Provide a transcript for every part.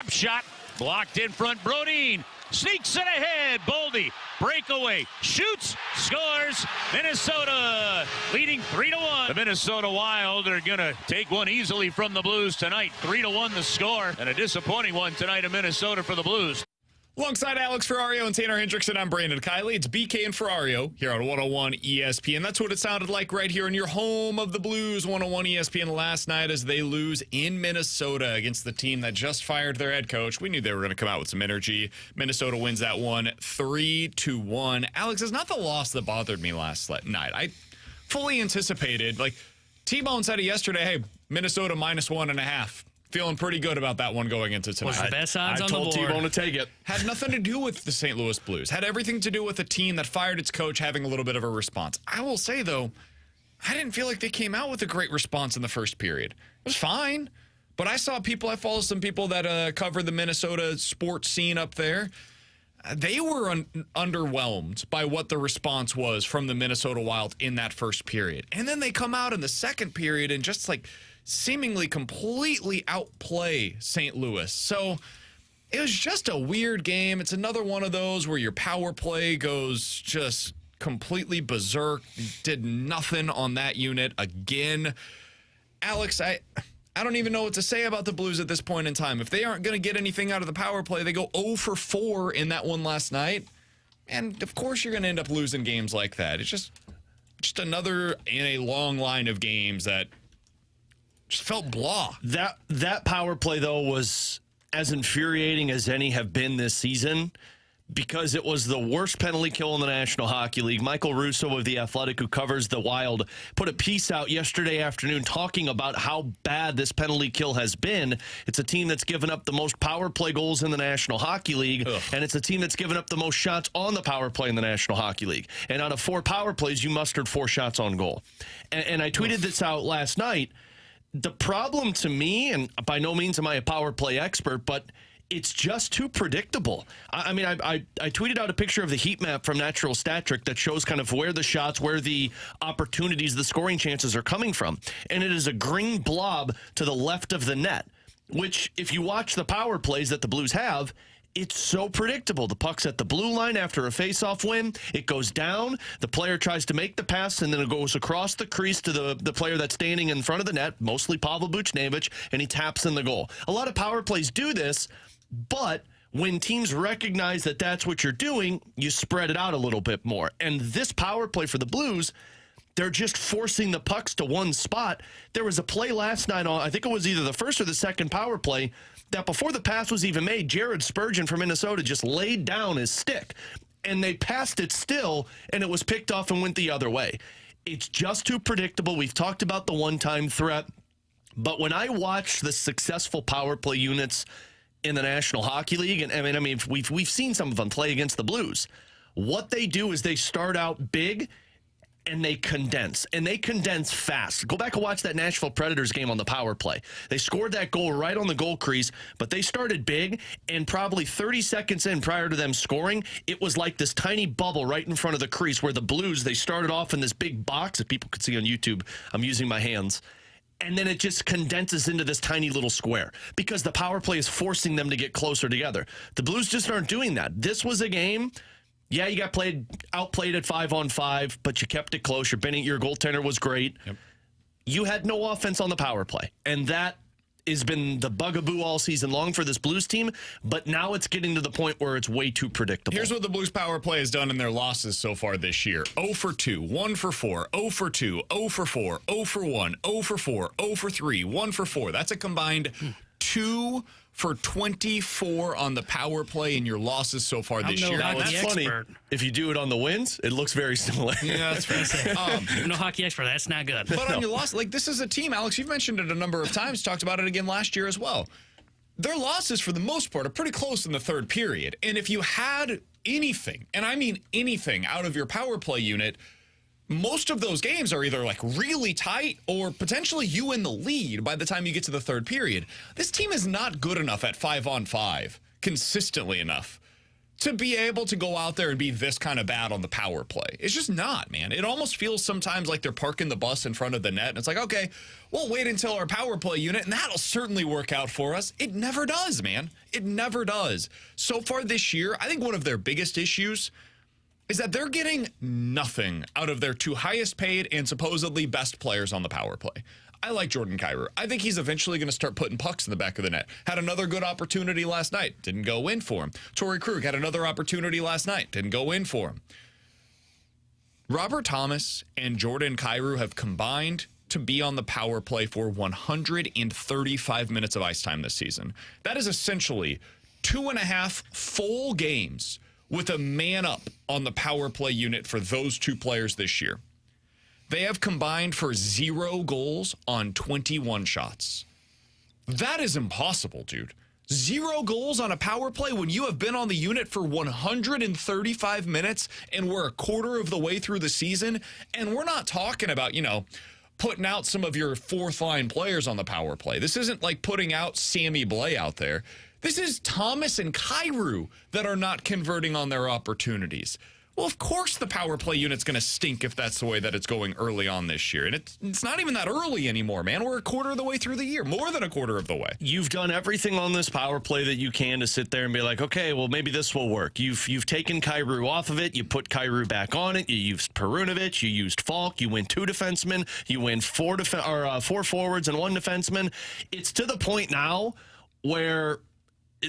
Shot blocked in front. Brodin sneaks it ahead. Boldy breakaway shoots, scores. Minnesota leading 3-1. The Minnesota Wild are gonna take one easily from the Blues tonight. 3-1 the score, and a disappointing one tonight in Minnesota for the Blues. Alongside Alex Ferrario and Tanner Hendrickson, I'm Brandon Kiley. It's BK and Ferrario here on 101 ESPN. That's what it sounded like right here in your home of the Blues, 101 ESPN last night as they lose in Minnesota against the team that just fired their head coach. We knew they were going to come out with some energy. Minnesota wins that one 3-1. Alex, it's not the loss that bothered me last night. I fully anticipated, T-Bone said it yesterday, hey, Minnesota -1.5. Feeling pretty good about that one going into tonight. Was the best odds on the board. I told T-Bone to take it. Had nothing to do with the St. Louis Blues. Had everything to do with a team that fired its coach having a little bit of a response. I will say, though, I didn't feel like they came out with a great response in the first period. It was fine. But I follow some people that cover the Minnesota sports scene up there. They were underwhelmed by what the response was from the Minnesota Wild in that first period. And then they come out in the second period and just seemingly completely outplay St. Louis. So it was just a weird game. It's another one of those where your power play goes just completely berserk. Did nothing on that unit again. Alex, I don't even know what to say about the Blues at this point in time. If they aren't going to get anything out of the power play, they go 0 for 4 in that one last night. And, of course, you're going to end up losing games like that. It's just another in a long line of games that just felt blah. That power play, though, was as infuriating as any have been this season because it was the worst penalty kill in the National Hockey League. Michael Russo of The Athletic, who covers the Wild, put a piece out yesterday afternoon talking about how bad this penalty kill has been. It's a team that's given up the most power play goals in the National Hockey League, and it's a team that's given up the most shots on the power play in the National Hockey League. And out of 4 power plays, you mustered 4 shots on goal. And I tweeted this out last night. The problem to me, and by no means am I a power play expert, but it's just too predictable. I mean, I tweeted out a picture of the heat map from Natural Stat Trick that shows kind of where the shots, where the opportunities, the scoring chances are coming from. And it is a green blob to the left of the net, which if you watch the power plays that the Blues have, it's so predictable. The puck's at the blue line after a face-off win. It goes down. The player tries to make the pass, and then it goes across the crease to the player that's standing in front of the net, mostly Pavel Buchnevich, and he taps in the goal. A lot of power plays do this, but when teams recognize that that's what you're doing, you spread it out a little bit more. And this power play for the Blues, they're just forcing the pucks to one spot. There was a play last night on, I think it was either the first or the second power play, that before the pass was even made, Jared Spurgeon from Minnesota just laid down his stick, and they passed it still, and it was picked off and went the other way. It's just too predictable. We've talked about the one-time threat, but when I watch the successful power play units in the National Hockey League, and I mean, we've seen some of them play against the Blues. What they do is they start out big, and they condense fast. Go back and watch that Nashville Predators game on the power play. They scored that goal right on the goal crease, but they started big, and probably 30 seconds in prior to them scoring, it was like this tiny bubble right in front of the crease where the Blues, they started off in this big box that people could see on YouTube. I'm using my hands. And then it just condenses into this tiny little square because the power play is forcing them to get closer together. The Blues just aren't doing that. This was a game. Yeah, you got outplayed at 5-on-5, but you kept it close. Your goaltender was great. Yep. You had no offense on the power play, and that has been the bugaboo all season long for this Blues team, but now it's getting to the point where it's way too predictable. Here's what the Blues power play has done in their losses so far this year. 0 for 2, 1 for 4, 0 for 2, 0 for 4, 0 for 1, 0 for 4, 0 for 3, 1 for 4. That's a combined 2 for 24 on the power play in your losses so far this year. Now, it's funny. If you do it on the wins, it looks very similar. Yeah, that's fair. I'm no hockey expert. That's not good. But on your loss, this is a team, Alex, you've mentioned it a number of times, talked about it again last year as well. Their losses, for the most part, are pretty close in the third period. And if you had anything, and I mean anything, out of your power play unit, most of those games are either really tight or potentially you in the lead by the time you get to the third period. This team is not good enough at 5-on-5 consistently enough to be able to go out there and be this kind of bad on the power play. It's just not, man. It almost feels sometimes like they're parking the bus in front of the net. And it's like, okay, we'll wait until our power play unit, and that'll certainly work out for us. It never does, man. It never does. So far this year, I think one of their biggest issues is that they're getting nothing out of their two highest paid and supposedly best players on the power play. I like Jordan Kyrou. I think he's eventually going to start putting pucks in the back of the net. Had another good opportunity last night. Didn't go in for him. Torrey Krug had another opportunity last night. Didn't go in for him. Robert Thomas and Jordan Kyrou have combined to be on the power play for 135 minutes of ice time this season. That is essentially 2.5 full games with a man up on the power play unit for those two players this year. They have combined for 0 goals on 21 shots. That is impossible, dude. 0 goals on a power play when you have been on the unit for 135 minutes and we're a quarter of the way through the season. And we're not talking about, putting out some of your fourth line players on the power play. This isn't like putting out Sammy Blais out there. This is Thomas and Kyrou that are not converting on their opportunities. Well, of course the power play unit's going to stink if that's the way that it's going early on this year. And it's not even that early anymore, man. We're a quarter of the way through the year, more than a quarter of the way. You've done everything on this power play that you can to sit there and be like, okay, well, maybe this will work. You've taken Kyrou off of it. You put Kyrou back on it. You used Perunovic. You used Falk. You went 2 defensemen. You went 4 forwards and 1 defenseman. It's to the point now where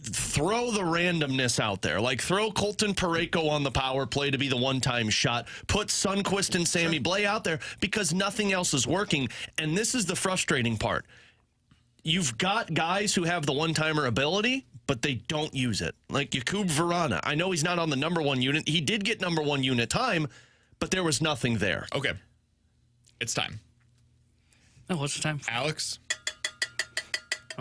throw the randomness out there. Like, throw Colton Parayko on the power play to be the one-time shot. Put Sundqvist and Sammy Blais out there because nothing else is working. And this is the frustrating part. You've got guys who have the one-timer ability, but they don't use it. Like Jakub Vrana. I know he's not on the number 1 unit. He did get number 1 unit time, but there was nothing there. Okay. It's time. Oh, what's the time? Alex?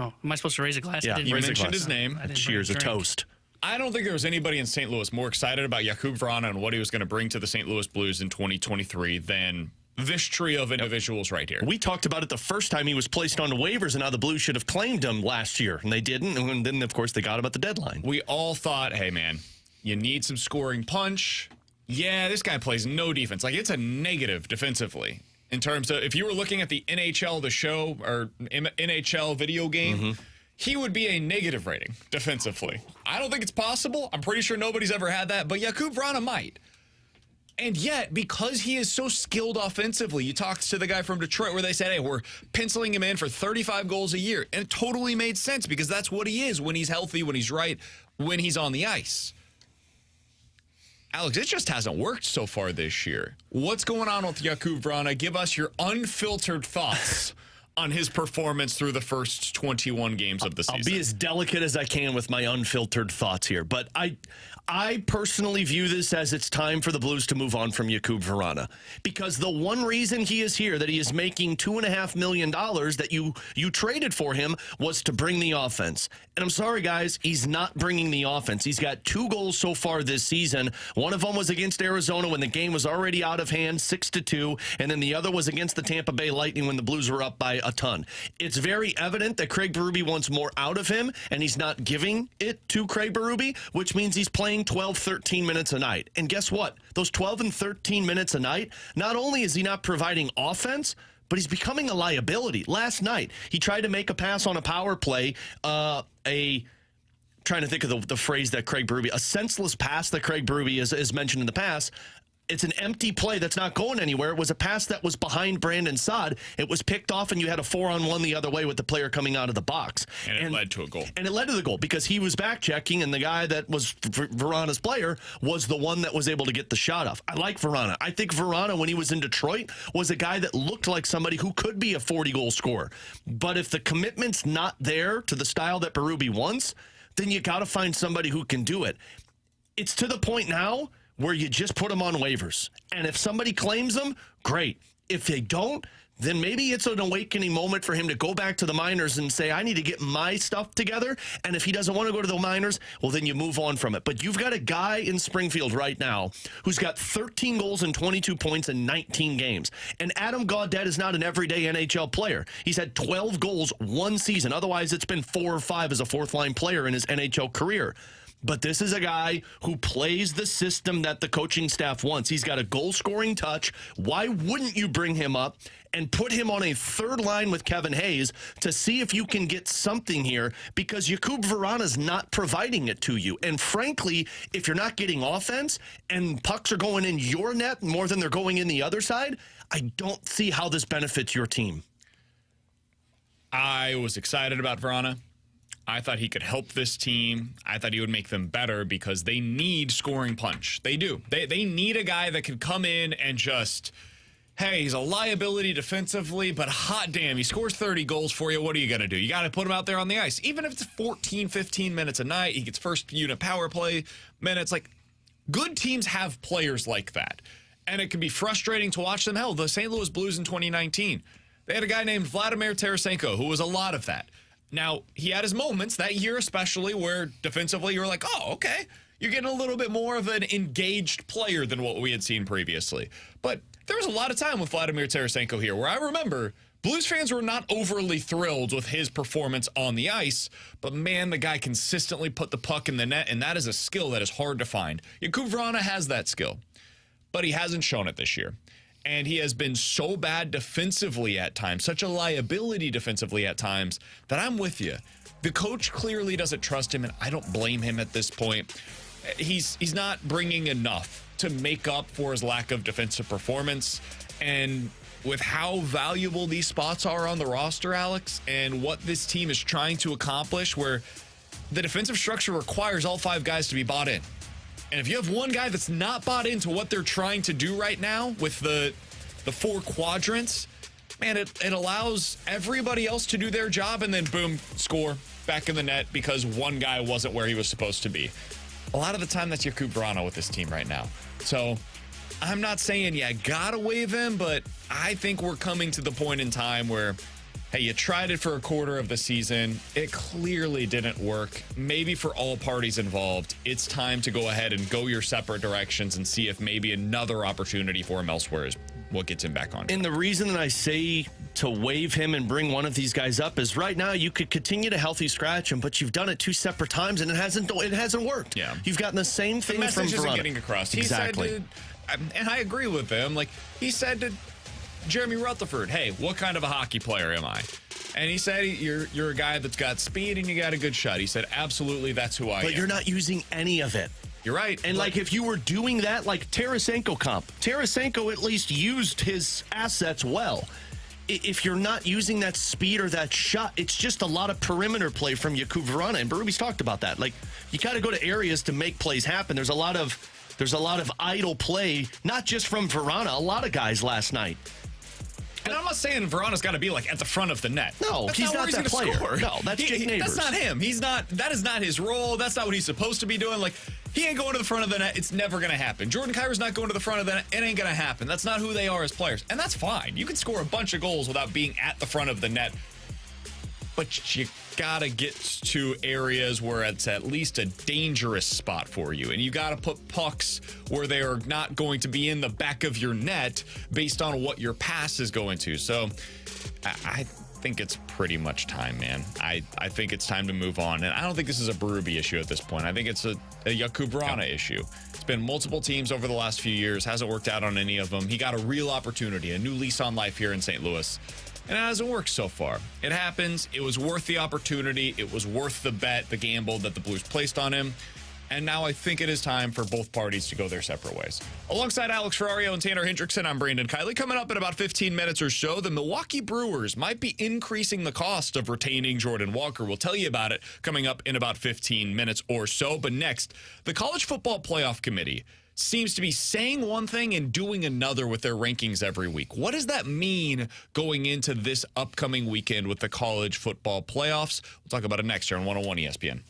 Oh, am I supposed to raise a glass? Yeah, You mentioned his name. Cheers, a toast. I don't think there was anybody in St. Louis more excited about Jakub Vrana and what he was going to bring to the St. Louis Blues in 2023 than this trio of individuals right here. We talked about it the first time he was placed on the waivers and how the Blues should have claimed him last year, and they didn't. And then, of course, they got him at the deadline. We all thought, hey, man, you need some scoring punch. Yeah, this guy plays no defense. Like, it's a negative defensively. In terms of, if you were looking at the NHL, the show, or NHL video game, he would be a negative rating defensively. I don't think it's possible. I'm pretty sure nobody's ever had that, but Jakub Vrana might. And yet, because he is so skilled offensively, you talked to the guy from Detroit where they said, hey, we're penciling him in for 35 goals a year. And it totally made sense because that's what he is when he's healthy, when he's right, when he's on the ice. Alex, it just hasn't worked so far this year. What's going on with Jakub Vrana? Give us your unfiltered thoughts on his performance through the first 21 games of the season. I'll be as delicate as I can with my unfiltered thoughts here, but I personally view this as it's time for the Blues to move on from Jakub Vrana, because the one reason he is here, that he is making $2.5 million that you traded for him, was to bring the offense. And I'm sorry, guys, he's not bringing the offense. He's got 2 goals so far this season. One of them was against Arizona when the game was already out of hand, 6-2, and then the other was against the Tampa Bay Lightning when the Blues were up by a ton. It's very evident that Craig Berube wants more out of him, and he's not giving it to Craig Berube, which means he's playing 12, 13 minutes a night. And guess what? Those 12 and 13 minutes a night, not only is he not providing offense, but he's becoming a liability. Last night, he tried to make a pass on a power play, trying to think of the phrase that Craig Berube, a senseless pass that Craig Berube has mentioned in the past. It's an empty play that's not going anywhere. It was a pass that was behind Brandon Saad. It was picked off, and you had a 4-on-1 the other way with the player coming out of the box. And it led to a goal. And it led to the goal because he was back-checking, and the guy that was Verana's player was the one that was able to get the shot off. I like Vrana. I think Vrana, when he was in Detroit, was a guy that looked like somebody who could be a 40-goal scorer. But if the commitment's not there to the style that Berube wants, then you got to find somebody who can do it. It's to the point now where you just put them on waivers. And if somebody claims them, great. If they don't, then maybe it's an awakening moment for him to go back to the minors and say, I need to get my stuff together. And if he doesn't want to go to the minors, well, then you move on from it. But you've got a guy in Springfield right now who's got 13 goals and 22 points in 19 games. And Adam Gaudette is not an everyday NHL player. He's had 12 goals one season. Otherwise, it's been 4 or 5 as a fourth-line player in his NHL career. But this is a guy who plays the system that the coaching staff wants. He's got a goal-scoring touch. Why wouldn't you bring him up and put him on a third line with Kevin Hayes to see if you can get something here? Because Jakub Vrana's not providing it to you. And frankly, if you're not getting offense and pucks are going in your net more than they're going in the other side, I don't see how this benefits your team. I was excited about Vrana. I thought he could help this team. I thought he would make them better because they need scoring punch. They do. They need a guy that can come in and just, hey, he's a liability defensively, but hot damn, he scores 30 goals for you. What are you going to do? You got to put him out there on the ice. Even if it's 14, 15 minutes a night, he gets first unit power play minutes. Like, good teams have players like that. And it can be frustrating to watch them. Hell, the St. Louis Blues in 2019, they had a guy named Vladimir Tarasenko who was a lot of that. Now, he had his moments that year especially where defensively you were like, oh, okay, you're getting a little bit more of an engaged player than what we had seen previously. But there was a lot of time with Vladimir Tarasenko here where I remember Blues fans were not overly thrilled with his performance on the ice, but man, the guy consistently put the puck in the net, and that is a skill that is hard to find. Jakub Vrana has that skill, but he hasn't shown it this year. And he has been so bad defensively at times, such a liability defensively at times, that I'm with you. The coach clearly doesn't trust him, and I don't blame him at this point. He's not bringing enough to make up for his lack of defensive performance. And with how valuable these spots are on the roster, Alex, and what this team is trying to accomplish, where the defensive structure requires all five guys to be bought in. And if you have one guy that's not bought into what they're trying to do right now with the four quadrants, man, it allows everybody else to do their job and then boom, score back in the net because one guy wasn't where he was supposed to be. A lot of the time, that's Jakub Vrana with this team right now. So I'm not saying you gotta waive him, but I think we're coming to the point in time where, hey, you tried it for a quarter of the season. It clearly didn't work. Maybe for all parties involved, it's time to go ahead and go your separate directions and see if maybe another opportunity for him elsewhere is what gets him back on. And the reason that I say to waive him and bring one of these guys up is right now you could continue to healthy scratch him, but you've done it two separate times and it hasn't worked. Yeah. You've gotten the same thing the from message isn't Vrana. getting across. Exactly. He said and I agree with him. Like, he said to Jeremy Rutherford, hey, what kind of a hockey player am I? And he said, you're a guy that's got speed and you got a good shot. He said, absolutely, that's who I am. But you're not using any of it. You're right. And like if you were doing that, like Tarasenko Tarasenko at least used his assets well. If you're not using that speed or that shot, it's just a lot of perimeter play from Jakub Vrana. And Berube's talked about that. Like, you got to go to areas to make plays happen. There's a lot of idle play, not just from Vrana, a lot of guys last night. And I'm not saying Verana's got to be like at the front of the net. No, that's he's not not that player. Score. No, that's Jake Neighbors. That's not him. That is not his role. That's not what he's supposed to be doing. Like, he ain't going to the front of the net. It's never going to happen. Jordan Kyrie's not going to the front of the net. It ain't going to happen. That's not who they are as players. And that's fine. You can score a bunch of goals without being at the front of the net. But you got to get to areas where it's at least a dangerous spot for you. And you got to put pucks where they are not going to be in the back of your net based on what your pass is going to. So I think it's pretty much time, man. I think it's time to move on. And I don't think this is a Berube issue at this point. I think it's a Jakub Vrana issue. It's been multiple teams over the last few years. Hasn't worked out on any of them. He got a real opportunity, a new lease on life here in St. Louis. And it hasn't worked so far. It happens. It was worth the opportunity. It was worth the bet, the gamble that the Blues placed on him. And now I think it is time for both parties to go their separate ways. Alongside Alex Ferrario and Tanner Hendrickson, I'm Brandon Kiley. Coming up in about 15 minutes or so, the Milwaukee Brewers might be increasing the cost of retaining Jordan Walker. We'll tell you about it coming up in about 15 minutes or so. But next, the College Football Playoff Committee seems to be saying one thing and doing another with their rankings every week. What does that mean going into this upcoming weekend with the college football playoffs? We'll talk about it next here on 101 ESPN.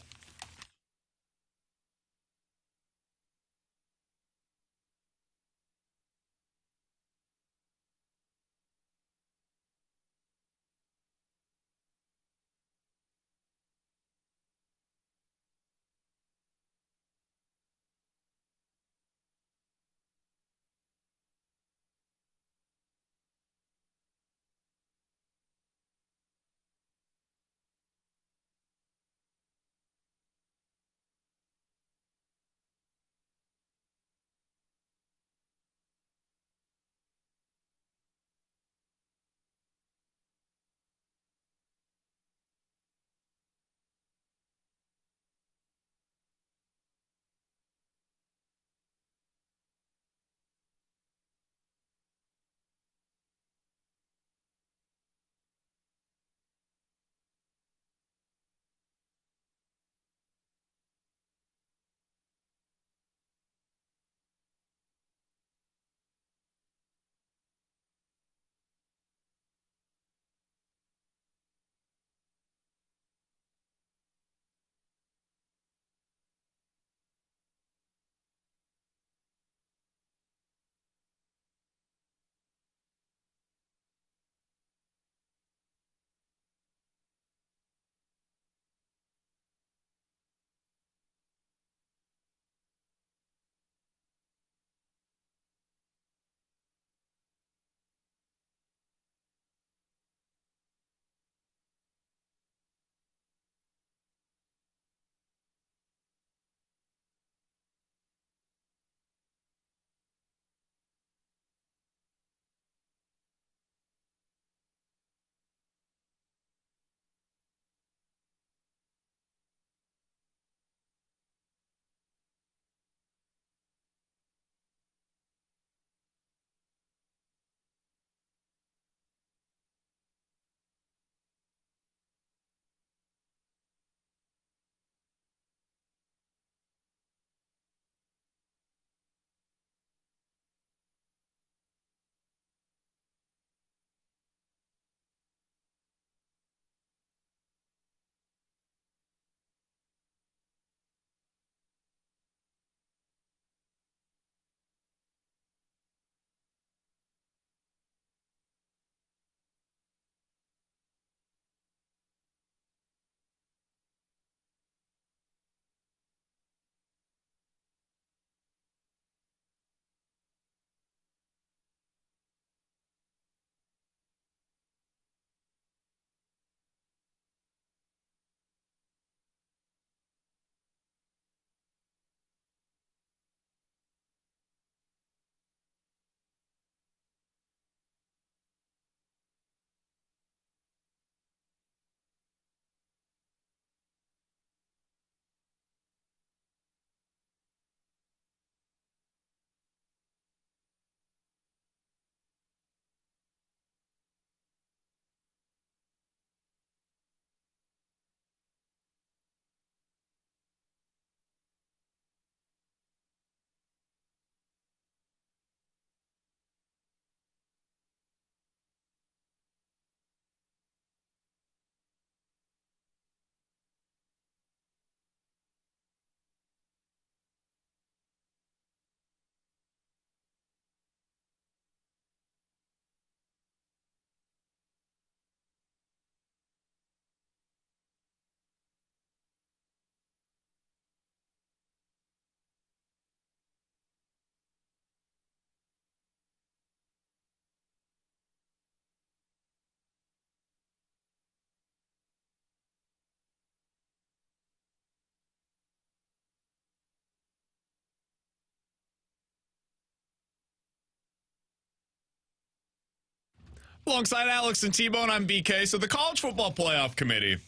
Alongside Alex and T-Bone, I'm BK. So the College Football Playoff Committee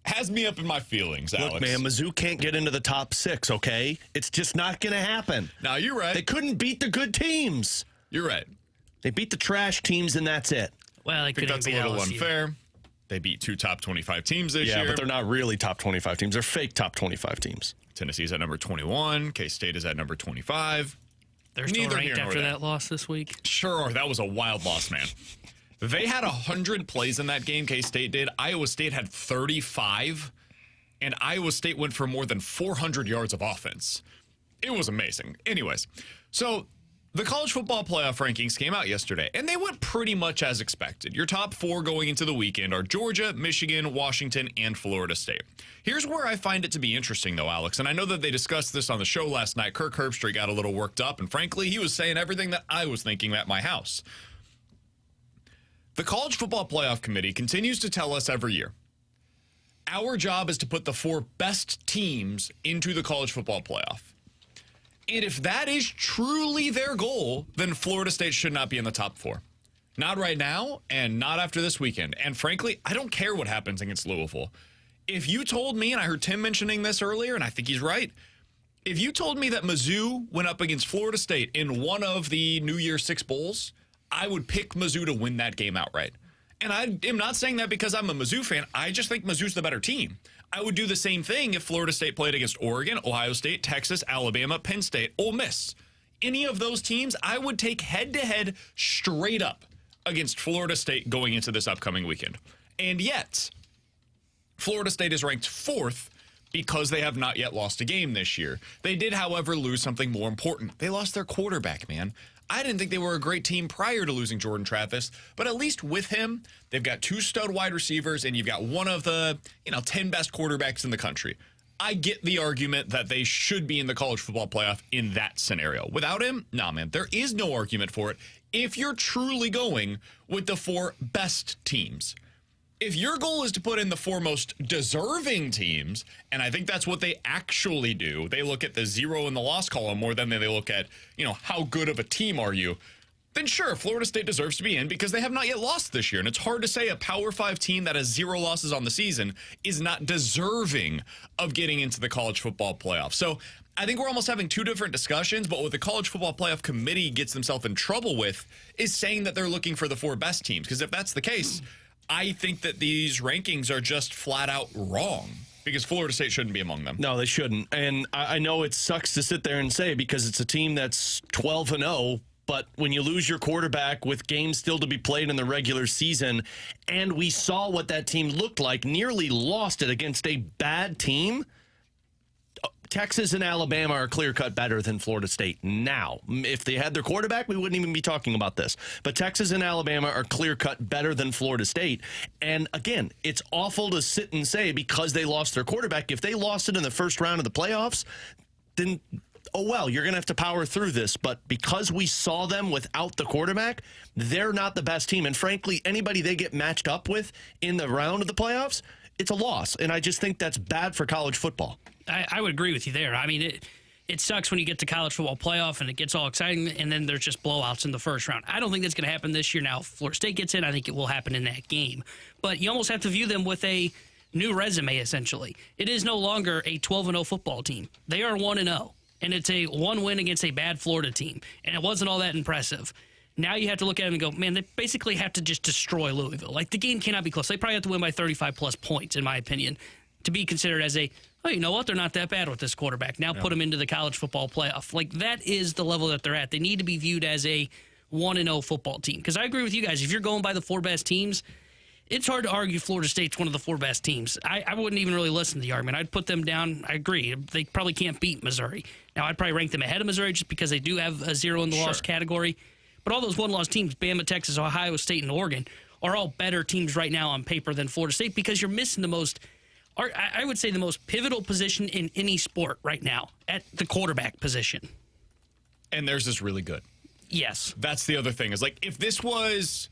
has me up in my feelings, Alex. Look, man, Mizzou can't get into the top 6, okay? It's just not going to happen. No, you're right. They couldn't beat the good teams. You're right. They beat the trash teams, and that's it. Well, I think that's a little unfair. They beat 2 top 25 teams this year. Yeah, but they're not really top 25 teams. They're fake top 25 teams. Tennessee's at number 21. K-State is at number 25. They're still ranked after that loss this week. Sure, that was a wild loss, man. They had 100 plays in that game, K-State did. Iowa State had 35, and Iowa State went for more than 400 yards of offense. It was amazing. Anyways, so the College Football Playoff rankings came out yesterday, and they went pretty much as expected. Your top 4 going into the weekend are Georgia, Michigan, Washington, and Florida State. Here's where I find it to be interesting, though, Alex, and I know that they discussed this on the show last night. Kirk Herbstreit got a little worked up, and frankly, he was saying everything that I was thinking at my house. The College Football Playoff Committee continues to tell us every year, our job is to put the 4 best teams into the College Football Playoff. And if that is truly their goal, then Florida State should not be in the top 4. Not right now, and not after this weekend. And frankly, I don't care what happens against Louisville. If you told me, and I heard Tim mentioning this earlier, and I think he's right, if you told me that Mizzou went up against Florida State in one of the New Year's 6 bowls, I would pick Mizzou to win that game outright. And I am not saying that because I'm a Mizzou fan. I just think Mizzou's the better team. I would do the same thing if Florida State played against Oregon, Ohio State, Texas, Alabama, Penn State, Ole Miss. Any of those teams, I would take head-to-head straight up against Florida State going into this upcoming weekend. And yet, Florida State is ranked 4th because they have not yet lost a game this year. They did, however, lose something more important. They lost their quarterback, man. I didn't think they were a great team prior to losing Jordan Travis, but at least with him, they've got 2 stud wide receivers, and you've got one of the 10 best quarterbacks in the country. I get the argument that they should be in the College Football Playoff in that scenario. Without him, nah, man, there is no argument for it if you're truly going with the 4 best teams. If your goal is to put in the 4 most deserving teams, and I think that's what they actually do, they look at the 0 in the loss column more than they look at, how good of a team are you, then sure, Florida State deserves to be in because they have not yet lost this year. And it's hard to say a Power 5 team that has 0 losses on the season is not deserving of getting into the College Football Playoff. So I think we're almost having 2 different discussions, but what the College Football Playoff Committee gets themselves in trouble with is saying that they're looking for the 4 best teams. Because if that's the case, I think that these rankings are just flat out wrong because Florida State shouldn't be among them. No, they shouldn't. And I know it sucks to sit there and say because it's a team that's 12-0, but when you lose your quarterback with games still to be played in the regular season, and we saw what that team looked like, nearly lost it against a bad team, Texas and Alabama are clear-cut better than Florida State now. If they had their quarterback, we wouldn't even be talking about this. But Texas and Alabama are clear-cut better than Florida State. And again, it's awful to sit and say because they lost their quarterback. If they lost it in the first round of the playoffs, then, oh well, you're going to have to power through this. But because we saw them without the quarterback, they're not the best team. And frankly, anybody they get matched up with in the round of the playoffs, it's a loss. And I just think that's bad for college football. I would agree with you there. I mean, it sucks when you get to college football playoff and it gets all exciting, and then there's just blowouts in the first round. I don't think that's going to happen this year. Now, if Florida State gets in, I think it will happen in that game. But you almost have to view them with a new resume, essentially. It is no longer a 12-0 football team. They are 1-0, and it's a 1 win against a bad Florida team, and it wasn't all that impressive. Now you have to look at them and go, man, they basically have to just destroy Louisville. Like, the game cannot be close. They probably have to win by 35-plus points, in my opinion, to be considered as a, oh, you know what? They're not that bad with this quarterback. Now put them into the college football playoff. Like, that is the level that they're at. They need to be viewed as a 1-0 football team. Because I agree with you guys. If you're going by the 4 best teams, it's hard to argue Florida State's one of the 4 best teams. I wouldn't even really listen to the argument. I'd put them down. I agree. They probably can't beat Missouri. Now, I'd probably rank them ahead of Missouri just because they do have a 0 in the loss category. But all those 1-loss teams, Bama, Texas, Ohio State, and Oregon, are all better teams right now on paper than Florida State because you're missing the most, I would say, the most pivotal position in any sport right now at the quarterback position. And theirs is really good. Yes. That's the other thing is, like, if this was,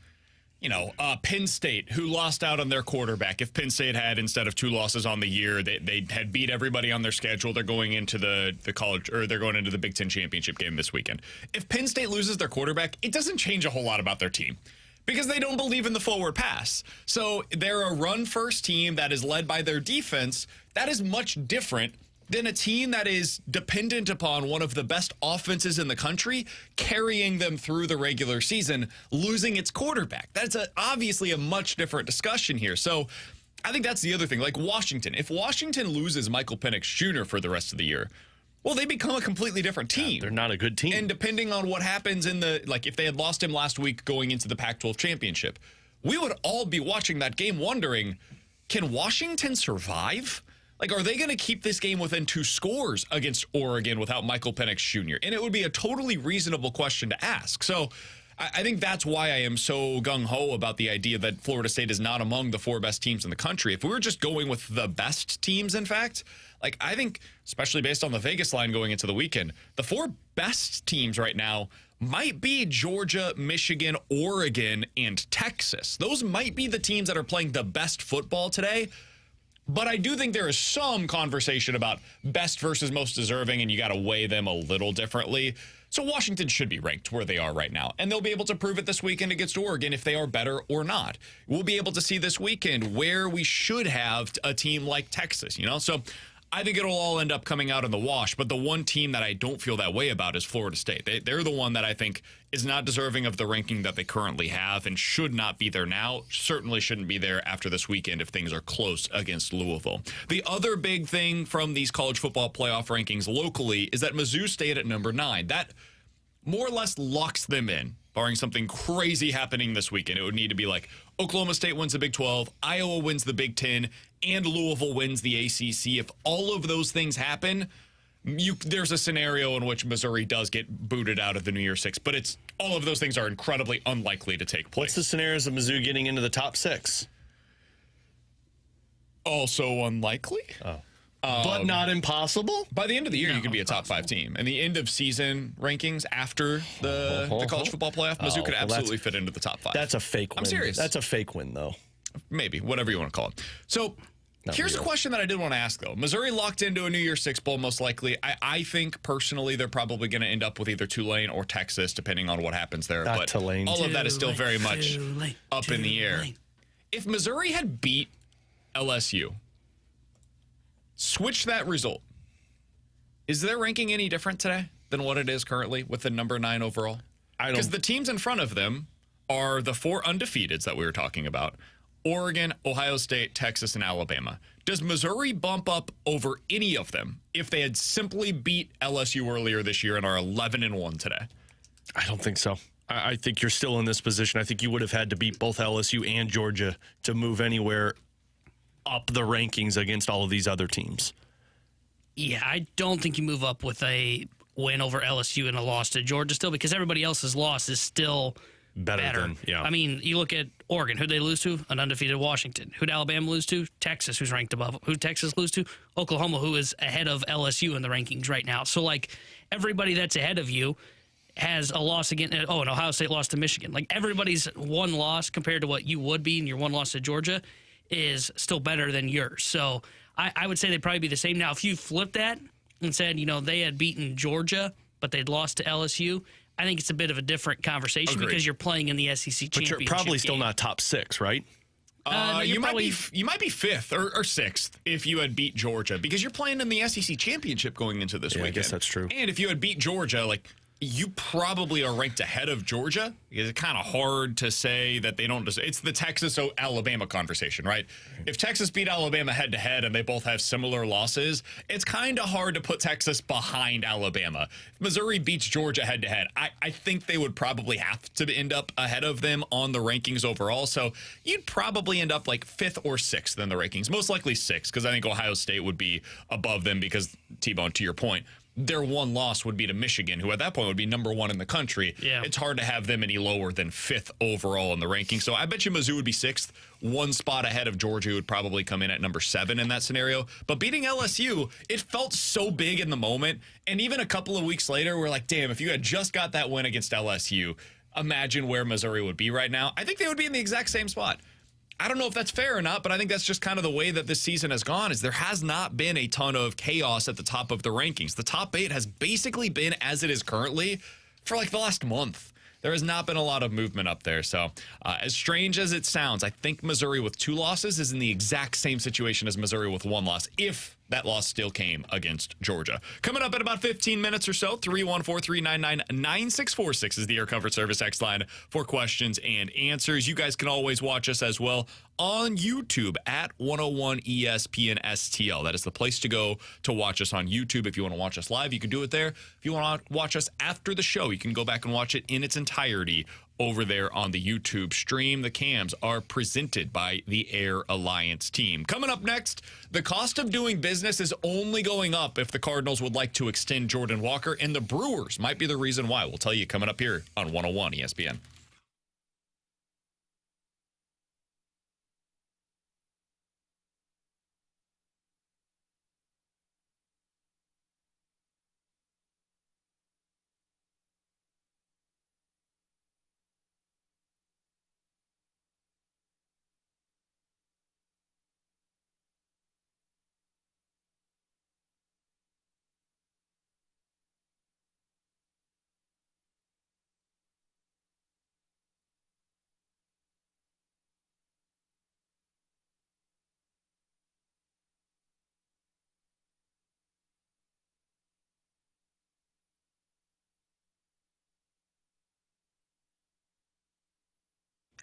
Penn State, who lost out on their quarterback, if Penn State had, instead of 2 losses on the year, they had beat everybody on their schedule, they're going into the college, or they're going into the Big Ten championship game this weekend. If Penn State loses their quarterback, it doesn't change a whole lot about their team. because they don't believe in the forward pass. So they're a run-first team that is led by their defense. That is much different than a team that is dependent upon one of the best offenses in the country carrying them through the regular season, losing its quarterback. That's obviously a much different discussion here. So I think that's the other thing. Like Washington, if Washington loses Michael Penix Jr. for the rest of the year, well, they become a completely different team. They're not a good team. And depending on what happens if they had lost him last week going into the Pac-12 championship, we would all be watching that game wondering, can Washington survive? Like, are they going to keep this game within 2 scores against Oregon without Michael Penix Jr.? And it would be a totally reasonable question to ask. So I think that's why I am so gung-ho about the idea that Florida State is not among the 4 best teams in the country. If we were just going with the best teams, in fact, like I think, especially based on the Vegas line going into the weekend, the 4 best teams right now might be Georgia, Michigan, Oregon, and Texas. Those might be the teams that are playing the best football today. But I do think there is some conversation about best versus most deserving, and you got to weigh them a little differently. So Washington should be ranked where they are right now, and they'll be able to prove it this weekend against Oregon if they are better or not. We'll be able to see this weekend where we should have a team like Texas, So I think it'll all end up coming out in the wash, but the one team that I don't feel that way about is Florida State. They're the one that I think is not deserving of the ranking that they currently have and should not be there now. Certainly shouldn't be there after this weekend if things are close against Louisville. The other big thing from these college football playoff rankings locally is that Mizzou stayed at number 9. That more or less locks them in, barring something crazy happening this weekend. It would need to be like Oklahoma State wins the Big 12, Iowa wins the Big 10, and Louisville wins the ACC. If all of those things happen, there's a scenario in which Missouri does get booted out of the New Year's Six, but all of those things are incredibly unlikely to take place. What's the scenarios of Mizzou getting into the top 6? Also unlikely. Oh. But not impossible? By the end of the year, you could be a top 5 team. And the end of season rankings after the college football playoff, Mizzou could absolutely fit into the top 5. That's a fake win. I'm serious. That's a fake win, though. Maybe, whatever you want to call it. So here's a question that I did want to ask, though. Missouri locked into a New Year's Six bowl, most likely. I think, personally, they're probably going to end up with either Tulane or Texas, depending on what happens there. Not but Tulane. All of that is still very much up in the air. If Missouri had beat LSU, switch that result, is their ranking any different today than what it is currently with the number 9 overall? Because the teams in front of them are the 4 undefeateds that we were talking about: Oregon, Ohio State, Texas, and Alabama. Does Missouri bump up over any of them if they had simply beat LSU earlier this year and are 11-1 today? I don't think so. I think you're still in this position. I think you would have had to beat both LSU and Georgia to move anywhere up the rankings against all of these other teams. Yeah, I don't think you move up with a win over LSU and a loss to Georgia still, because everybody else's loss is still better. Than, yeah. I mean, you look at Oregon. Who'd they lose to? An undefeated Washington. Who'd Alabama lose to? Texas, who's ranked above. Who'd Texas lose to? Oklahoma, who is ahead of LSU in the rankings right now. So, like, everybody that's ahead of you has a loss against, and Ohio State lost to Michigan. Like, everybody's one loss compared to what you would be in your one loss to Georgia is still better than yours. So I would say they'd probably be the same. Now, if you flip that and said, they had beaten Georgia, but they'd lost to LSU, I think it's a bit of a different conversation. Agreed. Because you're playing in the SEC championship. But you're probably still not top 6, right? You might be 5th or 6th if you had beat Georgia, because you're playing in the SEC championship going into this weekend. I guess that's true. And if you had beat Georgia, you probably are ranked ahead of Georgia. It's kind of hard to say that they don't. It's the Texas-Alabama conversation, right? If Texas beat Alabama head-to-head and they both have similar losses, it's kind of hard to put Texas behind Alabama. If Missouri beats Georgia head-to-head, I think they would probably have to end up ahead of them on the rankings overall. So you'd probably end up 5th or 6th in the rankings. Most likely 6th, because I think Ohio State would be above them because, T-Bone, to your point, their one loss would be to Michigan, who at that point would be number 1 in the country. Yeah. It's hard to have them any lower than 5th overall in the ranking. So I bet you Mizzou would be 6th, 1 spot ahead of Georgia, who would probably come in at number 7 in that scenario. But beating LSU, it felt so big in the moment. And even a couple of weeks later, we're like, damn, if you had just got that win against LSU, imagine where Missouri would be right now. I think they would be in the exact same spot. I don't know if that's fair or not, but I think that's just kind of the way that this season has gone, is there has not been a ton of chaos at the top of the rankings. The top 8 has basically been as it is currently for the last month. there has not been a lot of movement up there. So as strange as it sounds, I think Missouri with 2 losses is in the exact same situation as Missouri with 1 loss, if that loss still came against Georgia. Coming up in about 15 minutes or so, 314-399-9646 is the Air Comfort Service X line for questions and answers. You guys can always watch us as well on YouTube at 101 ESPN STL. That is the place to go to watch us on YouTube. If you want to watch us live, you can do it there. If you want to watch us after the show, you can go back and watch it in its entirety over there on the YouTube stream. The cams are presented by the Air Alliance team. Coming up next, the cost of doing business is only going up if the Cardinals would like to extend Jordan Walker, and the Brewers might be the reason why. We'll tell you coming up here on 101 ESPN.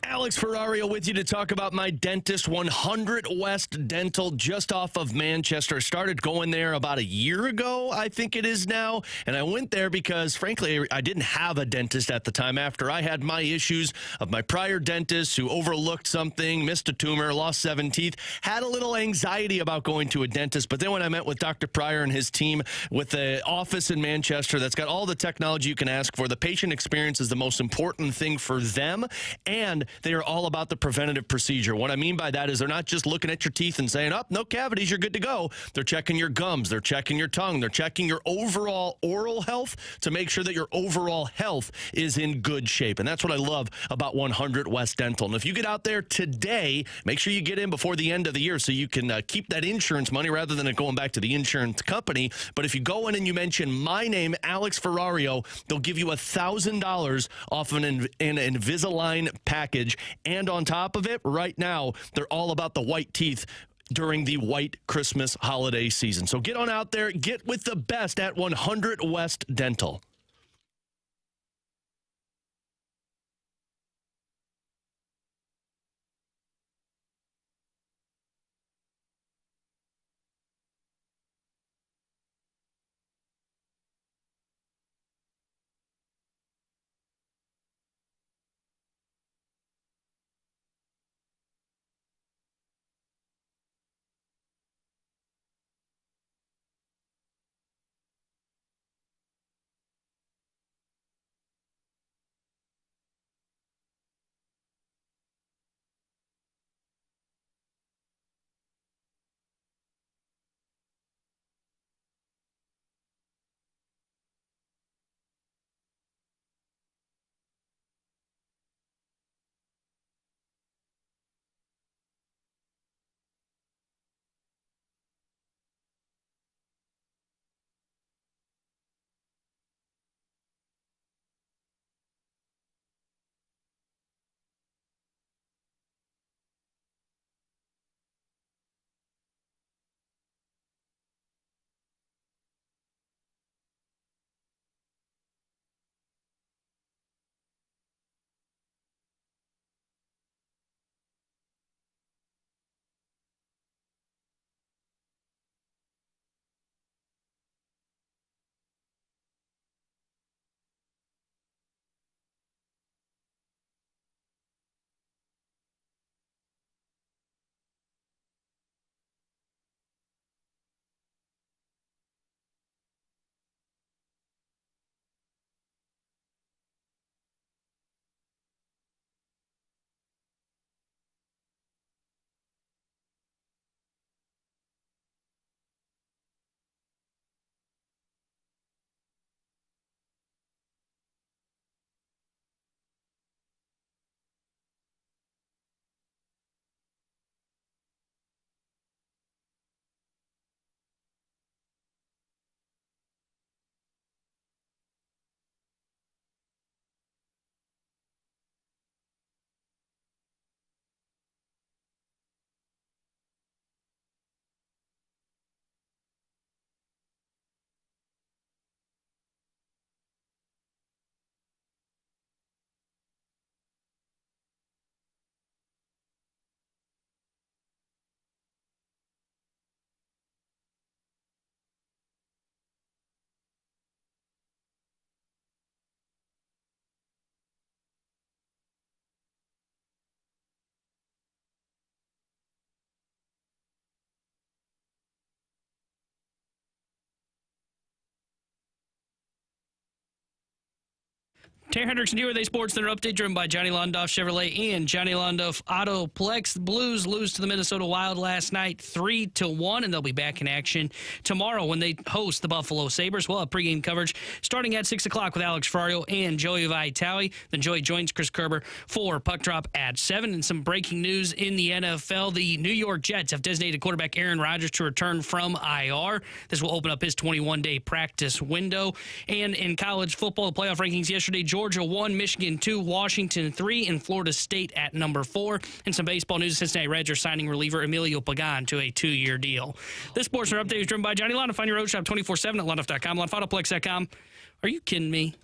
Alex Ferrario with you to talk about my dentist, 100 West Dental, just off of Manchester. I started going there about a year ago, I think it is now. And I went there because, frankly, I didn't have a dentist at the time. After I had my issues of my prior dentist who overlooked something, missed a tumor, lost 7 teeth, had a little anxiety about going to a dentist. But then when I met with Dr. Pryor and his team with the office in Manchester that's got all the technology you can ask for, the patient experience is the most important thing for them. And they are all about the preventative procedure. What I mean by that is they're not just looking at your teeth and saying, oh, no cavities, you're good to go. They're checking your gums. They're checking your tongue. They're checking your overall oral health to make sure that your overall health is in good shape. And that's what I love about 100 West Dental. And if you get out there today, make sure you get in before the end of the year so you can keep that insurance money rather than it going back to the insurance company. But if you go in and you mention my name, Alex Ferrario, they'll give you $1,000 off an Invisalign package. And on top of it, right now, they're all about the white teeth during the white Christmas holiday season. So get on out there, get with the best at 100 West Dental. Terry Hendricks and here with a Sports Center update driven by Johnny Londoff Chevrolet and Johnny Londoff Autoplex. The Blues lose to the Minnesota Wild last night 3-1, and they'll be back in action tomorrow when they host the Buffalo Sabres. We'll have pregame coverage starting at 6 o'clock with Alex Ferrario and Joey Vitale. Then Joey joins Chris Kerber for Puck Drop at 7. And some breaking news in the NFL. The New York Jets have designated quarterback Aaron Rodgers to return from IR. This will open up his 21-day practice window. And in college football, the playoff rankings yesterday, Georgia 1, Michigan 2, Washington 3, and Florida State at number 4. And some baseball news, Cincinnati Reds are signing reliever Emilio Pagan to a 2-year deal. This Sports Center update is driven by Johnny Londoff. Find your road shop 24/7 at londoff.com, londoffautoPlex.com. Are you kidding me?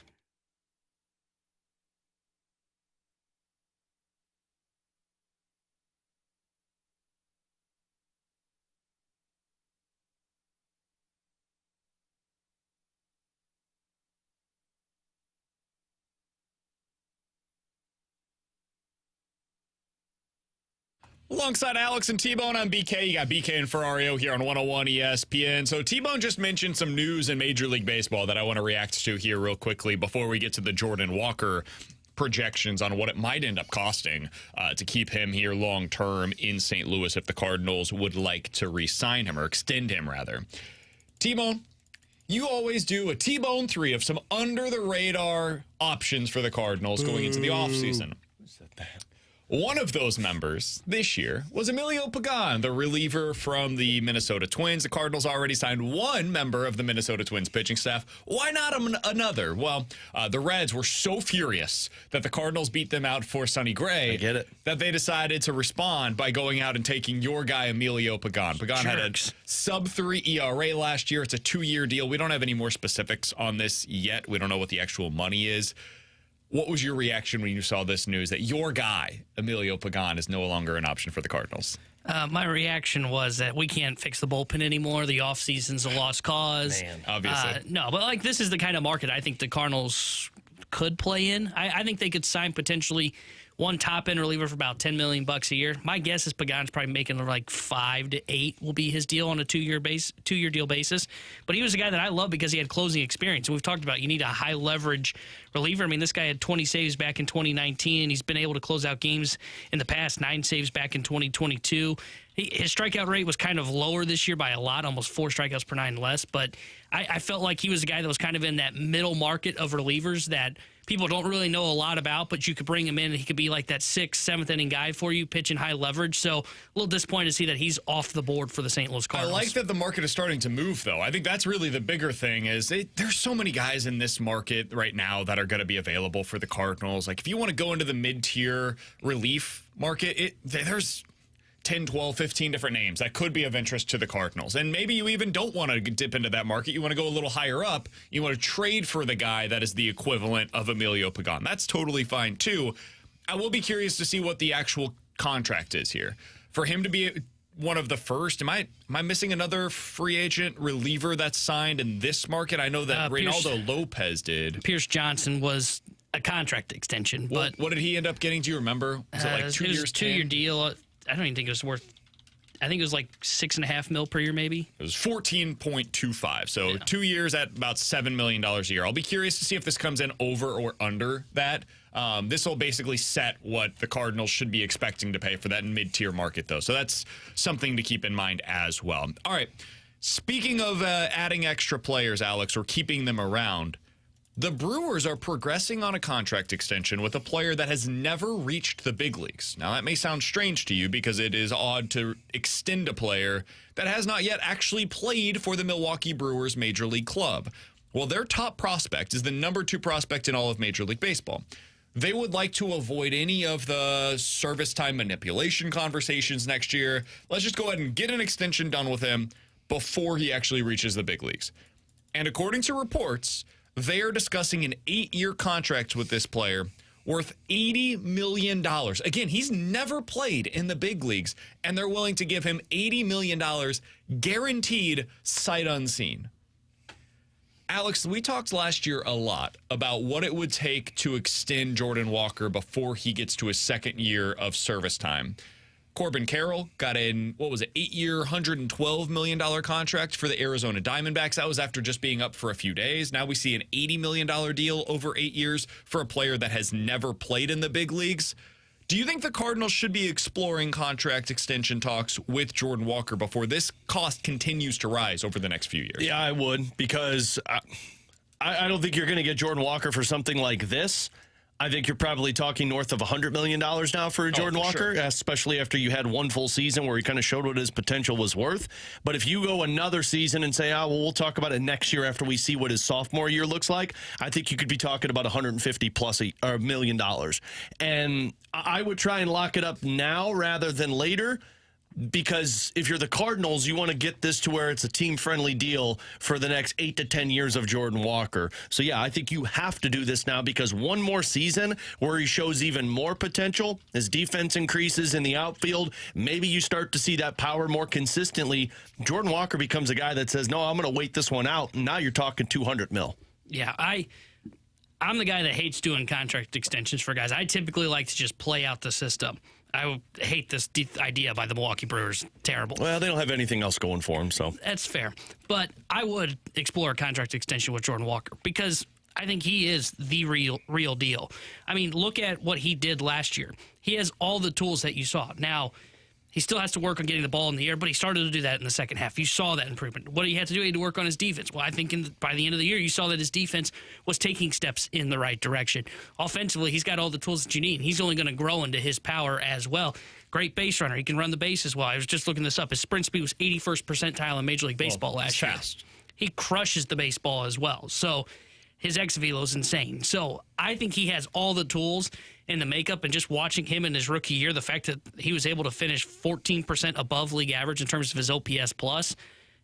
Alongside Alex and T-Bone, I'm BK. You got BK and Ferrario here on 101 ESPN. So T-Bone just mentioned some news in Major League Baseball that I want to react to here real quickly before we get to the Jordan Walker projections on what it might end up costing to keep him here long term in St. Louis if the Cardinals would like to re-sign him or extend him rather. T-Bone, you always do a T-Bone 3 of some under-the-radar options for the Cardinals going into the offseason. One of those members this year was Emilio Pagan, the reliever from the Minnesota Twins. The Cardinals already signed one member of the Minnesota Twins pitching staff. Why not another? Well, the Reds were so furious that the Cardinals beat them out for Sonny Gray. I get it. That they decided to respond by going out and taking your guy, Emilio Pagan. Pagan had a sub-3 ERA last year. It's a 2-year deal. We don't have any more specifics on this yet. We don't know what the actual money is. What was your reaction when you saw this news that your guy, Emilio Pagan, is no longer an option for the Cardinals? My reaction was that we can't fix the bullpen anymore. The offseason's a lost cause. Man, obviously. No, but this is the kind of market I think the Cardinals could play in. I think they could sign potentially one top-end reliever for about $10 million a year. My guess is Pagan's probably making like 5 to 8 will be his deal on a 2-year deal basis. But he was a guy that I love because he had closing experience. And we've talked about you need a high-leverage reliever. I mean, this guy had 20 saves back in 2019. He's been able to close out games in the past, 9 saves back in 2022. His strikeout rate was kind of lower this year by a lot, almost 4 strikeouts per 9 less. But I felt like he was a guy that was kind of in that middle market of relievers that people don't really know a lot about, but you could bring him in and he could be like that 6th, 7th inning guy for you, pitching high leverage. So a little disappointed to see that he's off the board for the St. Louis Cardinals. I like that the market is starting to move, though. I think that's really the bigger thing is there's so many guys in this market right now that are going to be available for the Cardinals. Like if you want to go into the mid-tier relief market, there's 10, 12, 15 different names that could be of interest to the Cardinals. And maybe you even don't want to dip into that market. You want to go a little higher up. You want to trade for the guy that is the equivalent of Emilio Pagan. That's totally fine, too. I will be curious to see what the actual contract is here. For him to be one of the first, am I missing another free agent reliever that's signed in this market? I know that Reynaldo Lopez did. Pierce Johnson was a contract extension. But what did he end up getting? Do you remember? Was it like 2 years? It was a 2-year deal. I don't even think it was worth. I think it was like $6.5 million per year, maybe. It was 14.25. So 2 years at about $7 million a year. I'll be curious to see if this comes in over or under that. This will basically set what the Cardinals should be expecting to pay for that mid-tier market, though. So that's something to keep in mind as well. All right. Speaking of adding extra players, Alex, or keeping them around, the Brewers are progressing on a contract extension with a player that has never reached the big leagues. Now, that may sound strange to you because it is odd to extend a player that has not yet actually played for the Milwaukee Brewers Major League Club. Well, their top prospect is the number 2 prospect in all of Major League Baseball. They would like to avoid any of the service time manipulation conversations next year. Let's just go ahead and get an extension done with him before he actually reaches the big leagues. And according to reports, they are discussing an 8-year contract with this player worth $80 million. Again, he's never played in the big leagues, and they're willing to give him $80 million guaranteed sight unseen. Alex, we talked last year a lot about what it would take to extend Jordan Walker before he gets to his 2nd year of service time. Corbin Carroll got an, 8-year, $112 million contract for the Arizona Diamondbacks. That was after just being up for a few days. Now we see an $80 million deal over 8 years for a player that has never played in the big leagues. Do you think the Cardinals should be exploring contract extension talks with Jordan Walker before this cost continues to rise over the next few years? Yeah, I would, because I don't think you're going to get Jordan Walker for something like this. I think you're probably talking north of $100 million now for Jordan Walker, sure. Especially after you had one full season where he kind of showed what his potential was worth. But if you go another season and say, we'll talk about it next year after we see what his sophomore year looks like, I think you could be talking about $150+ million. And I would try and lock it up now rather than later, because if you're the Cardinals, you want to get this to where it's a team-friendly deal for the next 8 to 10 years of Jordan Walker. So, yeah, I think you have to do this now, because one more season where he shows even more potential, his defense increases in the outfield, maybe you start to see that power more consistently. Jordan Walker becomes a guy that says, no, I'm going to wait this one out, and now you're talking $200 million. Yeah, I'm the guy that hates doing contract extensions for guys. I typically like to just play out the system. I hate this idea by the Milwaukee Brewers. Terrible. Well, they don't have anything else going for them, so. That's fair. But I would explore a contract extension with Jordan Walker, because I think he is the real deal. I mean, look at what he did last year. He has all the tools that you saw. Now, he still has to work on getting the ball in the air, but he started to do that in the second half. You saw that improvement. What he had to do, he had to work on his defense. Well, I think by the end of the year, you saw that his defense was taking steps in the right direction. Offensively, he's got all the tools that you need. He's only going to grow into his power as well. Great base runner. He can run the base as well. I was just looking this up. His sprint speed was 81st percentile in Major League Baseball last year. Fast. He crushes the baseball as well. So his ex-velo is insane. So I think he has all the tools in the makeup, and just watching him in his rookie year, the fact that he was able to finish 14% above league average in terms of his OPS plus,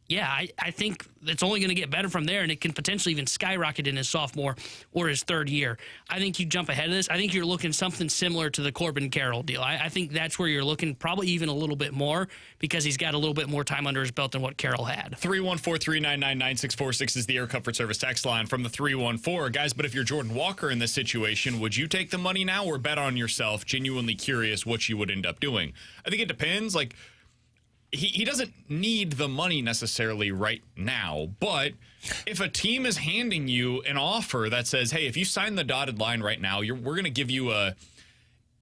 yeah, I think it's only going to get better from there, and it can potentially even skyrocket in his sophomore or his third year. I think you jump ahead of this. I think you're looking something similar to the Corbin Carroll deal. I think that's where you're looking, probably even a little bit more, because he's got a little bit more time under his belt than what Carroll had. 314-399-9646 is the Air Comfort Service text line from the 314. Guys, but if you're Jordan Walker in this situation, would you take the money now or bet on yourself? Genuinely curious what you would end up doing. I think it depends. Like, he doesn't need the money necessarily right now, but if a team is handing you an offer that says, hey, if you sign the dotted line right now, we're going to give you a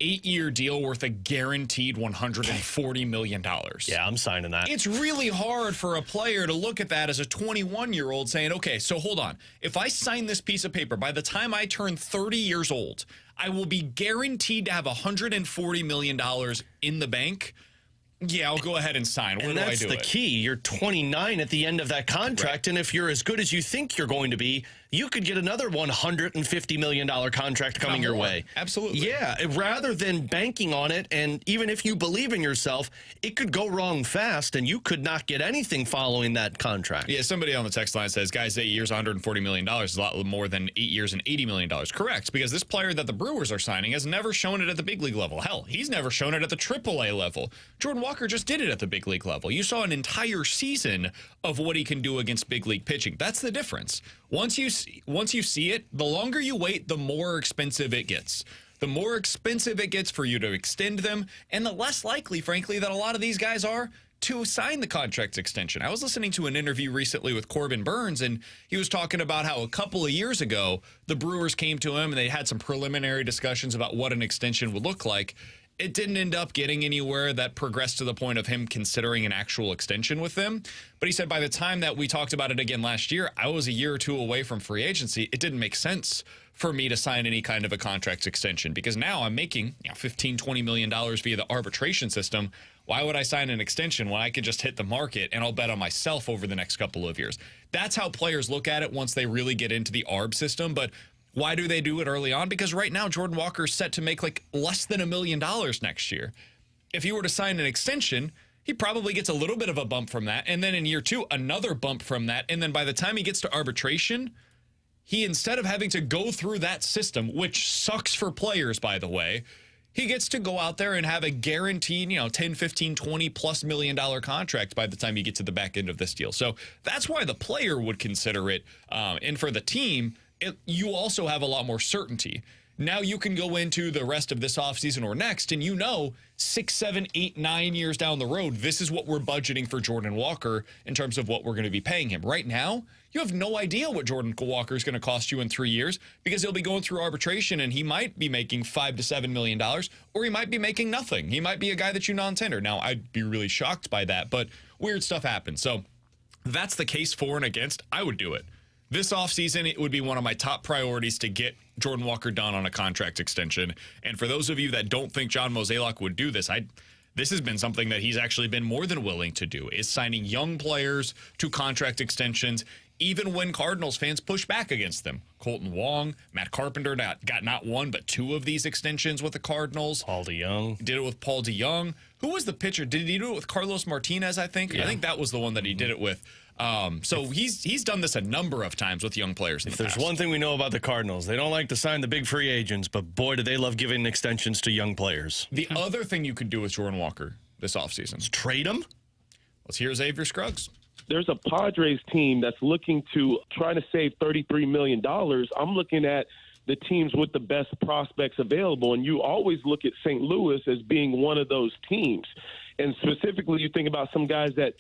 8-year deal worth a guaranteed $140 million. Yeah, I'm signing that. It's really hard for a player to look at that as a 21-year-old saying, okay, so hold on. If I sign this piece of paper, by the time I turn 30 years old, I will be guaranteed to have $140 million in the bank. Yeah, I'll go ahead and sign. Where do I do it? And that's the key. You're 29 at the end of that contract, and if you're as good as you think you're going to be, you could get another $150 million contract coming your way. Absolutely. Yeah, rather than banking on it, and even if you believe in yourself, it could go wrong fast, and you could not get anything following that contract. Yeah, somebody on the text line says, guys, 8 years, $140 million is a lot more than 8 years and $80 million. Correct, because this player that the Brewers are signing has never shown it at the big league level. Hell, he's never shown it at the AAA level. Jordan Walker just did it at the big league level. You saw an entire season of what he can do against big league pitching. That's the difference. Once you see it, the longer you wait, the more expensive it gets. The more expensive it gets for you to extend them, and the less likely, frankly, that a lot of these guys are to sign the contract extension. I was listening to an interview recently with Corbin Burns, and he was talking about how a couple of years ago, the Brewers came to him and they had some preliminary discussions about what an extension would look like. It didn't end up getting anywhere that progressed to the point of him considering an actual extension with them. But he said by the time that we talked about it again last year, I was a year or two away from free agency. It didn't make sense for me to sign any kind of a contract extension because now I'm making $15, $20 million via the arbitration system. Why would I sign an extension when I could just hit the market and I'll bet on myself over the next couple of years? That's how players look at it once they really get into the ARB system. But why do they do it early on? Because right now, Jordan Walker is set to make like less than $1 million next year. If he were to sign an extension, he probably gets a little bit of a bump from that. And then in year two, another bump from that. And then by the time he gets to arbitration, he, instead of having to go through that system, which sucks for players, by the way, he gets to go out there and have a guaranteed, $10, $15, $20+ million contract by the time you get to the back end of this deal. So that's why the player would consider it. And for the team, you also have a lot more certainty. Now you can go into the rest of this offseason or next, and 6, 7, 8, 9 years down the road, this is what we're budgeting for Jordan Walker in terms of what we're going to be paying him. Right now, you have no idea what Jordan Walker is going to cost you in 3 years because he'll be going through arbitration, and he might be making $5 to $7 million, or he might be making nothing. He might be a guy that you non-tender. Now, I'd be really shocked by that, but weird stuff happens. So that's the case for and against. I would do it. This offseason, it would be one of my top priorities to get Jordan Walker done on a contract extension. And for those of you that don't think John Mozeliak would do this, this has been something that he's actually been more than willing to do, is signing young players to contract extensions, even when Cardinals fans push back against them. Colton Wong, Matt Carpenter got not one, but 2 of these extensions with the Cardinals. Paul DeJong. Did it with Paul DeJong. Who was the pitcher? Did he do it with Carlos Martinez, I think? Yeah. I think that was the one that he did it with. So he's done this a number of times with young players in the past. There's one thing we know about the Cardinals. They don't like to sign the big free agents, but boy, do they love giving extensions to young players. The other thing you could do with Jordan Walker this offseason. Trade him? Let's hear Xavier Scruggs. There's a Padres team that's looking to try to save $33 million. I'm looking at the teams with the best prospects available, and you always look at St. Louis as being one of those teams. And specifically, you think about some guys that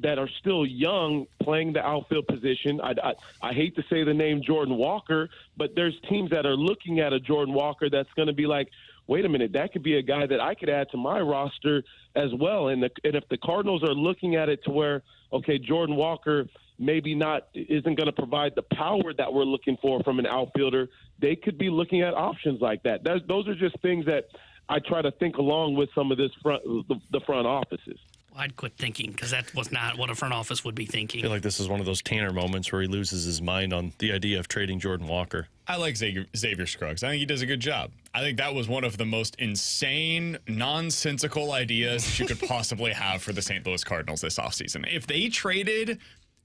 that are still young playing the outfield position. I hate to say the name Jordan Walker, but there's teams that are looking at a Jordan Walker that's going to be like, wait a minute, that could be a guy that I could add to my roster as well. And if the Cardinals are looking at it to where, okay, Jordan Walker maybe isn't going to provide the power that we're looking for from an outfielder, they could be looking at options like that. Those are just things that I try to think along with some of the front offices. I'd quit thinking because that was not what a front office would be thinking. I feel like this is one of those Tanner moments where he loses his mind on the idea of trading Jordan Walker. I like Xavier Scruggs. I think he does a good job. I think that was one of the most insane, nonsensical ideas that you could possibly have for the St. Louis Cardinals this offseason. If they traded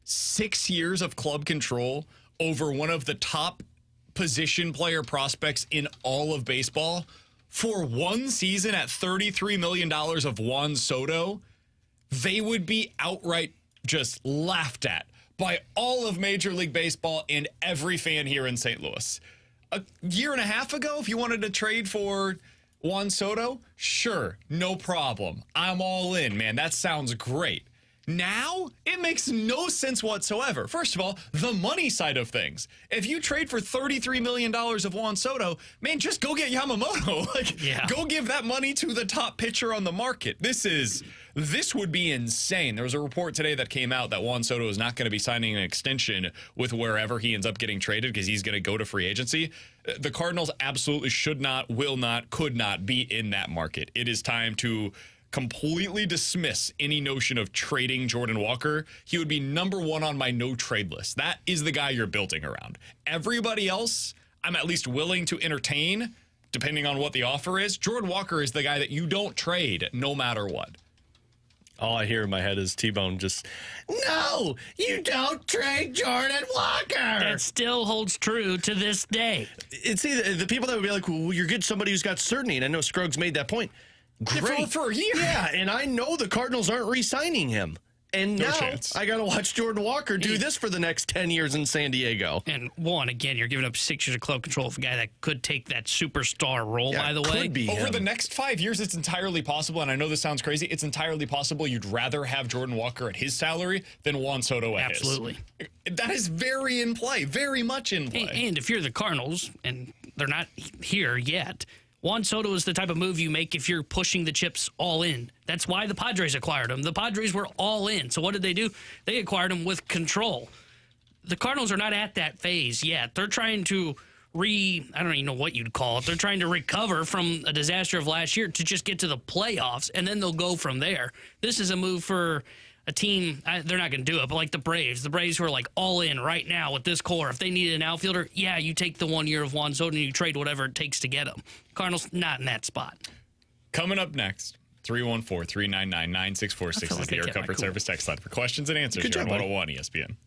6 years of club control over one of the top position player prospects in all of baseball for one season at $33 million of Juan Soto, they would be outright just laughed at by all of Major League Baseball and every fan here in St. Louis. A year and a half ago, if you wanted to trade for Juan Soto, sure, no problem. I'm all in, man. That sounds great. Now, it makes no sense whatsoever. First of all, the money side of things. If you trade for $33 million of Juan Soto, man, just go get Yamamoto. Go give that money to the top pitcher on the market. This would be insane. There was a report today that came out that Juan Soto is not going to be signing an extension with wherever he ends up getting traded because he's going to go to free agency. The Cardinals absolutely should not, will not, could not be in that market. It is time to completely dismiss any notion of trading Jordan Walker. He would be number 1 on my no trade list. That is the guy you're building around. Everybody else, I'm at least willing to entertain, depending on what the offer is. Jordan Walker is the guy that you don't trade no matter what. All I hear in my head is T-Bone just, no, you don't trade Jordan Walker. That still holds true to this day. It's the people that would be like, well, you're getting somebody who's got certainty, and I know Scruggs made that point. Great. For a year. Yeah, and I know the Cardinals aren't re-signing him. And No now chance. I got to watch Jordan Walker do this for the next 10 years in San Diego. And again, you're giving up 6 years of club control of a guy that could take that superstar role, by the way. Could be Over him. the next 5 years, it's entirely possible, and I know this sounds crazy, it's entirely possible you'd rather have Jordan Walker at his salary than Juan Soto at Absolutely. his. That is very in play, very much in play. And if you're the Cardinals, and they're not here yet, Juan Soto is the type of move you make if you're pushing the chips all in. That's why the Padres acquired him. The Padres were all in. So what did they do? They acquired him with control. The Cardinals are not at that phase yet. They're trying to I don't even know what you'd call it. They're trying to recover from a disaster of last year to just get to the playoffs, and then they'll go from there. This is a move for a team, they're not going to do it, but like the Braves who are like all in right now with this core. If they needed an outfielder, yeah, you take the 1 year of Juan Soto and you trade whatever it takes to get him. Cardinals, not in that spot. Coming up next, 314-399-9646 is the Air Comfort Service text line for questions and answers here on 101 ESPN.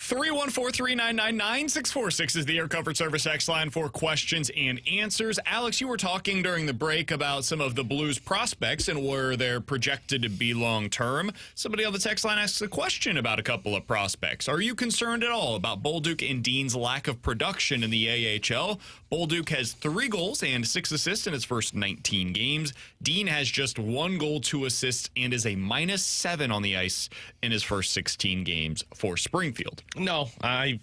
314-399-9646 is the Air Comfort Service X line for questions and answers. Alex, you were talking during the break about some of the Blues prospects and where they're projected to be long-term. Somebody on the text line asks a question about a couple of prospects. Are you concerned at all about Bolduc and Dean's lack of production in the AHL? Bolduc has 3 goals and 6 assists in his first 19 games. Dean has just 1 goal, 2 assists, and is a -7 on the ice in his first 16 games for Springfield. No, I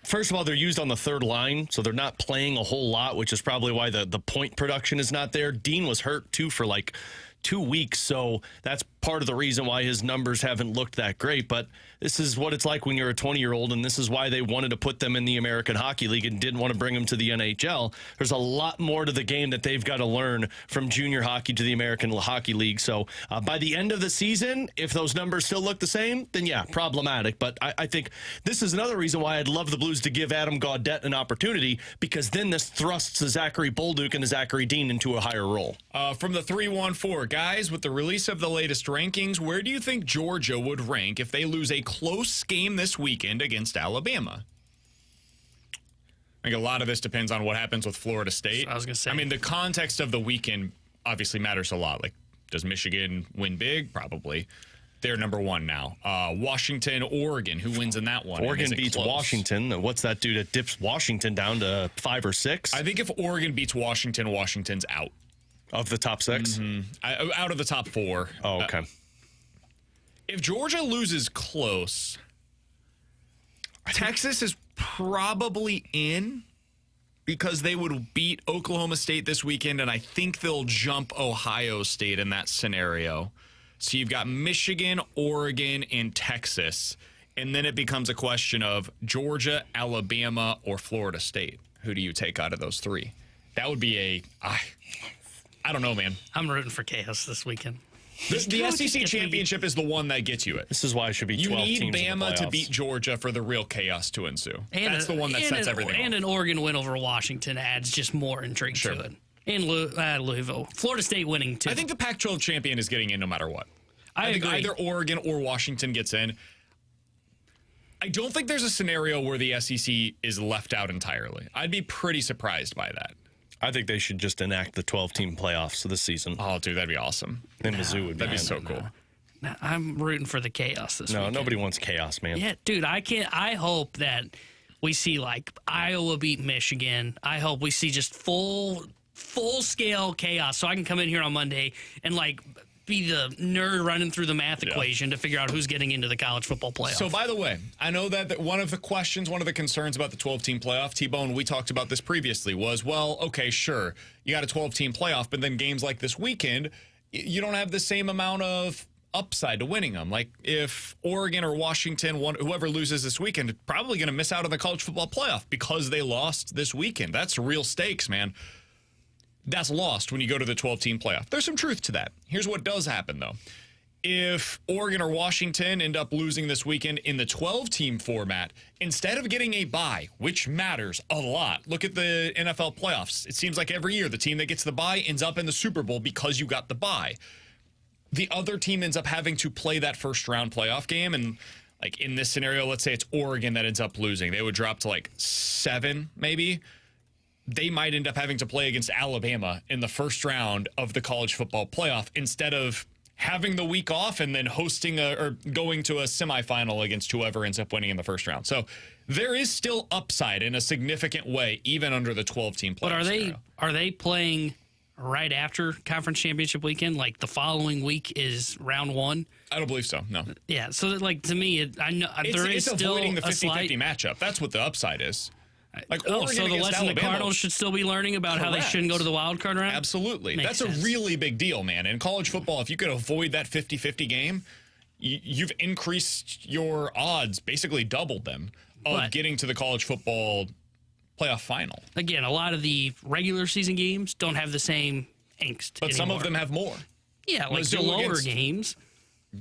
first of all, they're used on the third line, so they're not playing a whole lot, which is probably why the point production is not there. Dean was hurt, too, for like 2 weeks, so that's part of the reason why his numbers haven't looked that great. But this is what it's like when you're a 20-year-old, and this is why they wanted to put them in the American Hockey League and didn't want to bring them to the NHL. There's a lot more to the game that they've got to learn from junior hockey to the American Hockey League. So by the end of the season, if those numbers still look the same, then yeah, problematic. But I think this is another reason why I'd love the Blues to give Adam Gaudette an opportunity, because then this thrusts Zachary Bolduc and Zachary Dean into a higher role. From the 314, guys, with the release of the latest rankings, where do you think Georgia would rank if they lose a close game this weekend against Alabama? I think a lot of this depends on what happens with Florida State. I was going to say. I mean, the context of the weekend obviously matters a lot. Like, does Michigan win big? Probably. They're number 1 now. Washington, Oregon. Who wins in that one? Oregon beats close? Washington. What's that do that dips Washington down to 5 or 6? I think if Oregon beats Washington, Washington's out. Of the top 6? Mm-hmm. Out of the top 4. Oh, okay. If Georgia loses close, Texas is probably in because they would beat Oklahoma State this weekend, and I think they'll jump Ohio State in that scenario. So you've got Michigan, Oregon, and Texas, and then it becomes a question of Georgia, Alabama, or Florida State. Who do you take out of those 3? That would be I don't know, man. I'm rooting for chaos this weekend. The SEC championship is the one that gets you it. This is why it should be 12 teams. You need in the Bama to playoffs. beat Georgia for the real chaos to ensue. That's the one that sets everything off. And an Oregon win over Washington adds just more intrigue to it. And Louisville. Florida State winning, too. I think the Pac-12 champion is getting in no matter what. I think agree. either Oregon or Washington gets in. I don't think there's a scenario where the SEC is left out entirely. I'd be pretty surprised by that. I think they should just enact the 12-team playoffs this season. Oh, dude, that'd be awesome. And Mizzou would be. That'd be so cool. No, I'm rooting for the chaos this weekend. No, nobody wants chaos, man. Yeah, dude, I hope that we see, like, Iowa beat Michigan. I hope we see just full-scale chaos so I can come in here on Monday and, like, be the nerd running through the math equation to figure out who's getting into the college football playoff. So, by the way, I know that one of the concerns about the 12-team playoff, T-Bone, we talked about this previously, was, well, okay, sure, you got a 12-team playoff, but then games like this weekend, you don't have the same amount of upside to winning them. Like, if Oregon or Washington, whoever loses this weekend, probably going to miss out on the college football playoff because they lost this weekend. That's real stakes, man. That's lost when you go to the 12-team playoff. There's some truth to that. Here's what does happen, though. If Oregon or Washington end up losing this weekend in the 12-team format, instead of getting a bye, which matters a lot, look at the NFL playoffs. It seems like every year the team that gets the bye ends up in the Super Bowl because you got the bye. The other team ends up having to play that first-round playoff game, and like in this scenario, let's say it's Oregon that ends up losing. They would drop to like 7, maybe. They might end up having to play against Alabama in the first round of the college football playoff instead of having the week off and then hosting or going to a semifinal against whoever ends up winning in the first round. So there is still upside in a significant way, even under the 12-team playoff. But are they playing right after conference championship weekend? Like the following week is round 1? I don't believe so. No. Yeah. So like to me, I know there is it's still avoiding the 50-50 slight matchup. That's what the upside is. Like so Oregon the against lesson the Alabama, Cardinals should still be learning about how they shouldn't go to the wild card round? Absolutely. Makes That's sense. a really big deal, man. In college football, if you could avoid that 50-50 game, you've increased your odds, basically doubled them, of getting to the college football playoff final. Again, a lot of the regular season games don't have the same angst But some of them have more. Yeah, like Mizzou the lower against- games.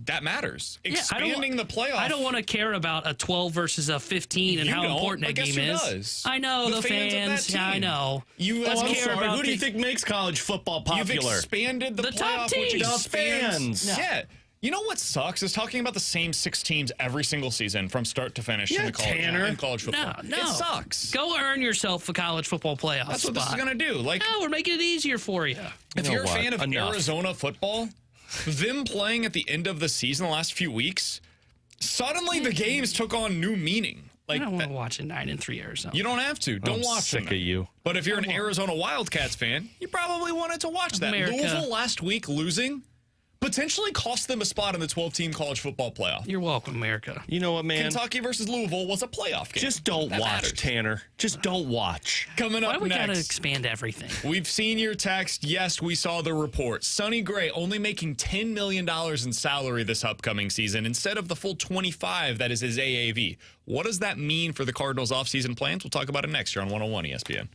That matters. Yeah, Expanding the playoff. I don't want to care about a 12 versus a 15 and You how don't, important but that guess game who is. does? I know the fans of that fans. Yeah, I team. know. You Let's as care about Who do you think makes college football You've popular? expanded the The top playoff, which teams. expands. The fans. Yeah. You know what sucks is talking about the same 6 teams every single season from start to finish in college football. No. It sucks. Go earn yourself a college football playoff That's what this is spot. going to do. Like, No, we're making it easier for you. if know you're a what? fan of Enough. Arizona football, them playing at the end of the season the last few weeks, suddenly the games took on new meaning. I Like, don't want to watch a 9-3 Arizona. you don't have to. Don't I'm watch sick them. of you. But if you're an Arizona Wildcats fan, you probably wanted to watch that. America. Louisville last week losing potentially cost them a spot in the 12-team college football playoff. You're welcome, America. You know what, man? Kentucky versus Louisville was a playoff game. Just don't That watch, matters. Tanner. Just don't watch. Coming Why up we gotta next, expand everything? we've seen your text. Yes, we saw the report. Sonny Gray only making $10 million in salary this upcoming season instead of the full $25 that is his AAV. What does that mean for the Cardinals' offseason plans? We'll talk about it next year on 101 ESPN.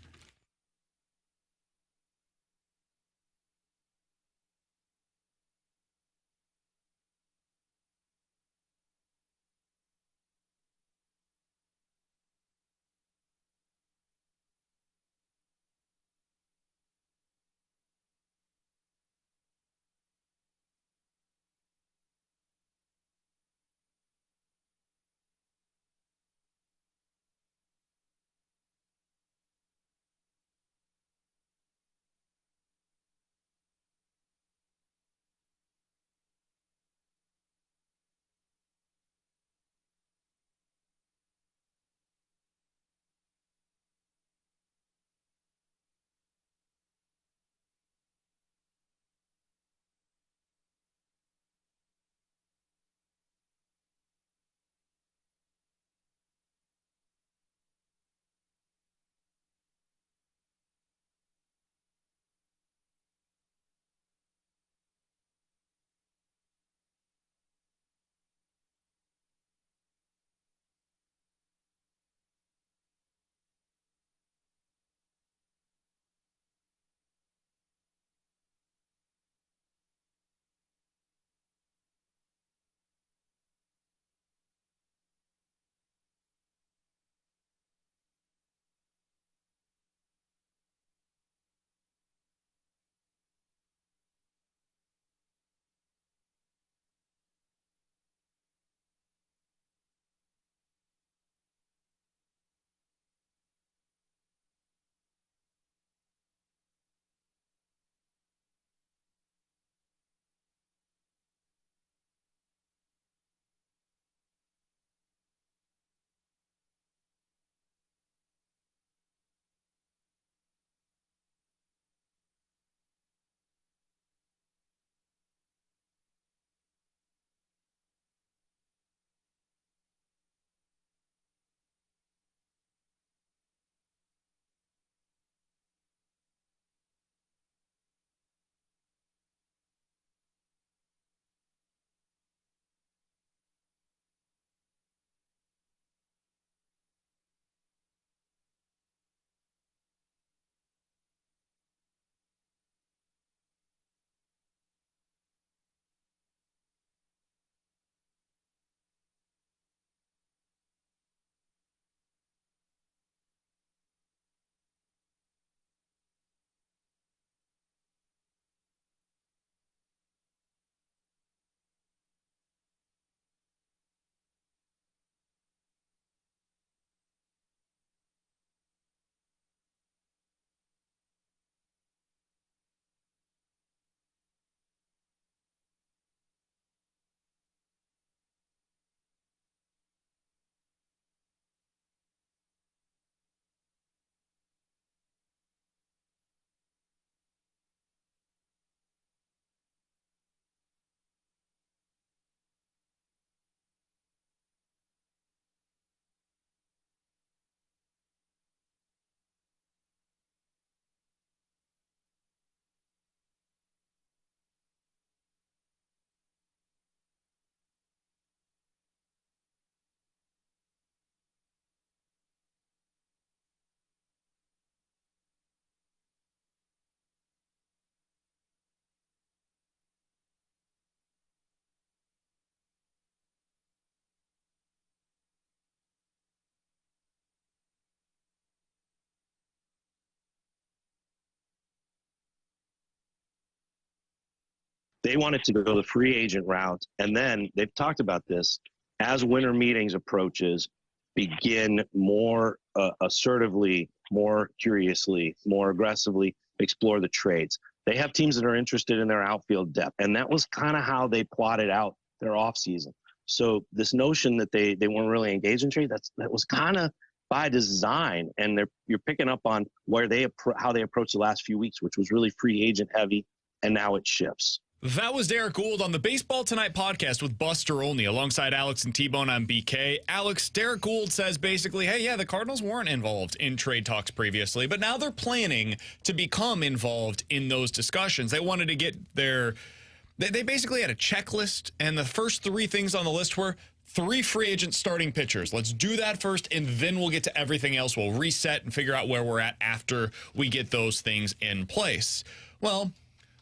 They wanted to go the free agent route. And then they've talked about this as winter meetings approaches, begin more assertively, more curiously, more aggressively explore the trades. They have teams that are interested in their outfield depth. And that was kind of how they plotted out their offseason. So this notion that they weren't really engaged in trade, that was kind of by design. And you're picking up on where how they approached the last few weeks, which was really free agent heavy. And now it shifts. That was Derek Gould on the Baseball Tonight podcast with Buster Olney alongside Alex and T-Bone on BK. Alex, Derek Gould says basically, hey, yeah, the Cardinals weren't involved in trade talks previously, but now they're planning to become involved in those discussions. They wanted to get they basically had a checklist, and the first 3 things on the list were 3 free agent starting pitchers. Let's do that first, and then we'll get to everything else. We'll reset and figure out where we're at after we get those things in place. Well,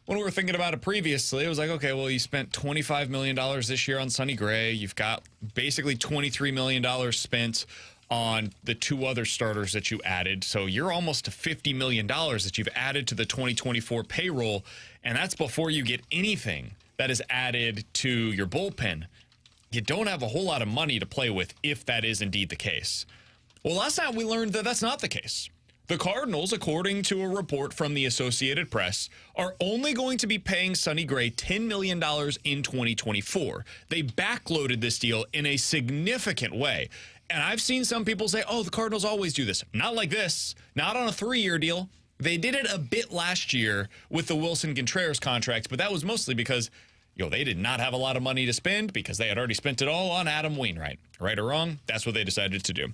when we were thinking about it previously, it was like, okay, well, you spent $25 million this year on Sonny Gray. You've got basically $23 million spent on the 2 other starters that you added. So you're almost to $50 million that you've added to the 2024 payroll. And that's before you get anything that is added to your bullpen. You don't have a whole lot of money to play with if that is indeed the case. Well, last night we learned that that's not the case. The Cardinals, according to a report from the Associated Press, are only going to be paying Sonny Gray $10 million in 2024. They backloaded this deal in a significant way. And I've seen some people say, oh, the Cardinals always do this. Not like this. Not on a 3-year deal. They did it a bit last year with the Wilson Contreras contract, but that was mostly because they did not have a lot of money to spend because they had already spent it all on Adam Wainwright. Right or wrong, that's what they decided to do.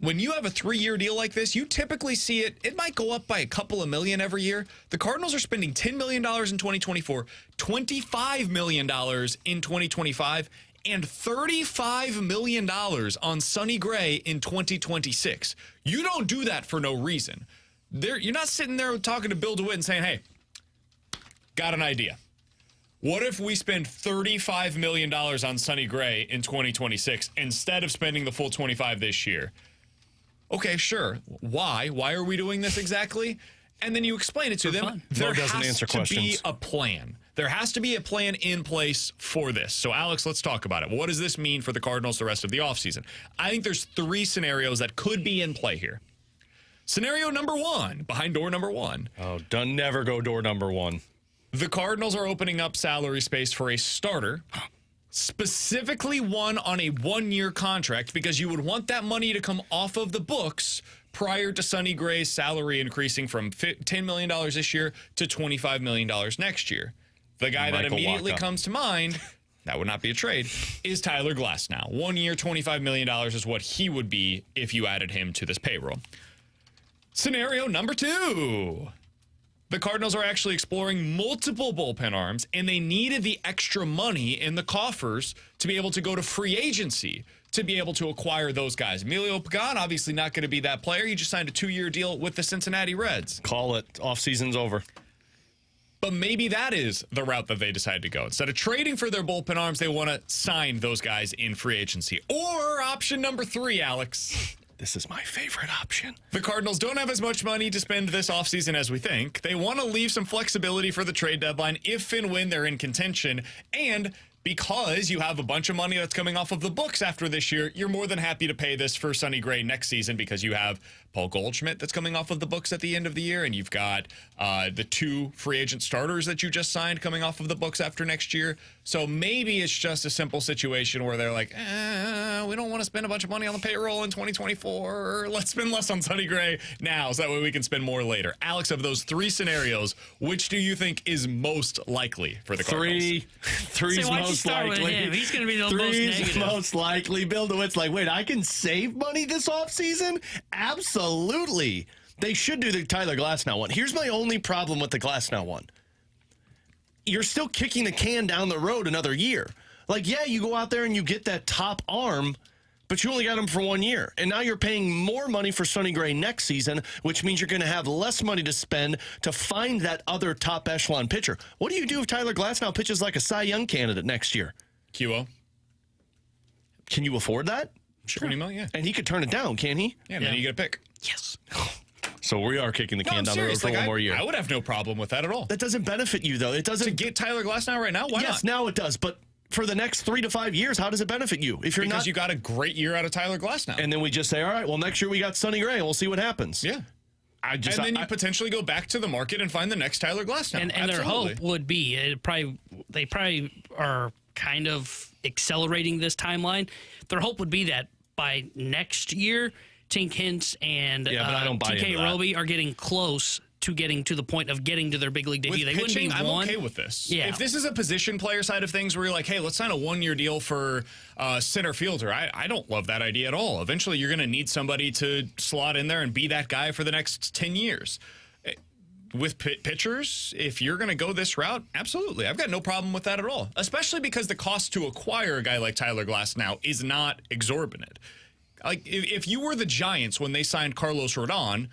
When you have a 3-year deal like this, you typically see it might go up by a couple of million every year. The Cardinals are spending $10 million in 2024, $25 million in 2025, and $35 million on Sonny Gray in 2026. You don't do that for no reason. You're not sitting there talking to Bill DeWitt and saying, hey, got an idea. What if we spend $35 million on Sonny Gray in 2026 instead of spending the full 25 this year? Okay, sure. Why? Why are we doing this exactly? And then you explain it to them. Fun. There has to be a plan. There has to be a plan in place for this. So, Alex, let's talk about it. What does this mean for the Cardinals the rest of the offseason? I think there's 3 scenarios that could be in play here. Scenario number 1, behind door number 1. Oh, never go door number 1. The Cardinals are opening up salary space for a starter, specifically one on a 1-year contract, because you would want that money to come off of the books prior to Sonny Gray's salary increasing from $10 million this year to $25 million next year. The guy that immediately comes to mind, that would not be a trade, is Tyler Glasnow. 1 year, $25 million is what he would be if you added him to this payroll. Scenario number 2. The Cardinals are actually exploring multiple bullpen arms, and they needed the extra money in the coffers to be able to go to free agency, to be able to acquire those guys. Emilio Pagan, obviously not going to be that player. He just signed a 2-year deal with the Cincinnati Reds. Call it. Offseason's over. But maybe that is the route that they decide to go. Instead of trading for their bullpen arms, they want to sign those guys in free agency. Or option number 3, Alex. This is my favorite option. The Cardinals don't have as much money to spend this offseason as we think. They want to leave some flexibility for the trade deadline if and when they're in contention. And because you have a bunch of money that's coming off of the books after this year, you're more than happy to pay this for Sonny Gray next season because you have Paul Goldschmidt that's coming off of the books at the end of the year, and you've got the 2 free agent starters that you just signed coming off of the books after next year. So maybe it's just a simple situation where they're like, we don't want to spend a bunch of money on the payroll in 2024. Let's spend less on Sonny Gray now so that way we can spend more later. Alex, of those 3 scenarios, which do you think is most likely for the Cardinals? Three's most likely. He's going to be the most negative. Most likely. Bill DeWitt's like, wait, I can save money this offseason? Absolutely. They should do the Tyler Glasnow one. Here's my only problem with the Glasnow one. You're still kicking the can down the road another year. Like, yeah, you go out there and you get that top arm, but you only got him for 1 year. And now you're paying more money for Sonny Gray next season, which means you're going to have less money to spend to find that other top echelon pitcher. What do you do if Tyler Glasnow pitches like a Cy Young candidate next year? QO. Can you afford that? Sure. $20 million, yeah. And he could turn it down, can't he? Yeah, and then you get a pick. Yes. So we are kicking the No, can I'm down serious. the road for one more year. I would have no problem with that at all. That doesn't benefit you, though. It doesn't. To get Tyler Glasnow right now, why yes, not? now it does. But for the next 3 to 5 years, how does it benefit you? If you're Because not, you got a great year out of Tyler Glasnow. and then we just say, all right, well, next year we got Sonny Gray, and we'll see what happens. Yeah. And then you potentially go back to the market and find the next Tyler Glasnow. And their hope would be they probably are kind of accelerating this timeline. Their hope would be that by next year, Tink Hintz and but I don't buy TK into that. Roby are getting close to getting to the point of getting to their big league debut. With They pitching, wouldn't be I'm one. okay with this. Yeah. If this is a position player side of things where you're like, hey, let's sign a one-year deal for center fielder, I don't love that idea at all. Eventually, you're going to need somebody to slot in there and be that guy for the next 10 years. With pitchers, if you're going to go this route, absolutely. I've got no problem with that at all, especially because the cost to acquire a guy like Tyler Glasnow is not exorbitant. Like, if you were the Giants when they signed Carlos Rodon,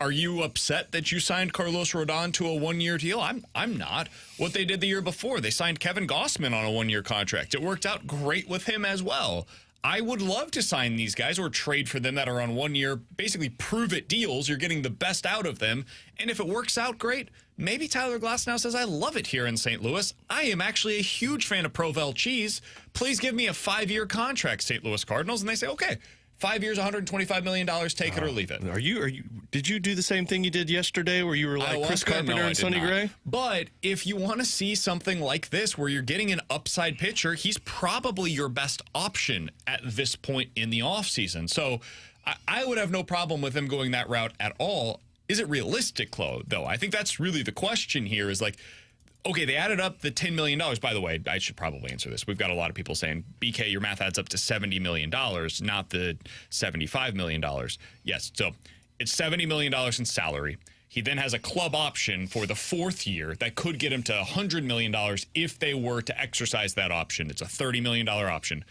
are you upset that you signed Carlos Rodon to a one-year deal? I'm not. What they did the year before, they signed Kevin Gossman on a one-year contract. It worked out great with him as well. I would love to sign these guys or trade for them that are on one-year, basically prove-it deals. You're getting the best out of them. And if it works out great, maybe Tyler Glasnow says, I love it here in St. Louis. I am actually a huge fan of Provel cheese. Please give me a 5-year contract, St. Louis Cardinals. And they say, okay, 5 years, $125 million, take it or leave it. Did you do the same thing you did yesterday where you were like Chris Carpenter and Sonny Gray? But if you want to see something like this where you're getting an upside pitcher, he's probably your best option at this point in the offseason. So I would have no problem with him going that route at all. Is it realistic, though? I think that's really the question here is like, okay, they added up the $10 million. By the way, I should probably answer this. We've got a lot of people saying, BK, your math adds up to $70 million, not the $75 million. Yes, so it's $70 million in salary. He then has a club option for the 4th year that could get him to $100 million if they were to exercise that option. It's a $30 million option.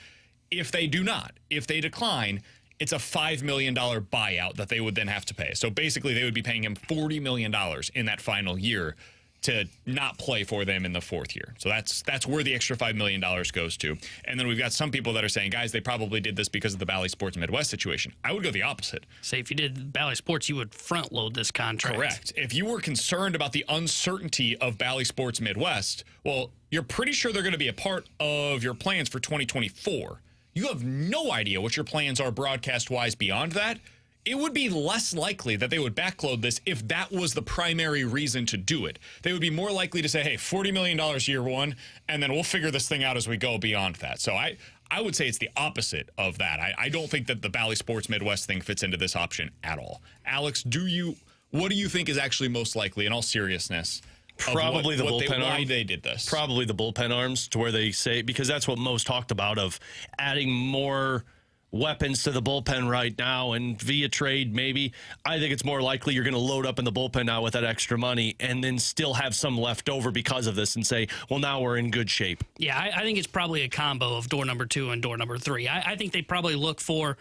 If they do not, if they decline, it's a $5 million buyout that they would then have to pay. So basically, they would be paying him $40 million in that final year to not play for them in the 4th year. So that's where the extra $5 million goes to. And then we've got some people that are saying, guys, they probably did this because of the Bally Sports Midwest situation. I would go the opposite. Say if you did Bally Sports, you would front load this contract. Correct. If you were concerned about the uncertainty of Bally Sports Midwest, well, you're pretty sure they're going to be a part of your plans for 2024. You have no idea what your plans are broadcast-wise beyond that. It would be less likely that they would backload this if that was the primary reason to do it. They would be more likely to say, hey, $40 million year one, and then we'll figure this thing out as we go beyond that. So I would say it's the opposite of that. I don't think that the Bally Sports Midwest thing fits into this option at all. Alex, what do you think is actually most likely, in all seriousness? Probably the bullpen arms. Why they did this. Probably the bullpen arms, to where they say, because that's what most talked about, of adding more weapons to the bullpen right now, and via trade, maybe. I think it's more likely you're going to load up in the bullpen now with that extra money and then still have some left over because of this and say, well, now we're in good shape. Yeah, I think it's probably a combo of door number 2 and door number 3. I think they probably look for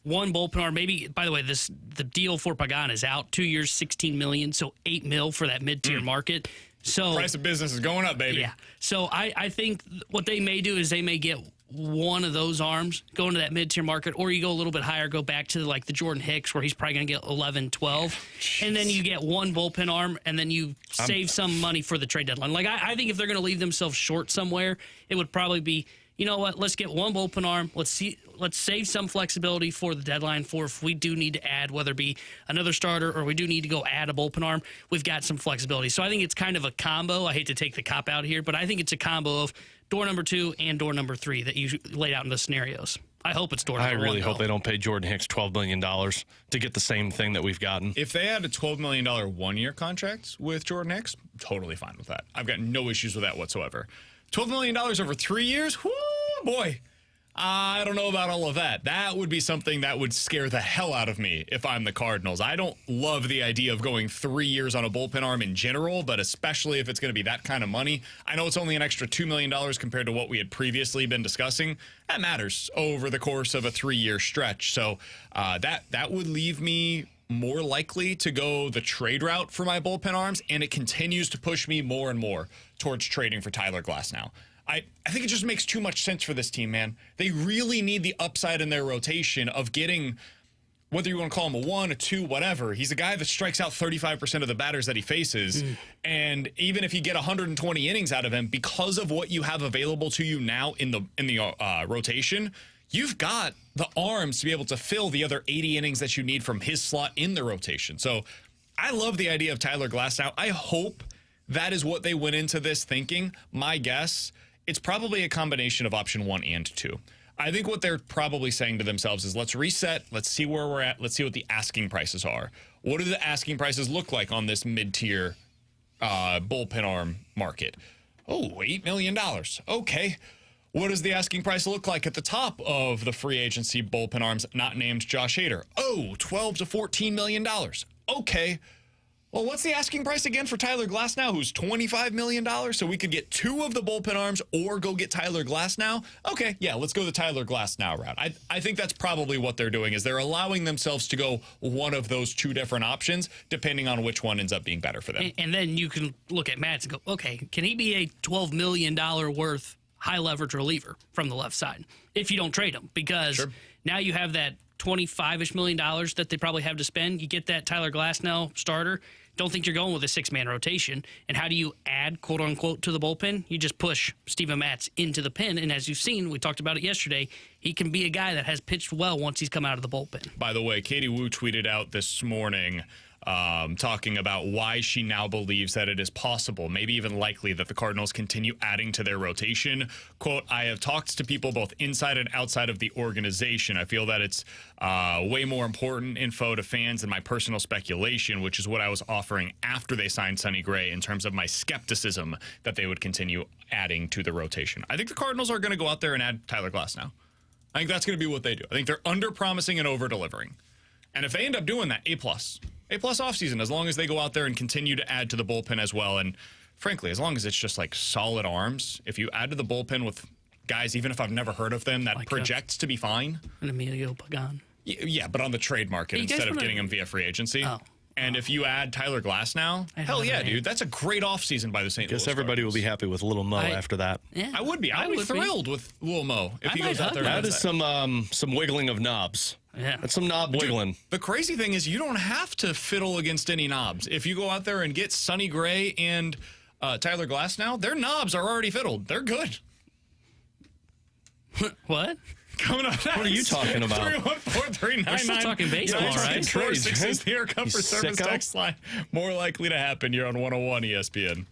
one bullpen arm. Maybe, by the way, the deal for Pagan is out. 2 years, $16 million, so $8 million for that mid-tier market. So price of business is going up, baby. Yeah. So I think what they may do is they may get one of those arms, go into that mid-tier market, or you go a little bit higher, go back to like the Jordan Hicks, where he's probably going to get 11, 12, and then you get one bullpen arm, and then you save some money for the trade deadline. Like I think if they're going to leave themselves short somewhere, it would probably be, you know what, let's get one bullpen arm. Let's save some flexibility for the deadline for if we do need to add, whether it be another starter or we do need to go add a bullpen arm, we've got some flexibility. So I think it's kind of a combo. I hate to take the cop out here, but I think it's a combo of door number 2 and door number 3 that you laid out in the scenarios. I hope it's door number 1. I really hope they don't pay Jordan Hicks $12 million to get the same thing that we've gotten. If they had a $12 million one-year contract with Jordan Hicks, totally fine with that. I've got no issues with that whatsoever. $12 million over 3 years? Whoo, boy. I don't know about all of that. That would be something that would scare the hell out of me if I'm the Cardinals. I don't love the idea of going 3 years on a bullpen arm in general, but especially if it's going to be that kind of money. I know it's only an extra $2 million compared to what we had previously been discussing. That matters over the course of a 3-year stretch. So that would leave me more likely to go the trade route for my bullpen arms, and it continues to push me more and more towards trading for Tyler Glasnow. I think it just makes too much sense for this team, man. They really need the upside in their rotation of getting whether you want to call him a 1, a 2, whatever, he's a guy that strikes out 35% of the batters that he faces. And even if you get 120 innings out of him, because of what you have available to you now in the rotation, you've got the arms to be able to fill the other 80 innings that you need from his slot in the rotation. So I love the idea of Tyler Glasnow. I hope that is what they went into this thinking. My guess, it's probably a combination of option 1 and 2. I think what they're probably saying to themselves is, let's reset. Let's see where we're at. Let's see what the asking prices are. What do the asking prices look like on this mid-tier bullpen arm market? Oh, $8 million. Okay. What does the asking price look like at the top of the free agency bullpen arms not named Josh Hader? Oh, $12 to $14 million. Okay. Well, what's the asking price again for Tyler Glasnow, who's $25 million? So we could get 2 of the bullpen arms or go get Tyler Glasnow? Okay, yeah, let's go the Tyler Glasnow route. I think that's probably what they're doing, is they're allowing themselves to go one of those 2 different options, depending on which one ends up being better for them. And then you can look at Matz and go, okay, can he be a $12 million worth high leverage reliever from the left side if you don't trade him? Because now you have that $25-ish million that they probably have to spend. You get that Tyler Glasnow starter. Don't think you're going with a 6-man rotation. And how do you add, quote unquote, to the bullpen? You just push Steven Matz into the pen. And as you've seen, we talked about it yesterday, he can be a guy that has pitched well once he's come out of the bullpen. By the way, Katie Wu tweeted out this morning talking about why she now believes that it is possible, maybe even likely, that the Cardinals continue adding to their rotation. Quote, I have talked to people both inside and outside of the organization. I feel that it's way more important info to fans than my personal speculation, which is what I was offering after they signed Sonny Gray in terms of my skepticism that they would continue adding to the rotation. I think the Cardinals are going to go out there and add Tyler Glasnow. I think that's going to be what they do. I think they're under-promising and over-delivering. And if they end up doing that, A+ offseason, as long as they go out there and continue to add to the bullpen as well. And frankly, as long as it's just like solid arms, if you add to the bullpen with guys, even if I've never heard of them, that like projects to be fine. And Emilio Pagan. Yeah, but on the trade market instead of getting them via free agency. Oh. And if you add Tyler Glasnow, hell yeah, dude. That's a great offseason by the St. Louis. Guess everybody will be happy with Little Mo after that. Yeah, I would be. I would be thrilled with Lil Mo if he goes out there. That is some wiggling of knobs. Yeah. That's some knob wiggling. Dude, the crazy thing is you don't have to fiddle against any knobs. If you go out there and get Sonny Gray and Tyler Glasnow, their knobs are already fiddled. They're good. What? Coming up next. What are you talking about? 314-399. We're still talking baseball, right? 466 is the Air Comfort Service text line. More likely to happen here on 101 ESPN.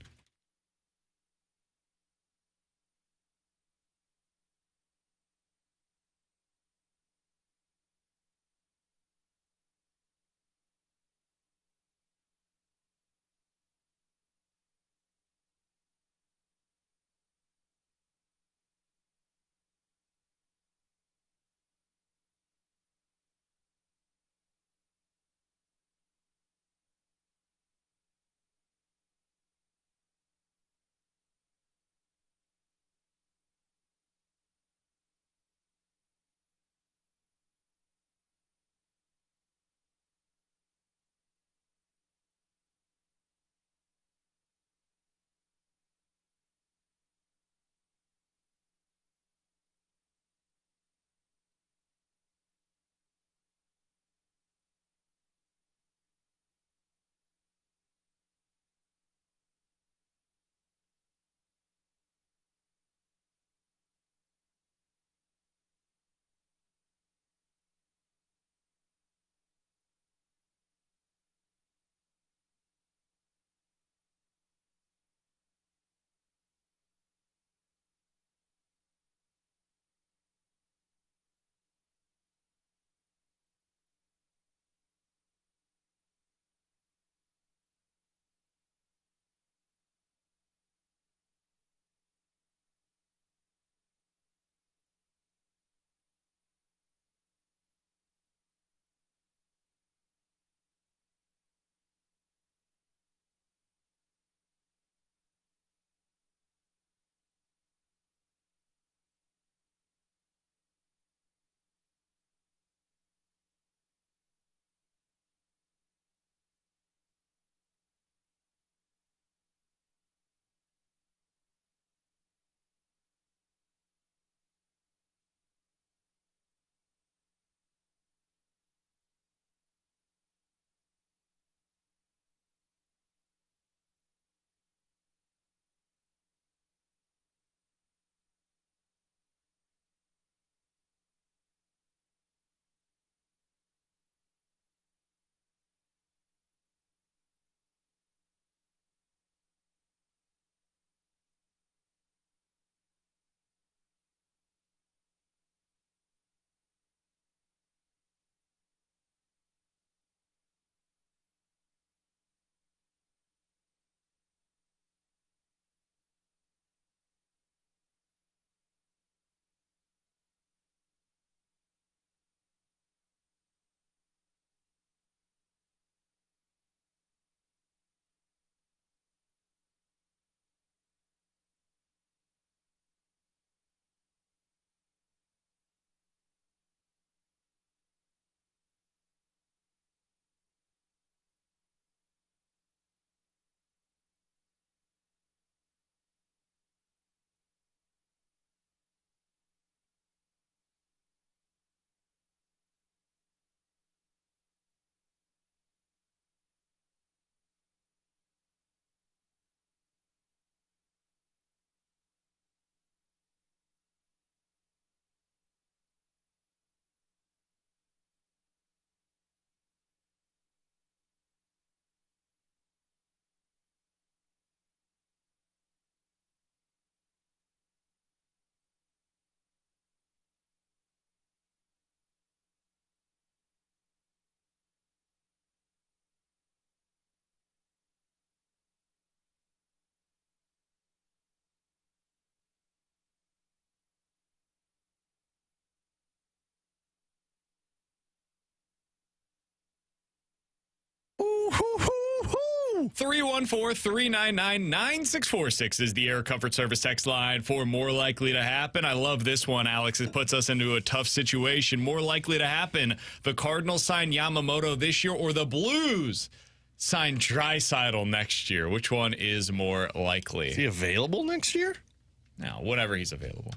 Woo! 314-399-9646 is the Air Comfort Service text line for more likely to happen. I love this one, Alex. It puts us into a tough situation. More likely to happen, the Cardinals sign Yamamoto this year or the Blues sign Draisaitl next year. Which one is more likely? Is he available next year? Now, whenever he's available.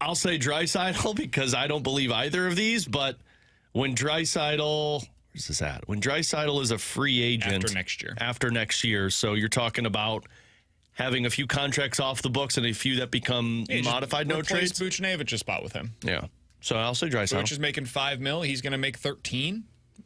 I'll say Draisaitl because I don't believe either of these, but when Draisaitl, where's this at? When Draisaitl is a free agent after next year, so you're talking about having a few contracts off the books and a few that become modified no trades. Replace Buchnevich spot with him. Yeah. So I'll say Draisaitl. Buch is making $5 million. He's going to make 13.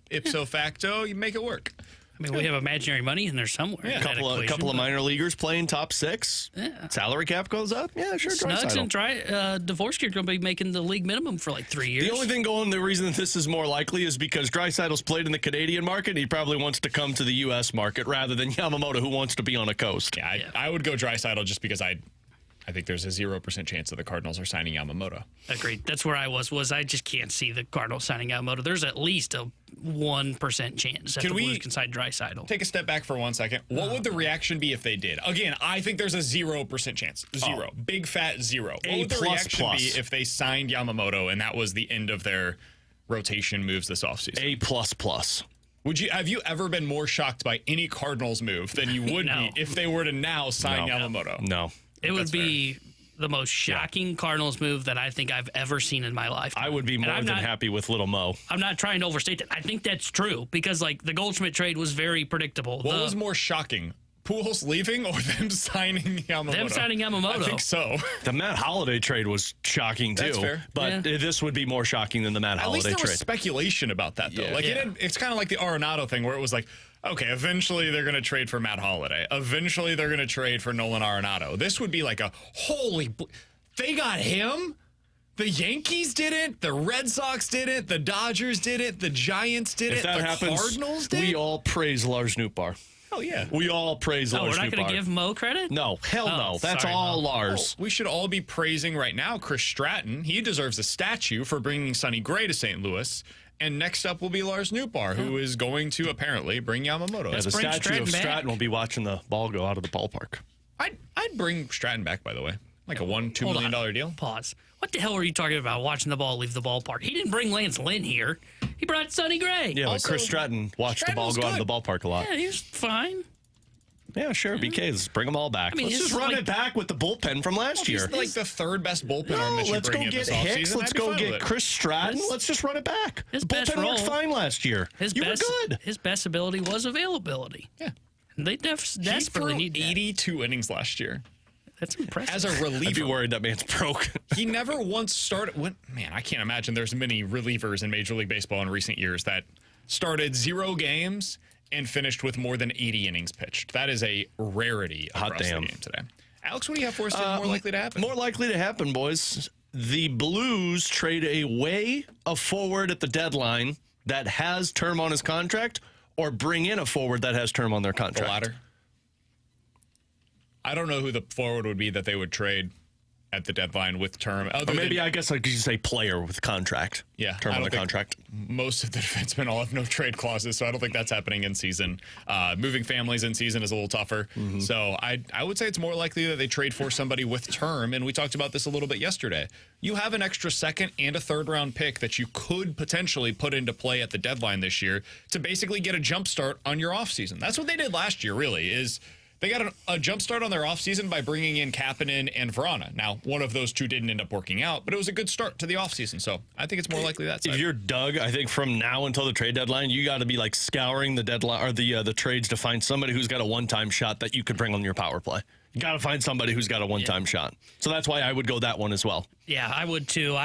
Ipso facto, you make it work. I mean, we have imaginary money in there somewhere. Yeah, a couple of minor leaguers playing top 6. Yeah. Salary cap goes up. Yeah, sure. Snugs and Dvorsky are going to be making the league minimum for like 3 years. The only thing the reason that this is more likely is because Draisaitl's played in the Canadian market. And he probably wants to come to the U.S. market rather than Yamamoto, who wants to be on a coast. Yeah, I would go Draisaitl just because I think there's a 0% chance that the Cardinals are signing Yamamoto. Agreed. That's where I was I just can't see the Cardinals signing Yamamoto. There's at least a 1% chance that the Blues can sign Draisaitl. Take a step back for 1 second. What would the reaction be if they did? Again, I think there's a 0% chance. Zero. Big fat zero. What would the reaction be if they signed Yamamoto and that was the end of their rotation moves this offseason? A++. Have you ever been more shocked by any Cardinals move than you would be if they were to now sign Yamamoto? No. It would be the most shocking Cardinals move that I think I've ever seen in my life. I would be more than happy with Little Mo. I'm not trying to overstate that. I think that's true because, like, the Goldschmidt trade was very predictable. What was more shocking? Pujols leaving or them signing Yamamoto? Them signing Yamamoto. I think so. The Matt Holliday trade was shocking, too. That's fair. But this would be more shocking than the Matt Holliday trade. At least there was speculation about that, though. It's kind of like the Arenado thing where it was like, okay, eventually they're going to trade for Matt Holliday. Eventually they're going to trade for Nolan Arenado. This would be like they got him? The Yankees did it. The Red Sox did it. The Dodgers did it. The Giants did it. The Cardinals did it. We all praise Lars Nootbaar. Oh, yeah. We all praise Lars Nootbaar. We're not going to give Mo credit? No. Hell no. That's all Lars. We should all be praising right now Chris Stratton. He deserves a statue for bringing Sonny Gray to St. Louis. And next up will be Lars Nootbaar, who is going to apparently bring Yamamoto. Yeah, the statue of Stratton will be watching the ball go out of the ballpark. I'd bring Stratton back, by the way. Like a $2 million deal. Pause. What the hell were you talking about watching the ball leave the ballpark? He didn't bring Lance Lynn here. He brought Sonny Gray. Yeah, but Chris Stratton watched the ball go out of the ballpark a lot. Yeah, he was fine. Yeah, sure. BK, let's bring them all back. Let's just run it back with the bullpen from last year. He's like the third best bullpen arm that you bring in this offseason. Hicks. Let's go get Chris Stratton. Let's just run it back. The bullpen worked fine last year. You were good. His best ability was availability. Yeah. And they desperately need that. 82 innings last year. That's impressive. As a reliever. I'd be worried that man's broke. He never once started. Man, I can't imagine there's many relievers in Major League Baseball in recent years that started 0 games and finished with more than 80 innings pitched. That is a rarity across the game today. Alex, what do you have for us more likely to happen? More likely to happen, boys. The Blues trade away a forward at the deadline that has term on his contract or bring in a forward that has term on their contract. The latter. I don't know who the forward would be that they would trade at the deadline with term. Or maybe I guess I could say player with contract. Yeah. Term on the contract. Most of the defensemen all have no trade clauses, so I don't think that's happening in season. Moving families in season is a little tougher. Mm-hmm. So I would say it's more likely that they trade for somebody with term, and we talked about this a little bit yesterday. You have an extra second and a third round pick that you could potentially put into play at the deadline this year to basically get a jump start on your offseason. That's what they did last year, really, is they got a jump start on their offseason by bringing in Kapanen and Vrana. Now, one of those two didn't end up working out, but it was a good start to the offseason. So I think it's more likely that side. If you're Doug, I think from now until the trade deadline, you got to be like scouring the deadline or the trades to find somebody who's got a one-time shot that you could bring on your power play. You got to find somebody who's got a one-time shot. So that's why I would go that one as well. Yeah, I would too.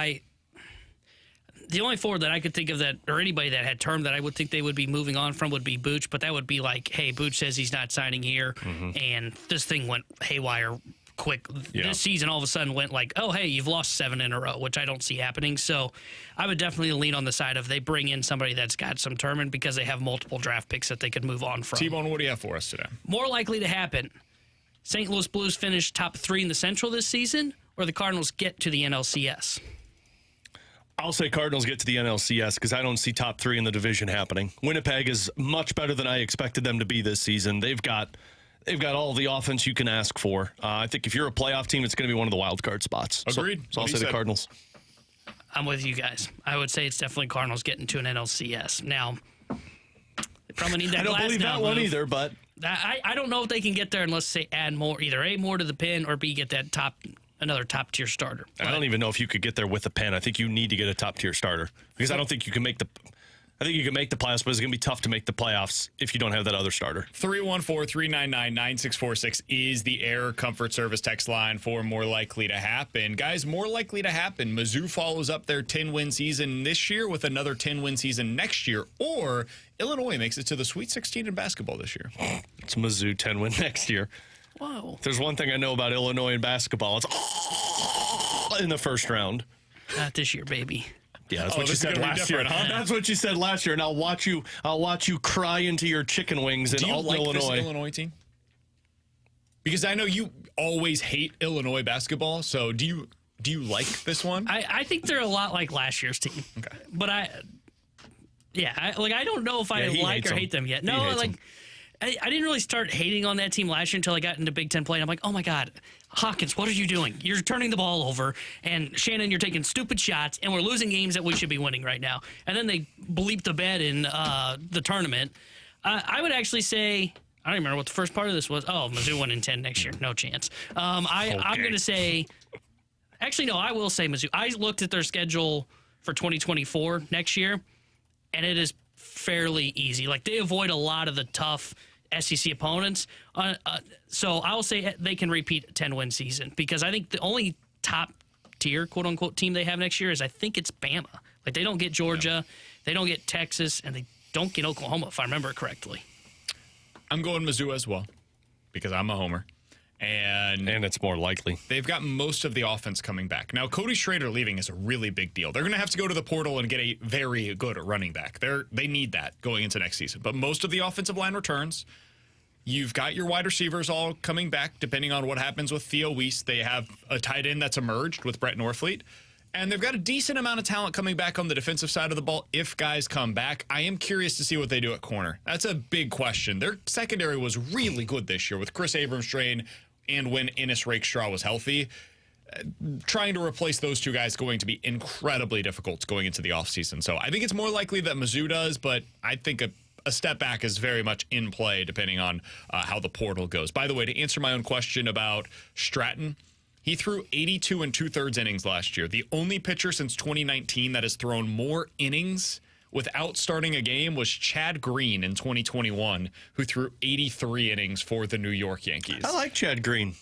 The only forward that I could think of that, or anybody that had term that I would think they would be moving on from would be Booch, but that would be like, hey, Booch says he's not signing here, and this thing went haywire quick. Yeah. This season all of a sudden went like, oh, hey, you've lost 7 in a row, which I don't see happening. So I would definitely lean on the side of they bring in somebody that's got some term in because they have multiple draft picks that they could move on from. T-Bone, what do you have for us today? More likely to happen, St. Louis Blues finish top 3 in the Central this season, or the Cardinals get to the NLCS? I'll say Cardinals get to the NLCS because I don't see top 3 in the division happening. Winnipeg is much better than I expected them to be this season. They've got all the offense you can ask for. I think if you're a playoff team, it's going to be one of the wild card spots. Agreed. So I'll say the Cardinals. I'm with you guys. I would say it's definitely Cardinals getting to an NLCS. Now, they probably need that. I don't believe that one either, but I don't know if they can get there unless they add more, either A, more to the pin, or B, get that another top tier starter. I don't even know if you could get there with a pen. I think you need to get a top tier starter because I don't think you can make the. I think you can make the playoffs, but it's going to be tough to make the playoffs if you don't have that other starter. 314-399-9646 is the Air Comfort Service text line for more likely to happen. Guys, more likely to happen. Mizzou follows up their 10-win season this year with another 10-win season next year, or Illinois makes it to the Sweet 16 in basketball this year. It's Mizzou 10-win next year. Whoa. If there's one thing I know about Illinois in basketball, it's in the first round. Not this year, baby. Yeah, that's what you said last year. Huh? That's what you said last year, and I'll watch you cry into your chicken wings in Alton, Illinois. This Illinois team? Because I know you always hate Illinois basketball. So do you like this one? I think they're a lot like last year's team. Okay. But I don't know if I like or hate them yet. No, like I didn't really start hating on that team last year until I got into Big Ten play. And I'm like, oh my God, Hawkins, what are you doing? You're turning the ball over, and Shannon, you're taking stupid shots, and we're losing games that we should be winning right now. And then they bleeped the bed in the tournament. I would actually say, I don't remember what the first part of this was. Oh, Mizzou won in 10 next year. No chance. I'm going to say, actually, no, I will say Mizzou. I looked at their schedule for 2024 next year, and it is fairly easy. Like, they avoid a lot of the tough SEC opponents. So I will say they can repeat a 10-win season because I think the only top-tier, quote-unquote, team they have next year is I think it's Bama. Like, they don't get Georgia, they don't get Texas, and they don't get Oklahoma, if I remember correctly. I'm going Mizzou as well because I'm a homer. And it's more likely. They've got most of the offense coming back. Now, Cody Schrader leaving is a really big deal. They're going to have to go to the portal and get a very good running back. They need that going into next season. But most of the offensive line returns. You've got your wide receivers all coming back, depending on what happens with Theo Weiss. They have a tight end that's emerged with Brett Norfleet. And they've got a decent amount of talent coming back on the defensive side of the ball if guys come back. I am curious to see what they do at corner. That's a big question. Their secondary was really good this year with Chris Abrams-Strain and when Ennis Rakestraw was healthy. Trying to replace those two guys is going to be incredibly difficult going into the offseason. So I think it's more likely that Mizzou does, but I think a step back is very much in play depending on how the portal goes. By the way, to answer my own question about Stratton, he threw 82 2/3 innings last year. The only pitcher since 2019 that has thrown more innings without starting a game was Chad Green in 2021, who threw 83 innings for the New York Yankees. I like Chad Green.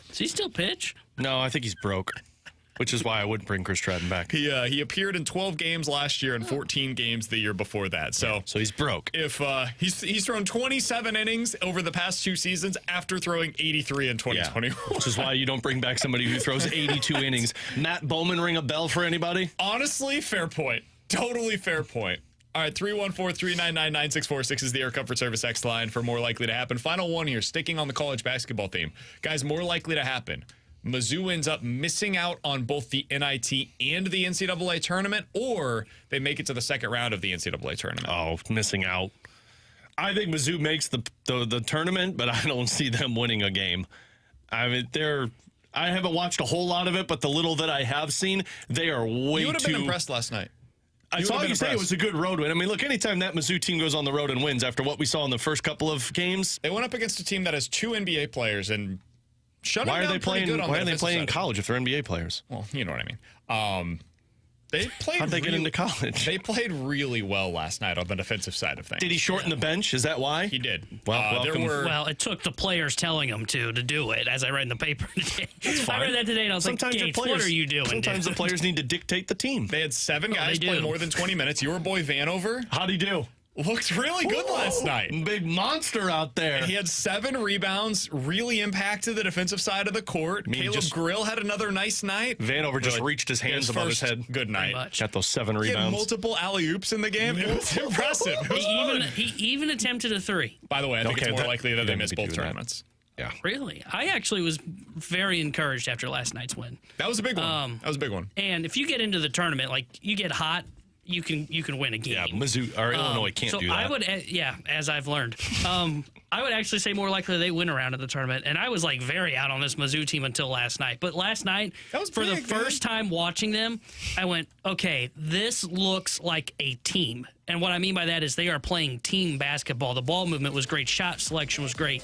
Does he still pitch? No, I think he's broke, which is why I wouldn't bring Chris Stratton back. He appeared in 12 games last year and 14 games the year before that. So he's broke. If he's thrown 27 innings over the past 2 seasons after throwing 83 in 2021. Yeah, which is why you don't bring back somebody who throws 82 innings. Matt Bowman ring a bell for anybody? Honestly, fair point. Totally fair point. All right, 314-399-9646 is the Air Comfort Service X line for more likely to happen. Final one here, sticking on the college basketball theme. Guys, more likely to happen. Mizzou ends up missing out on both the NIT and the NCAA tournament, or they make it to the second round of the NCAA tournament. Oh, missing out. I think Mizzou makes the tournament, but I don't see them winning a game. I mean, I haven't watched a whole lot of it, but the little that I have seen, they are way too... You would have been impressed last night. I saw you say it was a good road win. I mean, look, anytime that Mizzou team goes on the road and wins after what we saw in the first couple of games... They went up against a team that has 2 NBA players and shut why them are down they playing? pretty good on Why the are they defensive playing in side. college if they're NBA players? Well, you know what I mean. They played. How'd they get into college? They played really well last night on the defensive side of things. Did he shorten the bench? Is that why? He did. Well, Well, it took the players telling him to do it, as I read in the paper today. I read that today, and I was sometimes like, Gates, what are you doing? Sometimes the players need to dictate the team. They had 7 guys play more than 20 minutes. Your boy Vanover How'd he do? looked really good last night. Big monster out there. He had 7 rebounds, really impacted the defensive side of the court. Caleb Grill had another nice night. Vanover just reached his hands above his head. Good night. Got those 7 He had rebounds. multiple alley-oops in the game. It was impressive. It was fun. He even attempted a 3. By the way, I think it's more likely that they Then miss we could both do that. tournaments. Really? I actually was very encouraged after last night's win. That was a big one. That was a big one. And if you get into the tournament, like you get hot, you can win a game. Yeah, Mizzou or Illinois can't do that. I would, as I've learned, I would actually say more likely they win around in the tournament. And I was like very out on this Mizzou team until last night. But last night, for the first time watching them, I went, okay, this looks like a team. And what I mean by that is they are playing team basketball. The ball movement was great. Shot selection was great.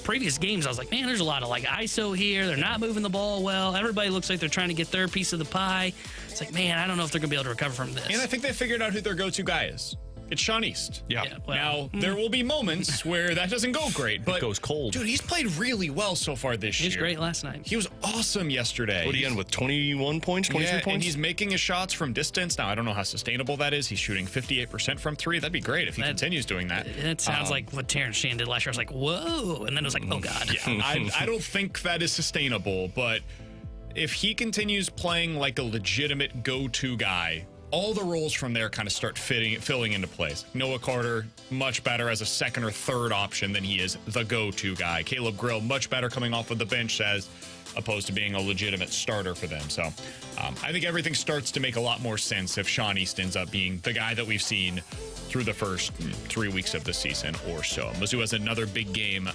Previous games, I was like, man, there's a lot of like ISO here. They're not moving the ball well. Everybody looks like they're trying to get their piece of the pie. It's like, man, I don't know if they're going to be able to recover from this. And I think they figured out who their go-to guy is. It's Sean East. Yeah. Now, there will be moments where that doesn't go great, but it goes cold. Dude, he's played really well so far this year. He was great last night. He was awesome yesterday. What did he end with? 21 points, 23 points? And he's making his shots from distance. Now, I don't know how sustainable that is. He's shooting 58% from three. That'd be great if he continues doing that. It sounds like what Terrence Shannon did last year. I was like, whoa. And then it was like, oh, God. Yeah, I don't think that is sustainable, but if he continues playing like a legitimate go-to guy, all the roles from there kind of start filling into place. Noah Carter, much better as a second or third option than he is the go-to guy. Caleb Grill, much better coming off of the bench as opposed to being a legitimate starter for them. So I think everything starts to make a lot more sense if Sean East ends up being the guy that we've seen through the first 3 weeks of the season or so. Mizzou has another big game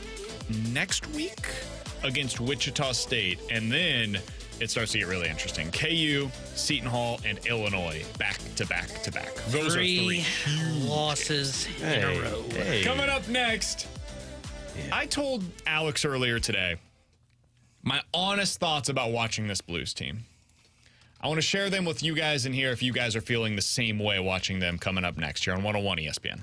next week against Wichita State, and then it starts to get really interesting. KU, Seton Hall, and Illinois back to back to back. Those are three losses in a row. Hey. Coming up next, I told Alex earlier today my honest thoughts about watching this Blues team. I want to share them with you guys in here if you guys are feeling the same way watching them coming up next here on 101 ESPN.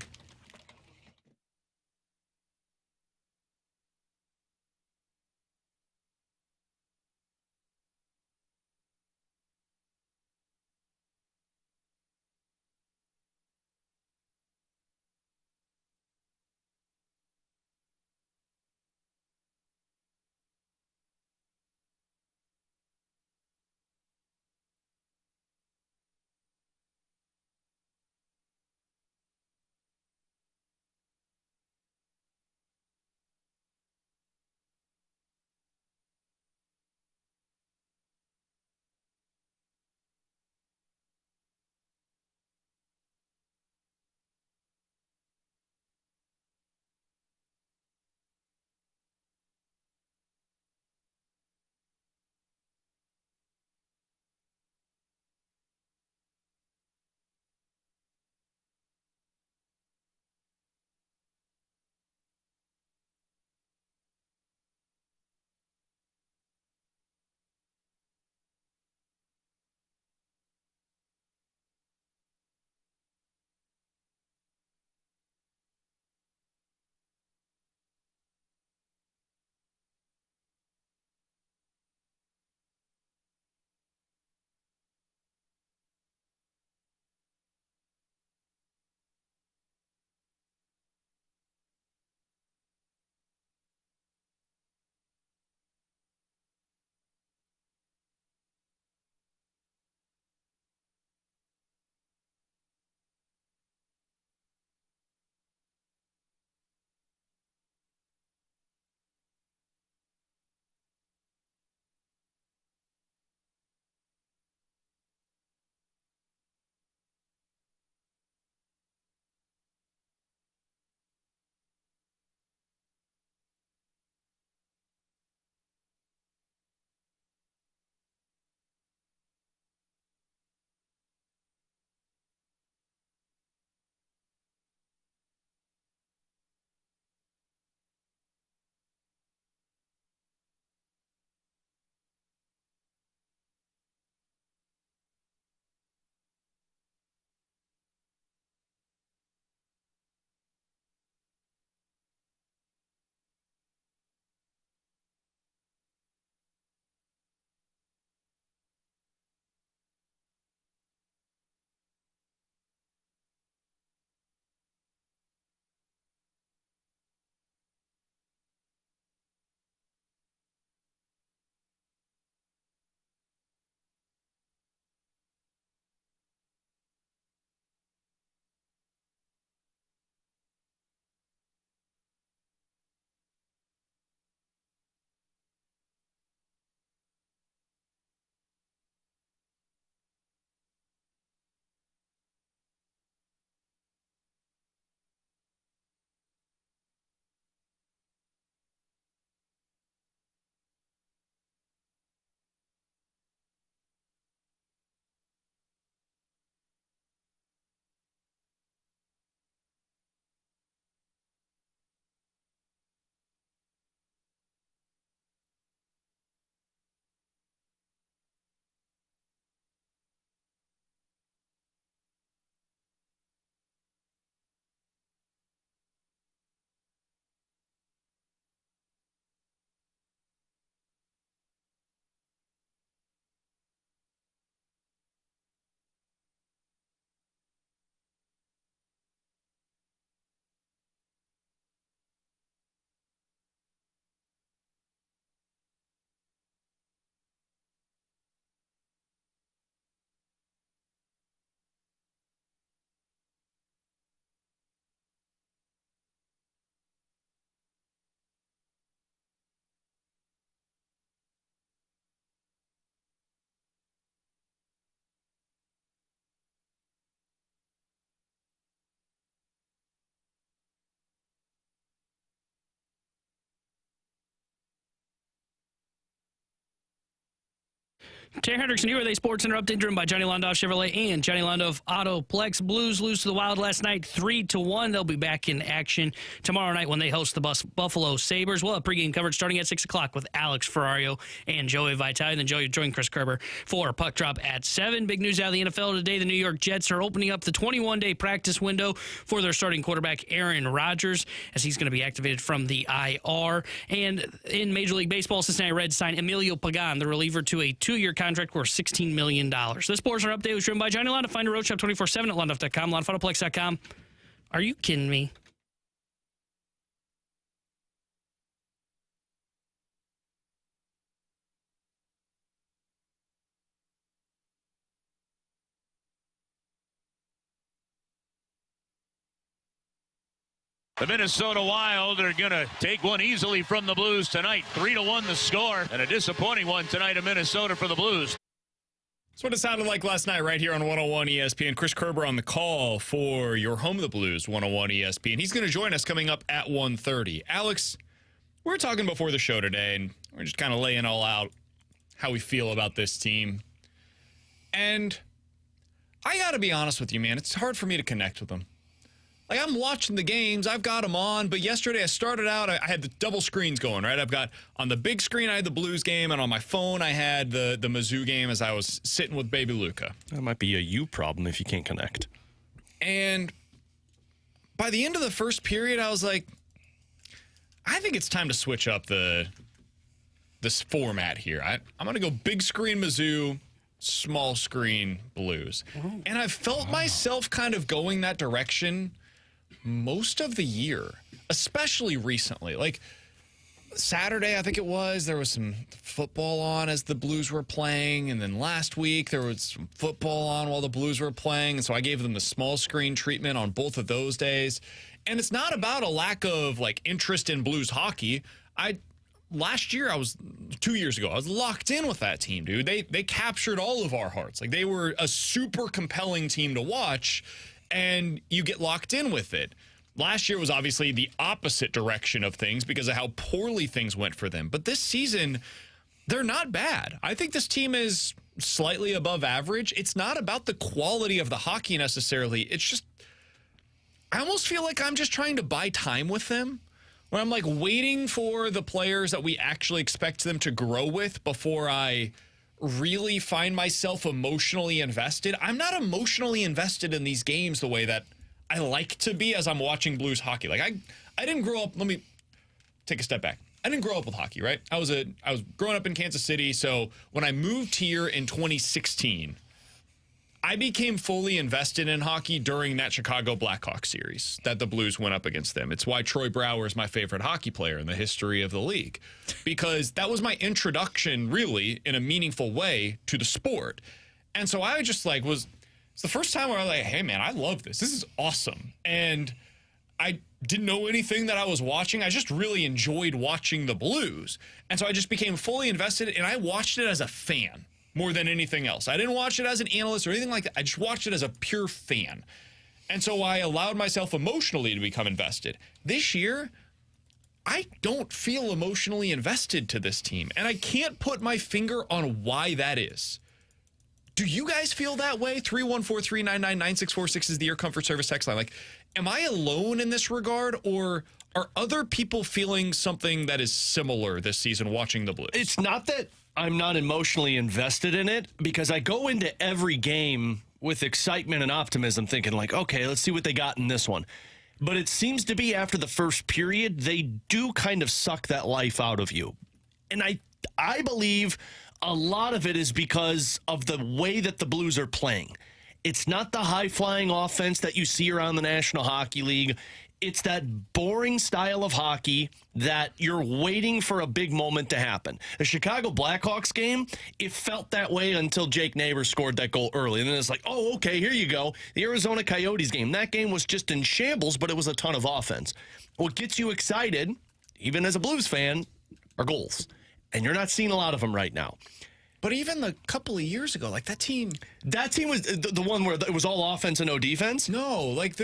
Terry Hendricks and USA Sports Center update driven by Johnny Londoff Chevrolet and Johnny Londoff Autoplex. Blues lose to the Wild last night 3-1. They'll be back in action tomorrow night when they host the Buffalo Sabres. We'll have pregame coverage starting at 6 o'clock with Alex Ferrario and Joey Vitale. Then Joey join Chris Kerber for Puck Drop at 7. Big news out of the NFL today. The New York Jets are opening up the 21-day practice window for their starting quarterback Aaron Rodgers, as he's going to be activated from the IR. And in Major League Baseball, Cincinnati Reds signed Emilio Pagan, the reliever, to a 2-year contract worth $16 million. This Sports Center update was driven by Johnny Londoff. Find a road shop 24/7 at londoff.com, londoffautoPlex.com. Are you kidding me? The Minnesota Wild are going to take one easily from the Blues tonight. 3-1 the score, and a disappointing one tonight in Minnesota for the Blues. That's what it sounded like last night right here on 101 ESPN. Chris Kerber on the call for your home of the Blues, 101 ESPN. He's going to join us coming up at 1:30. Alex, we were talking before the show today, and we're just kind of laying all out how we feel about this team. And I got to be honest with you, man. It's hard for me to connect with them. Like, I'm watching the games. I've got them on. But yesterday I started out, I had the double screens going, right? I've got on the big screen, I had the Blues game. And on my phone, I had the Mizzou game as I was sitting with baby Luca. That might be a you problem if you can't connect. And by the end of the first period, I was like, I think it's time to switch up this format here. I'm going to go big screen Mizzou, small screen Blues. And I've felt myself kind of going that direction most of the year, especially recently. Like Saturday, I think it was, there was some football on as the Blues were playing. And then last week, there was some football on while the Blues were playing. And so I gave them the small screen treatment on both of those days. And it's not about a lack of like interest in Blues hockey. Last year, 2 years ago, I was locked in with that team, dude. They captured all of our hearts. Like, they were a super compelling team to watch, and you get locked in with it. Last year was obviously the opposite direction of things because of how poorly things went for them. But this season, they're not bad. I think this team is slightly above average. It's not about the quality of the hockey necessarily. It's just, I almost feel like I'm just trying to buy time with them, where I'm like waiting for the players that we actually expect them to grow with before I really find myself emotionally invested. I'm not emotionally invested in these games the way that I like to be as I'm watching Blues hockey. Like I didn't grow up, let me take a step back. I didn't grow up with hockey, right? I was growing up in Kansas City, so when I moved here in 2016, I became fully invested in hockey during that Chicago Blackhawks series that the Blues went up against them. It's why Troy Brouwer is my favorite hockey player in the history of the league, because that was my introduction, really, in a meaningful way to the sport. And so I just like it's the first time where I was like, hey, man, I love this. This is awesome. And I didn't know anything that I was watching. I just really enjoyed watching the Blues. And so I just became fully invested, and I watched it as a fan more than anything else. I didn't watch it as an analyst or anything like that. I just watched it as a pure fan. And so I allowed myself emotionally to become invested. This year, I don't feel emotionally invested to this team. And I can't put my finger on why that is. Do you guys feel that way? 314-399-9646 is the Air Comfort Service text line. Like, am I alone in this regard, or are other people feeling something that is similar this season watching the Blues? It's not that I'm not emotionally invested in it, because I go into every game with excitement and optimism thinking like, okay, let's see what they got in this one. But it seems to be after the first period, they do kind of suck that life out of you. And I believe a lot of it is because of the way that the Blues are playing. It's not the high-flying offense that you see around the National Hockey League. It's that boring style of hockey that you're waiting for a big moment to happen. The Chicago Blackhawks game, it felt that way until Jake Neighbors scored that goal early. And then it's like, oh, okay, here you go. The Arizona Coyotes game, that game was just in shambles, but it was a ton of offense. What gets you excited, even as a Blues fan, are goals. And you're not seeing a lot of them right now. But even a couple of years ago, like that team was the one where it was all offense and no defense? No, like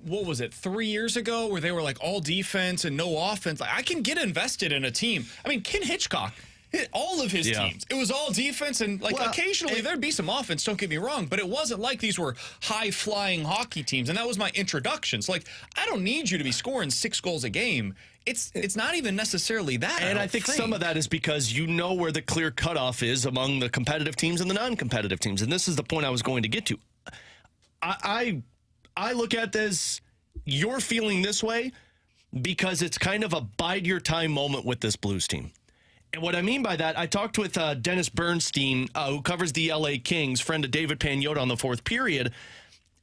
what was it, 3 years ago, where they were like all defense and no offense? Like, I can get invested in a team. I mean, Ken Hitchcock All of his teams. It was all defense, and occasionally there'd be some offense, don't get me wrong, but it wasn't like these were high-flying hockey teams, and that was my introduction. So, I don't need you to be scoring 6 goals a game. It's not even necessarily that. And I think some of that is because you know where the clear cutoff is among the competitive teams and the non-competitive teams, and this is the point I was going to get to. I look at this, you're feeling this way because it's kind of a bide-your-time moment with this Blues team. And what I mean by that, I talked with Dennis Bernstein, who covers the LA Kings, friend of David Pagnotta on the fourth period.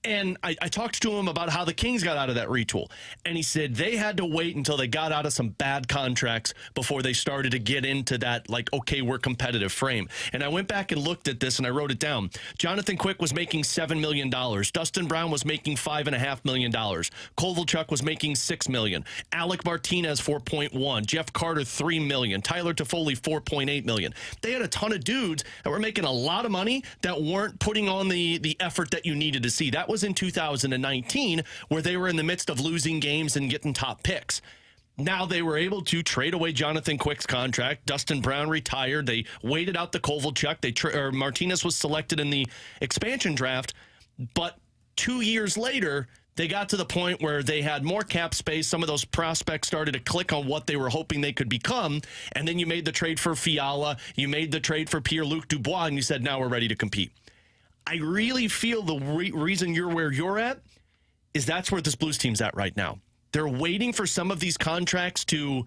And I talked to him about how the Kings got out of that retool. And he said they had to wait until they got out of some bad contracts before they started to get into that, okay, we're competitive frame. And I went back and looked at this and I wrote it down. Jonathan Quick was making $7 million. Dustin Brown was making $5.5 million. Kovalchuk was making $6 million. Alec Martinez, 4.1. Jeff Carter, $3 million. Tyler Toffoli, $4.8 million. They had a ton of dudes that were making a lot of money that weren't putting on the effort that you needed to see. That was in 2019, where they were in the midst of losing games and getting top picks. Now they were able to trade away Jonathan Quick's contract. Dustin Brown retired. They waited out the Kovalchuk. Martinez was selected in the expansion draft. But 2 years later, they got to the point where they had more cap space. Some of those prospects started to click on what they were hoping they could become. And then you made the trade for Fiala. You made the trade for Pierre-Luc Dubois, and you said, now we're ready to compete. I really feel the reason you're where you're at is that's where this Blues team's at right now. They're waiting for some of these contracts to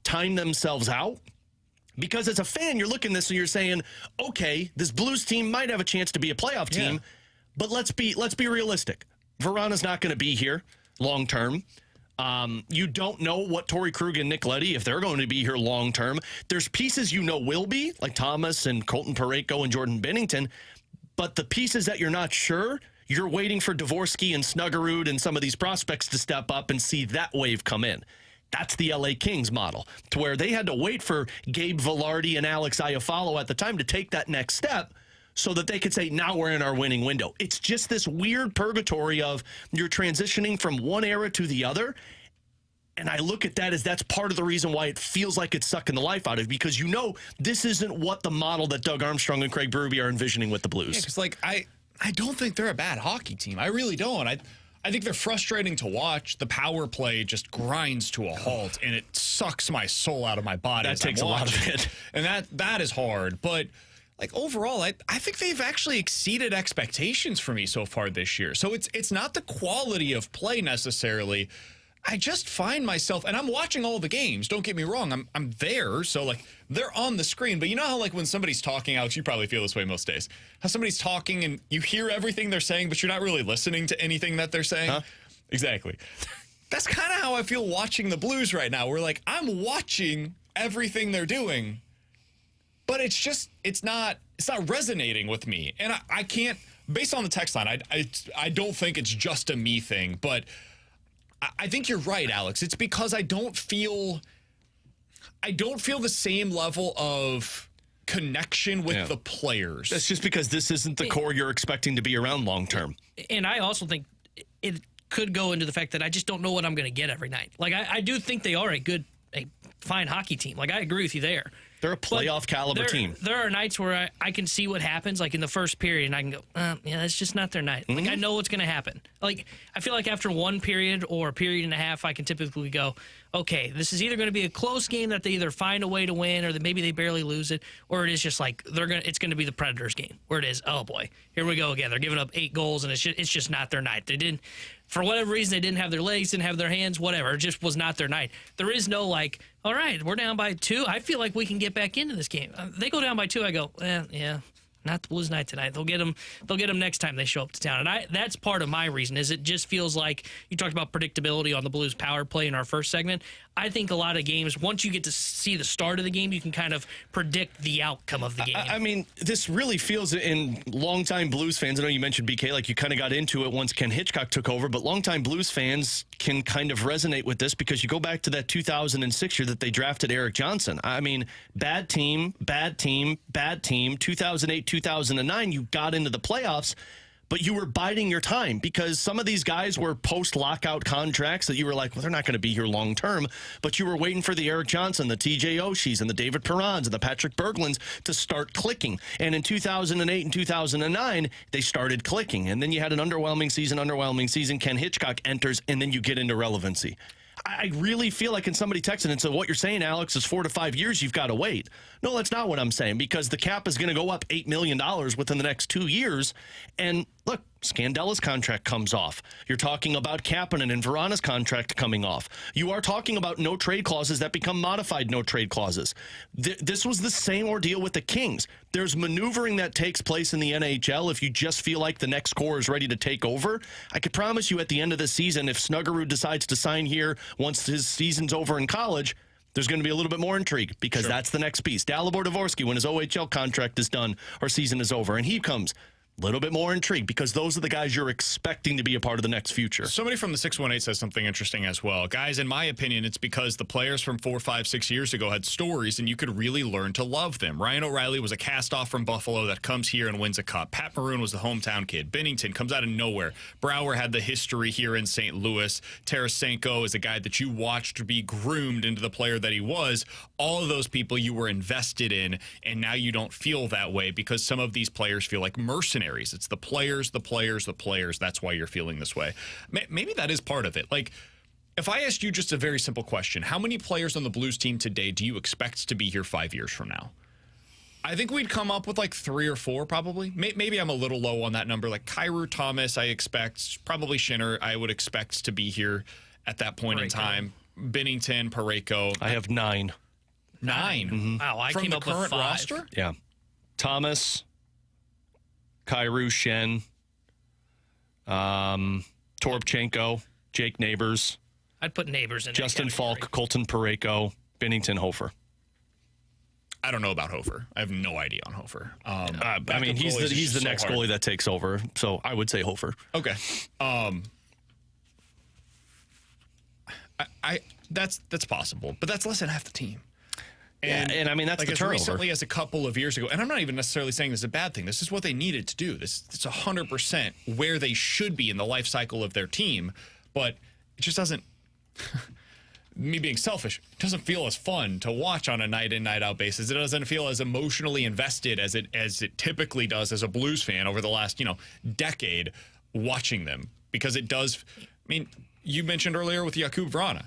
time themselves out. Because as a fan, you're looking at this and you're saying, okay, this Blues team might have a chance to be a playoff team, but let's be realistic. Verana's not going to be here long term. You don't know what Torrey Krug and Nick Leddy, if they're going to be here long term. There's pieces you know will be, like Thomas and Colton Parayko and Jordan Binnington. But the pieces that you're not sure, you're waiting for Dvorsky and Snuggerud and some of these prospects to step up and see that wave come in. That's the LA Kings model, to where they had to wait for Gabe Velarde and Alex Iafallo at the time to take that next step so that they could say, now we're in our winning window. It's just this weird purgatory of you're transitioning from one era to the other. And I look at that as that's part of the reason why it feels like it's sucking the life out of you, because you know this isn't what the model that Doug Armstrong and Craig Berube are envisioning with the Blues. Yeah, because I don't think they're a bad hockey team. I really don't. I think they're frustrating to watch. The power play just grinds to a halt, and it sucks my soul out of my body. That takes a lot of it. And that is hard. But overall, I think they've actually exceeded expectations for me so far this year. So it's not the quality of play necessarily. I just find myself, and I'm watching all the games, don't get me wrong, I'm there, so they're on the screen, but you know how when somebody's talking, Alex, you probably feel this way most days, how somebody's talking and you hear everything they're saying, but you're not really listening to anything that they're saying? Huh? Exactly. That's kind of how I feel watching the Blues right now. We're I'm watching everything they're doing, but it's not resonating with me, and I can't, based on the text line, I don't think it's just a me thing, but I think you're right, Alex. It's because I don't feel the same level of connection with the players. That's just because this isn't the core you're expecting to be around long term. And I also think it could go into the fact that I just don't know what I'm going to get every night. I do think they are a fine hockey team. I agree with you there. They're a playoff caliber team. There are nights where I can see what happens, in the first period, and I can go, that's just not their night. I know what's going to happen. I feel like after one period or a period and a half, I can typically go, okay, this is either going to be a close game that they either find a way to win, or that maybe they barely lose it, or it is just it's going to be the Predators game, where it is, oh boy, here we go again. They're giving up 8 goals, and it's just not their night. They didn't. For whatever reason, they didn't have their legs, didn't have their hands, whatever. It just was not their night. There is no all right, we're down by 2. I feel like we can get back into this game. They go down by 2. I go, yeah, not the Blues night tonight. They'll get them next time they show up to town. And that's part of my reason, is it just feels like you talked about predictability on the Blues power play in our first segment. I think a lot of games, once you get to see the start of the game, you can kind of predict the outcome of the game. I mean, this really feels, in longtime Blues fans, I know you mentioned BK, you kind of got into it once Ken Hitchcock took over, but longtime Blues fans can kind of resonate with this because you go back to that 2006 year that they drafted Eric Johnson. I mean, bad team, 2008, 2009, you got into the playoffs, but you were biding your time because some of these guys were post-lockout contracts that you were like, well, they're not going to be here long term, but you were waiting for the Eric Johnson, the TJ Oshis, and the David Perrons, and the Patrick Berglunds to start clicking. And in 2008 and 2009, they started clicking. And then you had an underwhelming season. Ken Hitchcock enters, and then you get into relevancy. I really feel like, and somebody texted and said, what you're saying, Alex, is 4 to 5 years you've got to wait. No, that's not what I'm saying, because the cap is going to go up $8 million within the next 2 years. And look, Scandella's contract comes off. You're talking about Kapanen and Verana's contract coming off. You are talking about no trade clauses that become modified no trade clauses. This was the same ordeal with the Kings. There's maneuvering that takes place in the NHL if you just feel like the next core is ready to take over. I could promise you at the end of the season, if Snuggerud decides to sign here once his season's over in college, there's going to be a little bit more intrigue because that's the next piece. Dalibor Dvorsky, when his OHL contract is done or season is over, and he comes, a little bit more intrigue because those are the guys you're expecting to be a part of the next future. Somebody from the 618 says something interesting as well. Guys, in my opinion, it's because the players from 4, 5, 6 years ago had stories and you could really learn to love them. Ryan O'Reilly was a cast-off from Buffalo that comes here and wins a cup. Pat Maroon was the hometown kid. Binnington comes out of nowhere. Brouwer had the history here in St. Louis. Tarasenko is a guy that you watched be groomed into the player that he was. All of those people you were invested in, and now you don't feel that way because some of these players feel like mercenaries. It's the players. That's why you're feeling this way. Maybe that is part of it. Like, if I asked you just a very simple question, how many players on the Blues team today do you expect to be here 5 years from now? I think we'd come up with like 3 or 4 probably. Maybe I'm a little low on that number. Like Kyrou, Thomas, I expect. Probably Schinner, I would expect to be here at that point in time. Binnington, Parayko. I have 9. 9? Mm-hmm. Wow, I from came the up with current 5. roster? Yeah. Thomas, Kyrou, Schenn, Toropchenko, Jake Neighbors, I'd put Neighbors in Justin that category. Falk, Colton Parayko, Binnington, Hofer. I don't know about Hofer. I have no idea on Hofer. I mean, he's the next goalie that takes over, so I would say Hofer. Okay. That's possible, but that's less than half the team. And I mean, that's like the as turnover. recently as a couple of years ago, and I'm not even necessarily saying this is a bad thing. This is what they needed to do. It's 100% where they should be in the life cycle of their team, but it just doesn't. Me being selfish, it doesn't feel as fun to watch on a night in, night out basis. It doesn't feel as emotionally invested as it typically does as a Blues fan over the last decade watching them, because it does. I mean, you mentioned earlier with Jakub Vrana.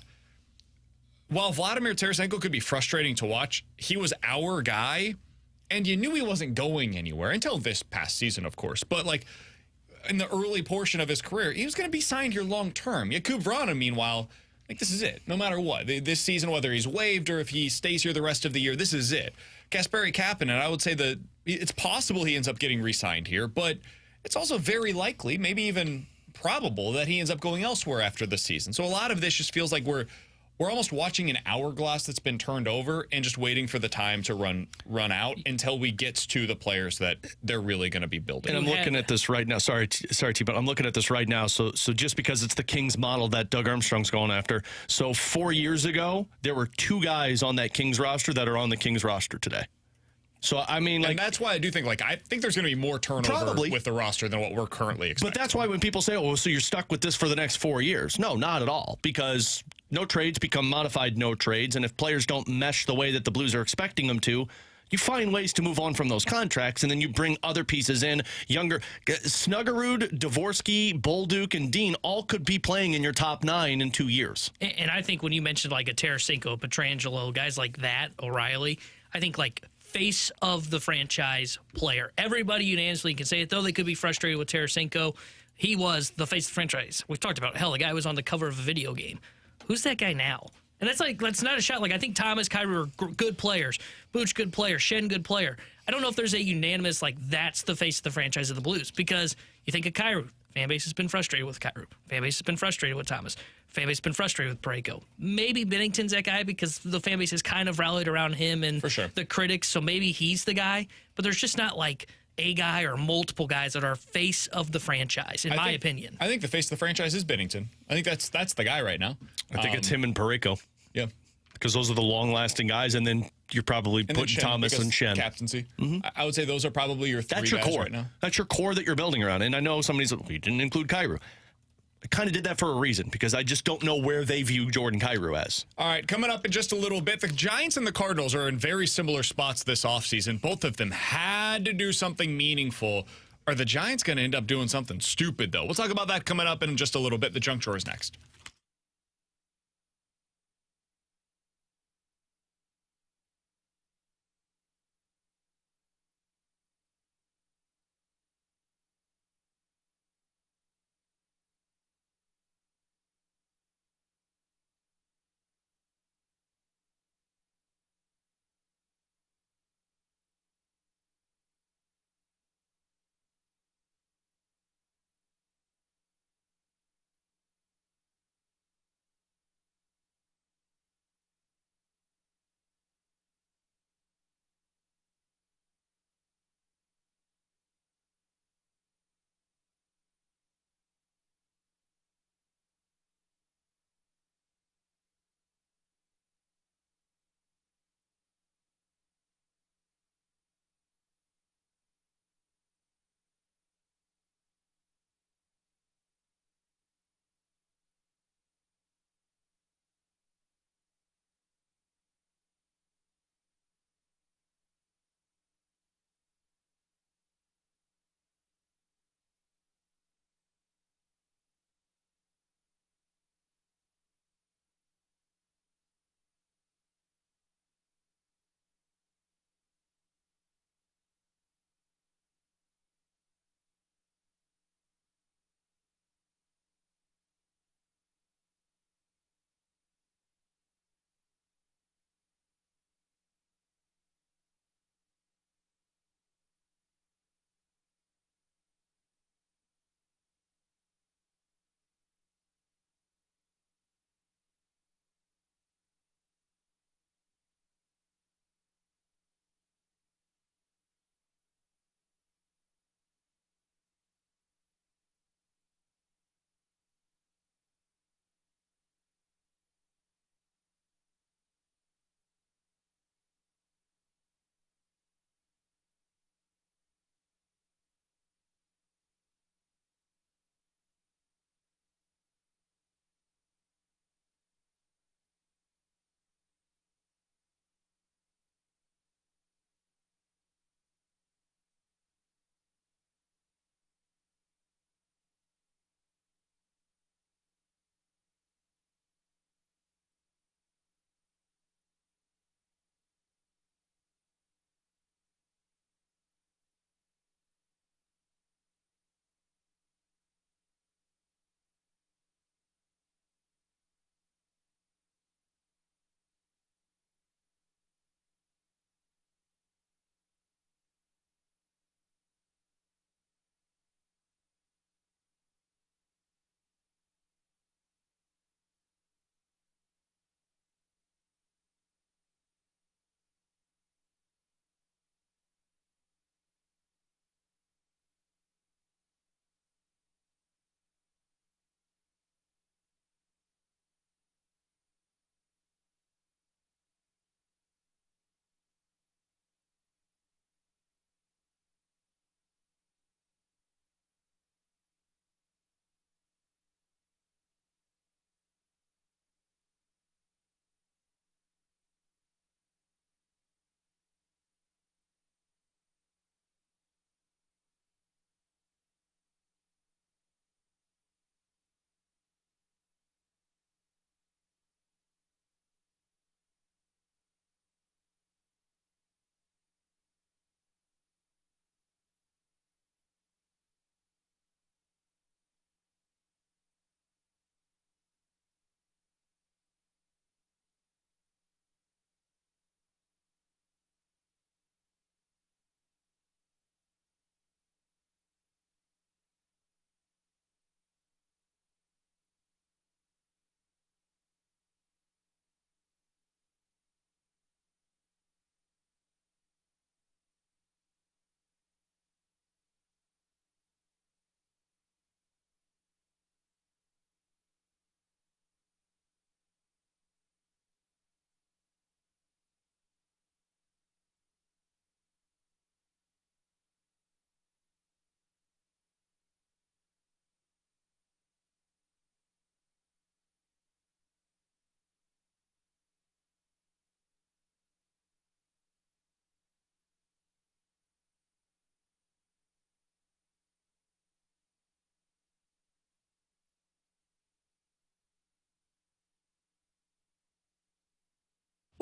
While Vladimir Tarasenko could be frustrating to watch, he was our guy, and you knew he wasn't going anywhere until this past season, of course. But like in the early portion of his career, he was going to be signed here long term. Jakub Vrana, meanwhile, like this is it. No matter what, this season, whether he's waived or if he stays here the rest of the year, this is it. Kasperi Kapanen, I would say that it's possible he ends up getting re-signed here, but it's also very likely, maybe even probable, that he ends up going elsewhere after the season. So a lot of this just feels like we're almost watching an hourglass that's been turned over and just waiting for the time to run out until we get to the players that they're really going to be building. And I'm looking at this right now. Sorry, T, but I'm looking at this right now. So just because it's the Kings model that Doug Armstrong's going after. So 4 years ago, there were 2 guys on that Kings roster that are on the Kings roster today. So, I mean, and that's why I do think, I think there's going to be more turnover with the roster than what we're currently expecting. But that's why when people say, so you're stuck with this for the next 4 years. No, not at all. Because no trades become modified no trades. And if players don't mesh the way that the Blues are expecting them to, you find ways to move on from those contracts, and then you bring other pieces in, younger. Snuggerud, Dvorsky, Bolduc, and Dean all could be playing in your top 9 in 2 years. And I think when you mentioned like a Tarasenko, Pietrangelo, guys like that, O'Reilly, I think like face of the franchise player. Everybody unanimously can say it, though they could be frustrated with Tarasenko. He was the face of the franchise. We've talked about, hell, the guy was on the cover of a video game. Who's that guy now? And that's not a shot. Like, I think Thomas, Kyrou are good players. Booch, good player. Schenn, good player. I don't know if there's a unanimous, that's the face of the franchise of the Blues, because you think of Kyrou. Fan base has been frustrated with Kyrou. Fan base has been frustrated with Thomas. Fan base has been frustrated with Parayko. Maybe Binnington's that guy because the fan base has kind of rallied around him and the critics, so maybe he's the guy. But there's just not a guy or multiple guys that are face of the franchise, in my opinion. I think the face of the franchise is Binnington. I think that's the guy right now. I think it's him and Parayko. Yeah. Because those are the long-lasting guys. And then you're probably And then putting Shen, Thomas because and Shen. Captaincy. I would say those are probably your three That's your guys core. right now. That's your core that you're building around. And I know somebody's like, well, you didn't include Kyrou. I kind of did that for a reason because I just don't know where they view Jordan Kyrou as. All right, coming up in just a little bit, the Giants and the Cardinals are in very similar spots this offseason. Both of them had to do something meaningful. Are the Giants going to end up doing something stupid, though? We'll talk about that coming up in just a little bit. The Junk Drawer is next.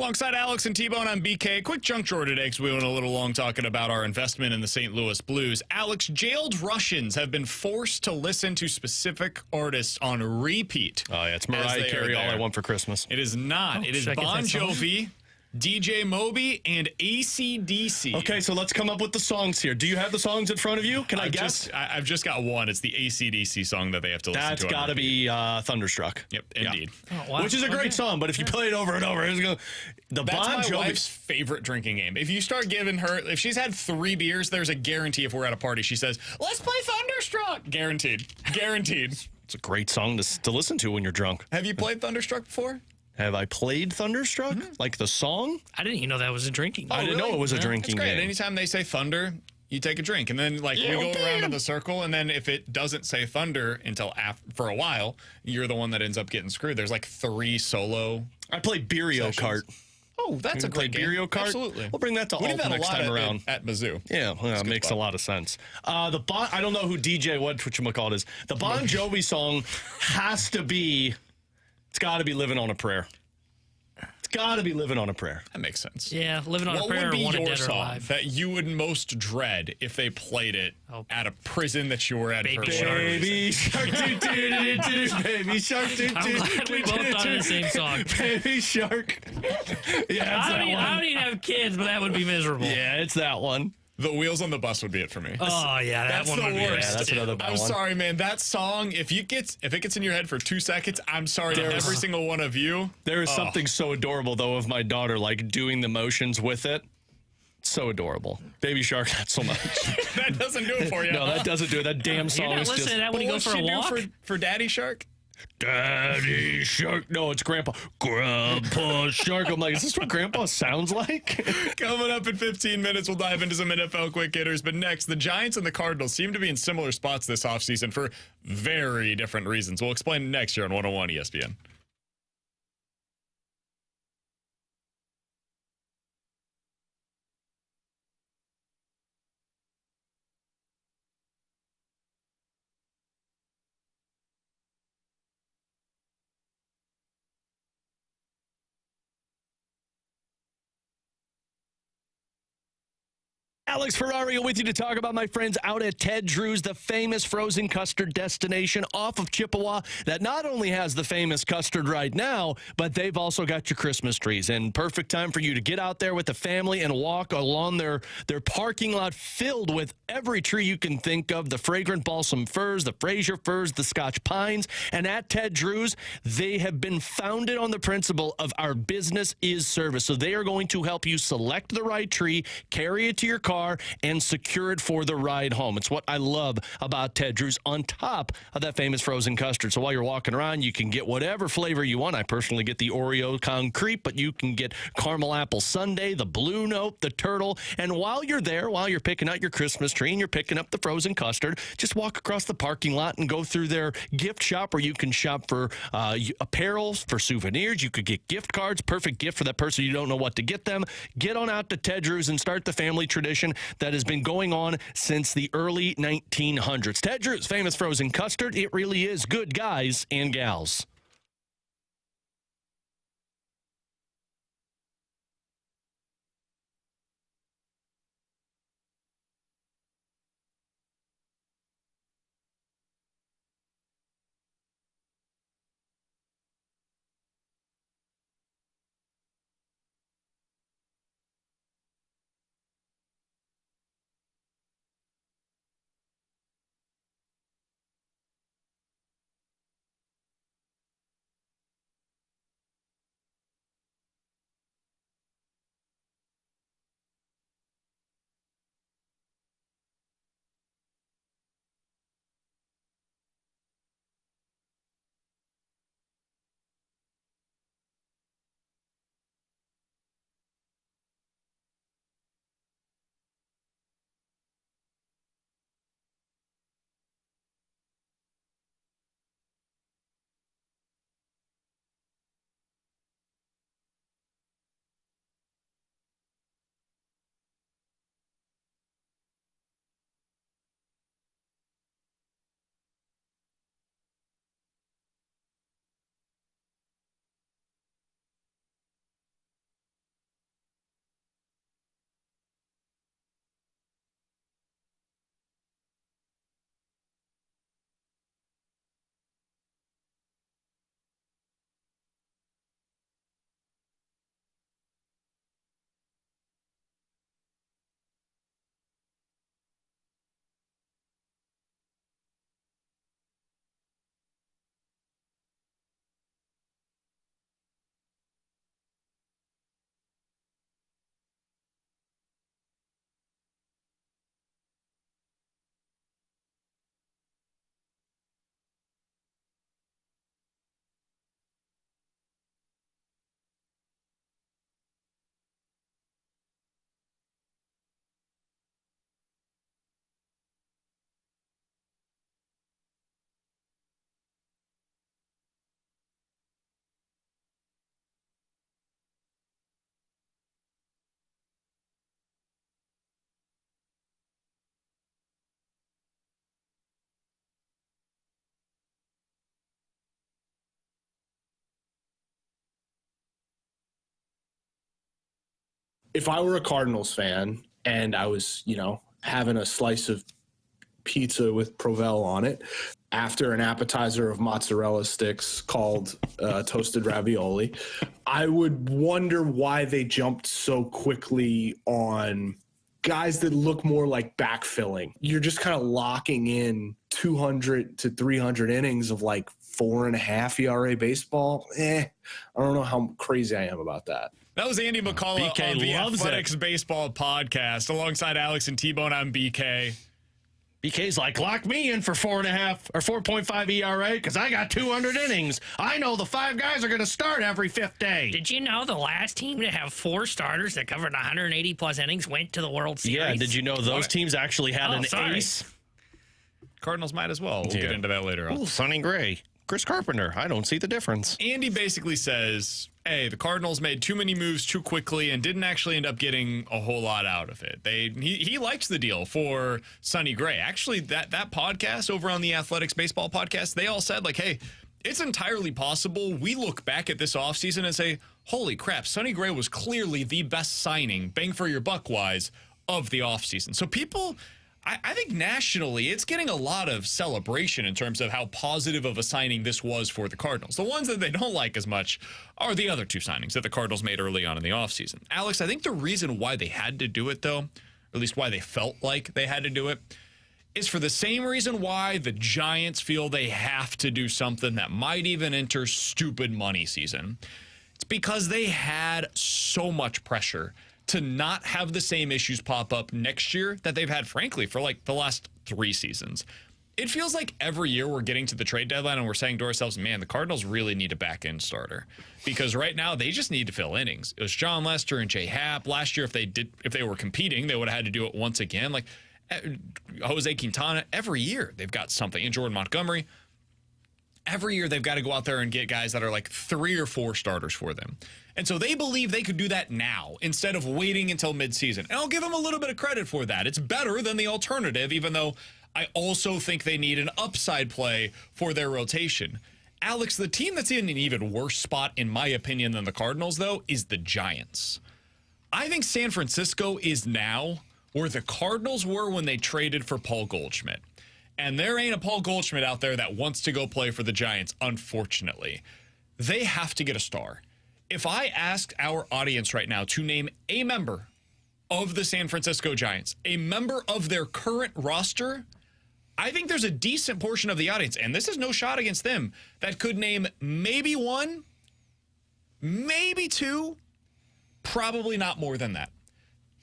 Alongside Alex and T-Bone, I'm BK. Quick junk drawer today because we went a little long talking about our investment in the St. Louis Blues. Alex, jailed Russians have been forced to listen to specific artists on repeat. Oh, yeah, it's Mariah Carey, All I Want for Christmas. It is not. It is Bon Jovi, DJ Moby, and AC/DC. Okay, so let's come up with the songs here. Do you have the songs in front of you? Can I guess? I've just got one. It's the AC/DC song that they have to listen to. That's got to be Thunderstruck. Yep, indeed. Oh, wow. Which is a great song, but if you play it over and over, it's going to... That's my wife's favorite drinking game. If you start giving her... If she's had 3 beers, there's a guarantee if we're at a party, she says, let's play Thunderstruck. Guaranteed. Guaranteed. It's a great song to listen to when you're drunk. Have you played Thunderstruck before? Have I played Thunderstruck? Like the song? I didn't even know that was a drinking game. I didn't know it was a drinking It's great. game. Anytime they say thunder, you take a drink. And then, we go around in the circle, and then if it doesn't say thunder until for a while, you're the one that ends up getting screwed. There's 3 solo I played Beerio Kart. Oh, that's a great game. Beerio Kart? Absolutely. We'll bring that to Alt next time around. At Mizzou. Yeah, it makes a lot of sense. I don't know who DJ whatchamacallit is. The Bon Jovi song has to be, it's got to be Living on a Prayer. It's got to be Living on a Prayer. That makes sense. Yeah, Living on a Prayer, What would be Wanted your Dead or song Alive. that you would most dread if they played it at a prison that you were at? Baby Shark. Baby Shark, Baby Shark, I'm glad we both thought of the same song. Baby Shark. Yeah, I don't even have kids, but that would be miserable. Yeah, it's that one. The Wheels on the Bus would be it for me. Oh, yeah, that That's one the would be worst. Yeah, that's another bad I'm one. sorry, man. That song, if it gets in your head for 2 seconds, I'm sorry to every single one of you. There is something so adorable, though, of my daughter, doing the motions with it. So adorable. Baby Shark, not so much. That doesn't do it for you. No, that doesn't do it. That damn song You're not is listening just... to that when you go What's for a she do walk? for Daddy Shark? Daddy Shark. No, it's Grandpa. Grandpa Shark. I'm like, is this what Grandpa sounds like? Coming up in 15 minutes, we'll dive into some NFL quick hitters. But next, the Giants and the Cardinals seem to be in similar spots this offseason for very different reasons. We'll explain next year on 101 ESPN. Alex Ferrario with you to talk about my friends out at Ted Drew's, the famous frozen custard destination off of Chippewa that not only has the famous custard right now, but they've also got your Christmas trees. And perfect time for you to get out there with the family and walk along their parking lot filled with every tree you can think of, the fragrant balsam firs, the Fraser firs, the Scotch pines. And at Ted Drew's, they have been founded on the principle of our business is service. So they are going to help you select the right tree, carry it to your car, and secure it for the ride home. It's what I love about Ted Drew's on top of that famous frozen custard. So while you're walking around, you can get whatever flavor you want. I personally get the Oreo concrete, but you can get caramel apple sundae, the blue note, the turtle. And while you're there, while you're picking out your Christmas tree and you're picking up the frozen custard, just walk across the parking lot and go through their gift shop where you can shop for apparel, for souvenirs. You could get gift cards, perfect gift for that person you don't know what to get them. Get on out to Ted Drew's and start the family tradition that has been going on since the early 1900s. Ted Drew's famous frozen custard. It really is good, guys and gals. if I were a Cardinals fan and I was, having a slice of pizza with Provel on it after an appetizer of mozzarella sticks called toasted ravioli, I would wonder why they jumped so quickly on guys that look more like backfilling. You're just kind of locking in 200 to 300 innings of like 4.5 ERA baseball. I don't know how crazy I am about that. That was Andy McCullough BK on the loves Athletics Baseball podcast. Alongside Alex and T-Bone, I'm BK. BK's like, lock me in for 4.5 or 4.5 ERA because I got 200 innings. I know the 5 guys are going to start every 5th day. Did you know the last team to have 4 starters that covered 180 plus innings went to the World Series? Yeah, did you know those teams actually had an ace? Cardinals might as well. We'll get into that later on. Ooh, Sonny Gray, Chris Carpenter. I don't see the difference. Andy basically says, hey, the Cardinals made too many moves too quickly and didn't actually end up getting a whole lot out of it. He likes the deal for Sonny Gray. Actually, that podcast over on the Athletics Baseball podcast, they all said, like, hey, it's entirely possible we look back at this offseason and say, holy crap, Sonny Gray was clearly the best signing, bang for your buck wise, of the offseason. So people, I think nationally, it's getting a lot of celebration in terms of how positive of a signing this was for the Cardinals. The ones that they don't like as much are the other 2 signings that the Cardinals made early on in the offseason. Alex, I think the reason why they had to do it, though, or at least why they felt like they had to do it, is for the same reason why the Giants feel they have to do something that might even enter stupid money season. It's because they had so much pressure to not have the same issues pop up next year that they've had, frankly, for like the last 3 seasons. It feels like every year we're getting to the trade deadline and we're saying to ourselves, man, the Cardinals really need a back-end starter. Because right now they just need to fill innings. It was John Lester and Jay Happ. Last year, if they were competing, they would have had to do it once again. Like Jose Quintana, every year they've got something. And Jordan Montgomery, every year they've got to go out there and get guys that are like 3 or 4 starters for them. And so they believe they could do that now instead of waiting until midseason. And I'll give them a little bit of credit for that. It's better than the alternative, even though I also think they need an upside play for their rotation. Alex, the team that's in an even worse spot, in my opinion, than the Cardinals, though, is the Giants. I think San Francisco is now where the Cardinals were when they traded for Paul Goldschmidt. And there ain't a Paul Goldschmidt out there that wants to go play for the Giants, unfortunately. They have to get a star. If I asked our audience right now to name a member of the San Francisco Giants, a member of their current roster, I think there's a decent portion of the audience, and this is no shot against them, that could name maybe 1, maybe 2, probably not more than that.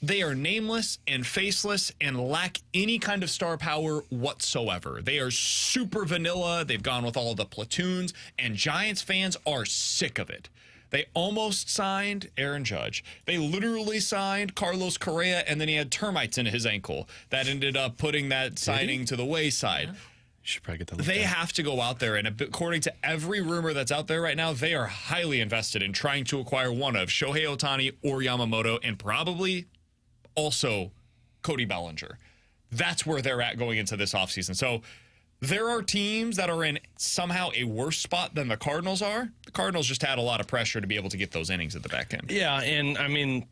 They are nameless and faceless and lack any kind of star power whatsoever. They are super vanilla. They've gone with all the platoons, and Giants fans are sick of it. They almost signed Aaron Judge. They literally signed Carlos Correa, and then he had termites in his ankle. That ended up putting that signing to the wayside. You should probably get that. They have to go out there, and according to every rumor that's out there right now, they are highly invested in trying to acquire one of Shohei Ohtani or Yamamoto, and probably also Cody Bellinger. That's where they're at going into this offseason. So there are teams that are in somehow a worse spot than the Cardinals are. The Cardinals just had a lot of pressure to be able to get those innings at the back end. Yeah, and I mean,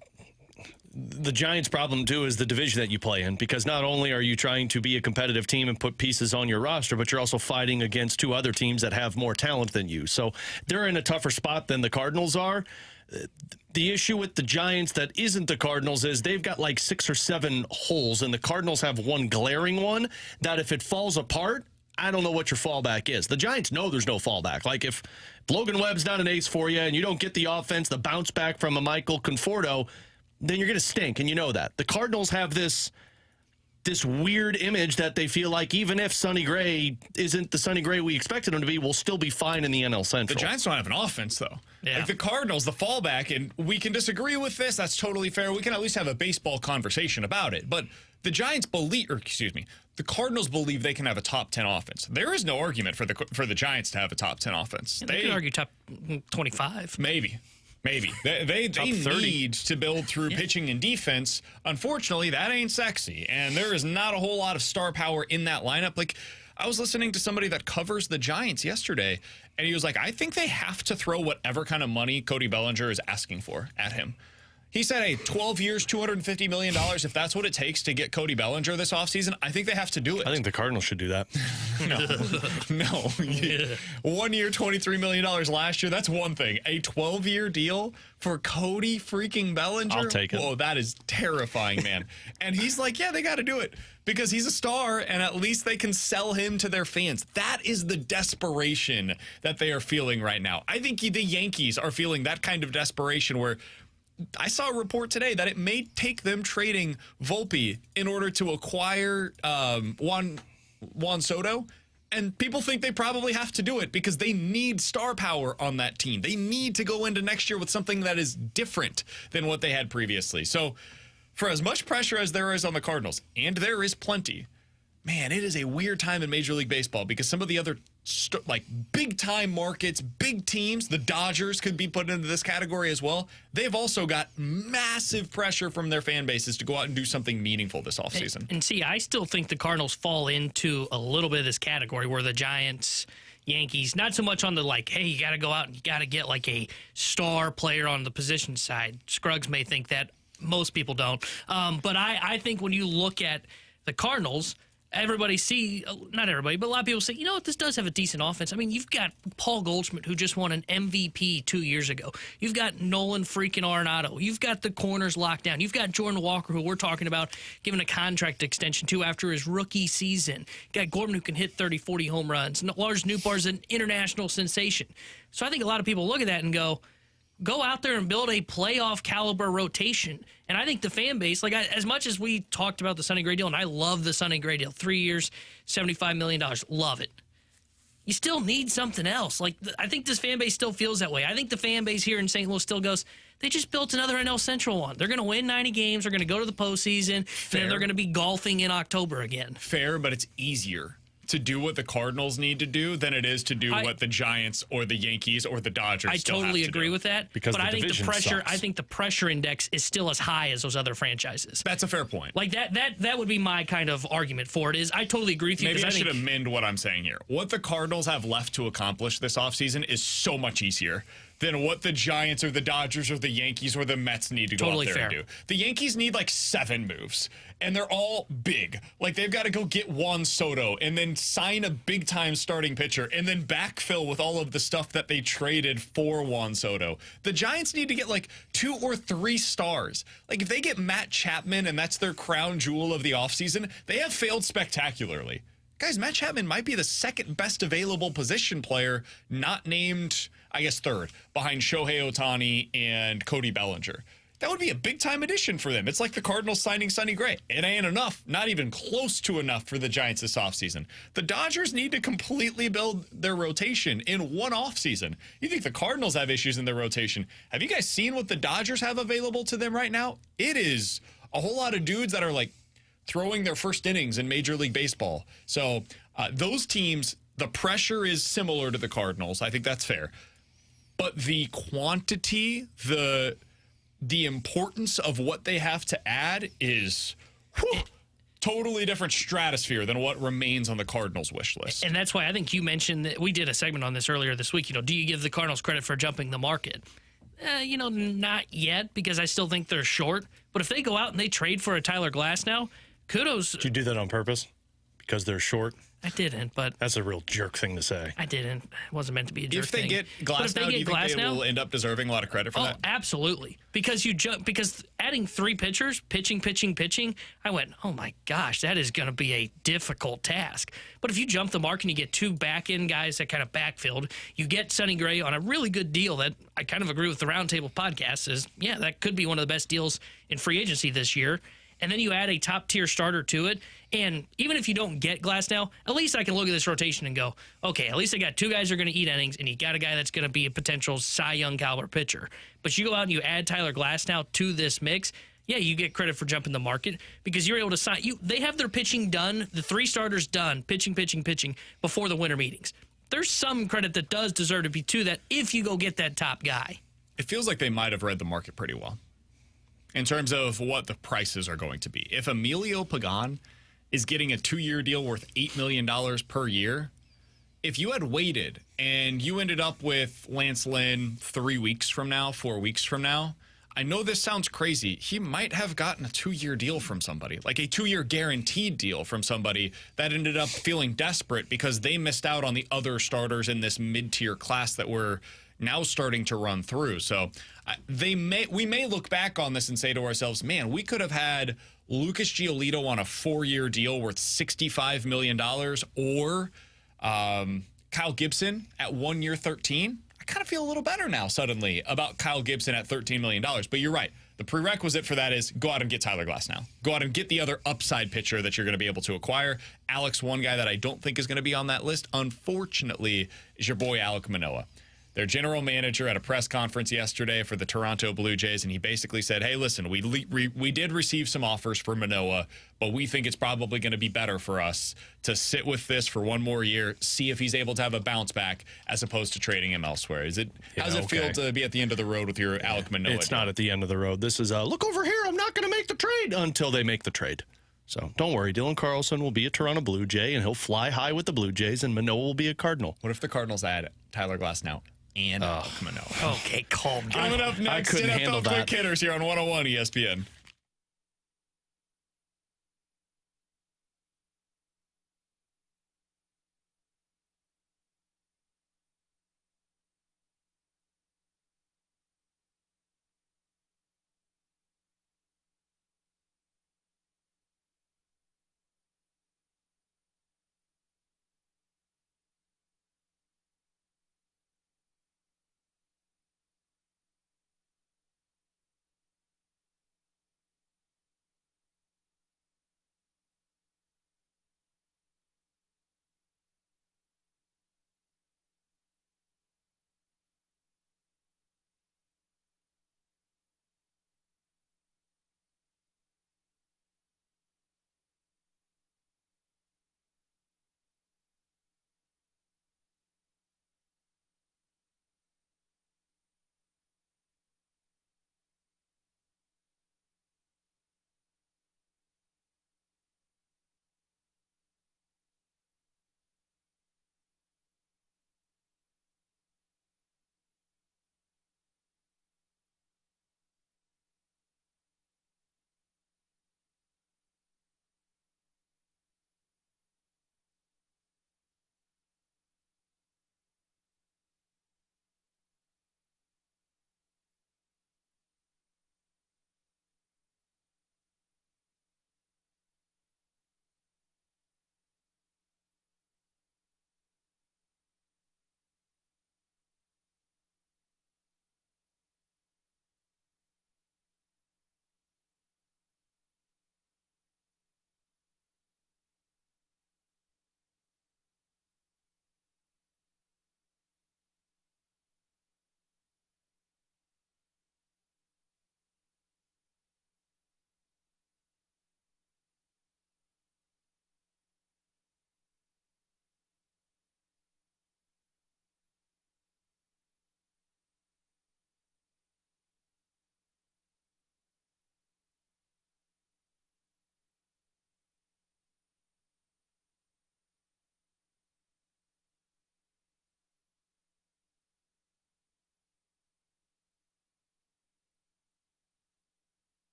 the Giants' problem, too, is the division that you play in, because not only are you trying to be a competitive team and put pieces on your roster, but you're also fighting against 2 other teams that have more talent than you. So they're in a tougher spot than the Cardinals are. The issue with the Giants that isn't the Cardinals is they've got like 6 or 7 holes, and the Cardinals have one glaring one that if it falls apart, I don't know what your fallback is. The Giants know there's no fallback. Like if Logan Webb's not an ace for you and you don't get the offense, the bounce back from a Michael Conforto, then you're going to stink, and you know that. The Cardinals have this weird image that they feel like even if Sonny Gray isn't the Sonny Gray we expected him to be, we'll still be fine in the NL Central. The Giants don't have an offense, though. Yeah. Like the Cardinals, the fallback, and we can disagree with this. That's totally fair. We can at least have a baseball conversation about it. But the Giants believe, or excuse me, the Cardinals believe they can have a top 10 offense. There is no argument for the Giants to have a top 10 offense. They could argue top 25. Maybe. They need to build through pitching and defense. Unfortunately, that ain't sexy. And there is not a whole lot of star power in that lineup. Like, I was listening to somebody that covers the Giants yesterday, and he was like, I think they have to throw whatever kind of money Cody Bellinger is asking for at him. He said, hey, 12 years, $250 million. If that's what it takes to get Cody Bellinger this offseason, I think they have to do it. I think the Cardinals should do that. No. 1 year, $23 million last year. That's one thing. A 12-year deal for Cody freaking Bellinger? I'll take it. Whoa, that is terrifying, man. And he's like, yeah, they got to do it because he's a star and at least they can sell him to their fans. That is the desperation that they are feeling right now. I think the Yankees are feeling that kind of desperation where I saw a report today that it may take them trading Volpe in order to acquire Juan Soto. And people think they probably have to do it because they need star power on that team. They need to go into next year with something that is different than what they had previously. So for as much pressure as there is on the Cardinals, and there is plenty, man, it is a weird time in Major League Baseball because some of the other big-time markets, big teams, the Dodgers could be put into this category as well. They've also got massive pressure from their fan bases to go out and do something meaningful this offseason. And see, I still think the Cardinals fall into a little bit of this category where the Giants, Yankees, not so much on the hey, you got to go out and you got to get a star player on the position side. Scruggs may think that. Most people don't. But I think when you look at the Cardinals, not everybody, but a lot of people say, you know what, this does have a decent offense. I mean, you've got Paul Goldschmidt, who just won an MVP 2 years ago. You've got Nolan freaking Arenado. You've got the corners locked down. You've got Jordan Walker, who we're talking about giving a contract extension to after his rookie season. You got Gordon, who can hit 30, 40 home runs. Lars Nootbaar's an international sensation. So I think a lot of people look at that and go out there and build a playoff caliber rotation. And I think the fan base, as much as we talked about the Sonny Gray deal, and I love the Sonny Gray deal, 3 years, $75 million, love it. You still need something else. I think this fan base still feels that way. I think the fan base here in St. Louis still goes, they just built another NL Central one. They're going to win 90 games. They're going to go to the postseason. And then they're going to be golfing in October again. Fair, but it's easier to do what the Cardinals need to do than it is to do what the Giants or the Yankees or the Dodgers I totally agree with that. Because but the division sucks. I think the pressure index is still as high as those other franchises. That's a fair point. That would be my kind of argument for it. Is I totally agree with you. Maybe I should amend what I'm saying here. What the Cardinals have left to accomplish this offseason is so much easier than what the Giants or the Dodgers or the Yankees or the Mets need to go out there and do. The Yankees need 7 moves, and they're all big. They've got to go get Juan Soto and then sign a big-time starting pitcher and then backfill with all of the stuff that they traded for Juan Soto. The Giants need to get 2 or 3 stars. If they get Matt Chapman and that's their crown jewel of the offseason, they have failed spectacularly. Guys, Matt Chapman might be the second best available position player, not named, I guess, third, behind Shohei Ohtani and Cody Bellinger. That would be a big-time addition for them. It's like the Cardinals signing Sonny Gray. It ain't enough, not even close to enough for the Giants this offseason. The Dodgers need to completely build their rotation in one offseason. You think the Cardinals have issues in their rotation. Have you guys seen what the Dodgers have available to them right now? It is a whole lot of dudes that are throwing their first innings in Major League Baseball. So those teams, the pressure is similar to the Cardinals. I think that's fair. But the quantity, the importance of what they have to add is totally different stratosphere than what remains on the Cardinals' wish list. And that's why I think you mentioned that we did a segment on this earlier this week. Do you give the Cardinals credit for jumping the market? Not yet, because I still think they're short. But if they go out and they trade for a Tyler Glass now, kudos. Did you do that on purpose? Because they're short? I didn't, but that's a real jerk thing to say. I didn't. It wasn't meant to be a jerk thing. If they get Glass now, do you think they will end up deserving a lot of credit for that? Absolutely. Because adding 3 pitchers, pitching, I went, oh my gosh, that is going to be a difficult task. But if you jump the mark and you get 2 back-end guys that kind of backfilled, you get Sonny Gray on a really good deal that I kind of agree with the Roundtable podcast is, yeah, that could be one of the best deals in free agency this year. And then you add a top-tier starter to it. And even if you don't get Glass now, at least I can look at this rotation and go, okay, at least I got 2 guys who are going to eat innings, and you got a guy that's going to be a potential Cy Young caliber pitcher. But you go out and you add Tyler Glass now to this mix, yeah, you get credit for jumping the market because you're able to sign. They have their pitching done, the 3 starters done, pitching, before the winter meetings. There's some credit that does deserve to be to that if you go get that top guy. It feels like they might have read the market pretty well in terms of what the prices are going to be. If Emilio Pagan is getting a 2-year deal worth $8 million per year, if you had waited and you ended up with Lance Lynn 3 weeks from now, 4 weeks from now, I know this sounds crazy. He might have gotten a 2-year deal from somebody, like a 2-year guaranteed deal from somebody that ended up feeling desperate because they missed out on the other starters in this mid-tier class that we're now starting to run through. So we may look back on this and say to ourselves, man, we could have had Lucas Giolito on a 4-year deal worth $65 million or Kyle Gibson at 1 year, 13. I kind of feel a little better now suddenly about Kyle Gibson at $13 million. But you're right. The prerequisite for that is go out and get Tyler Glass now. Go out and get the other upside pitcher that you're going to be able to acquire. Alex, one guy that I don't think is going to be on that list, unfortunately, is your boy Alek Manoah. Their general manager at a press conference yesterday for the Toronto Blue Jays, and he basically said, hey, listen, we did receive some offers for Manoah, but we think it's probably going to be better for us to sit with this for 1 more year, see if he's able to have a bounce back as opposed to trading him elsewhere. How does it feel to be at the end of the road with your Alek Manoah? It's not at the end of the road. This is look over here. I'm not going to make the trade until they make the trade. So don't worry. Dylan Carlson will be a Toronto Blue Jay, and he'll fly high with the Blue Jays, and Manoah will be a Cardinal. What if the Cardinals add Tyler Glass now? And Alek Manoah. Okay, calm down. Coming up next, couldn't handle NFL Quick that. Hitters here on 101 ESPN.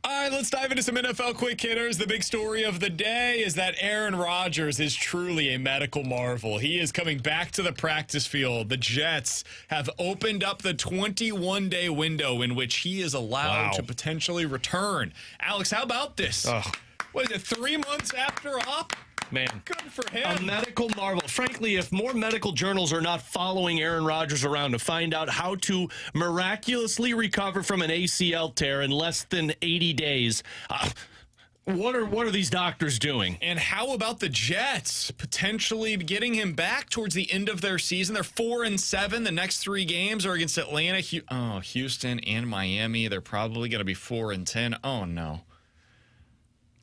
All right, let's dive into some NFL quick hitters. The big story of the day is that Aaron Rodgers is truly a medical marvel. He is coming back to the practice field. The Jets have opened up the 21-day window in which he is allowed to potentially return. Alex, how about this? What is it, 3 months after op? Man, good for him. A medical marvel. Frankly, if more medical journals are not following Aaron Rodgers around to find out how to miraculously recover from an ACL tear in less than 80 days, what are these doctors doing? And how about the Jets potentially getting him back towards the end of their season? They're 4-7. The next 3 games are against Atlanta, Houston, and Miami. They're probably going to be 4-10. Oh no.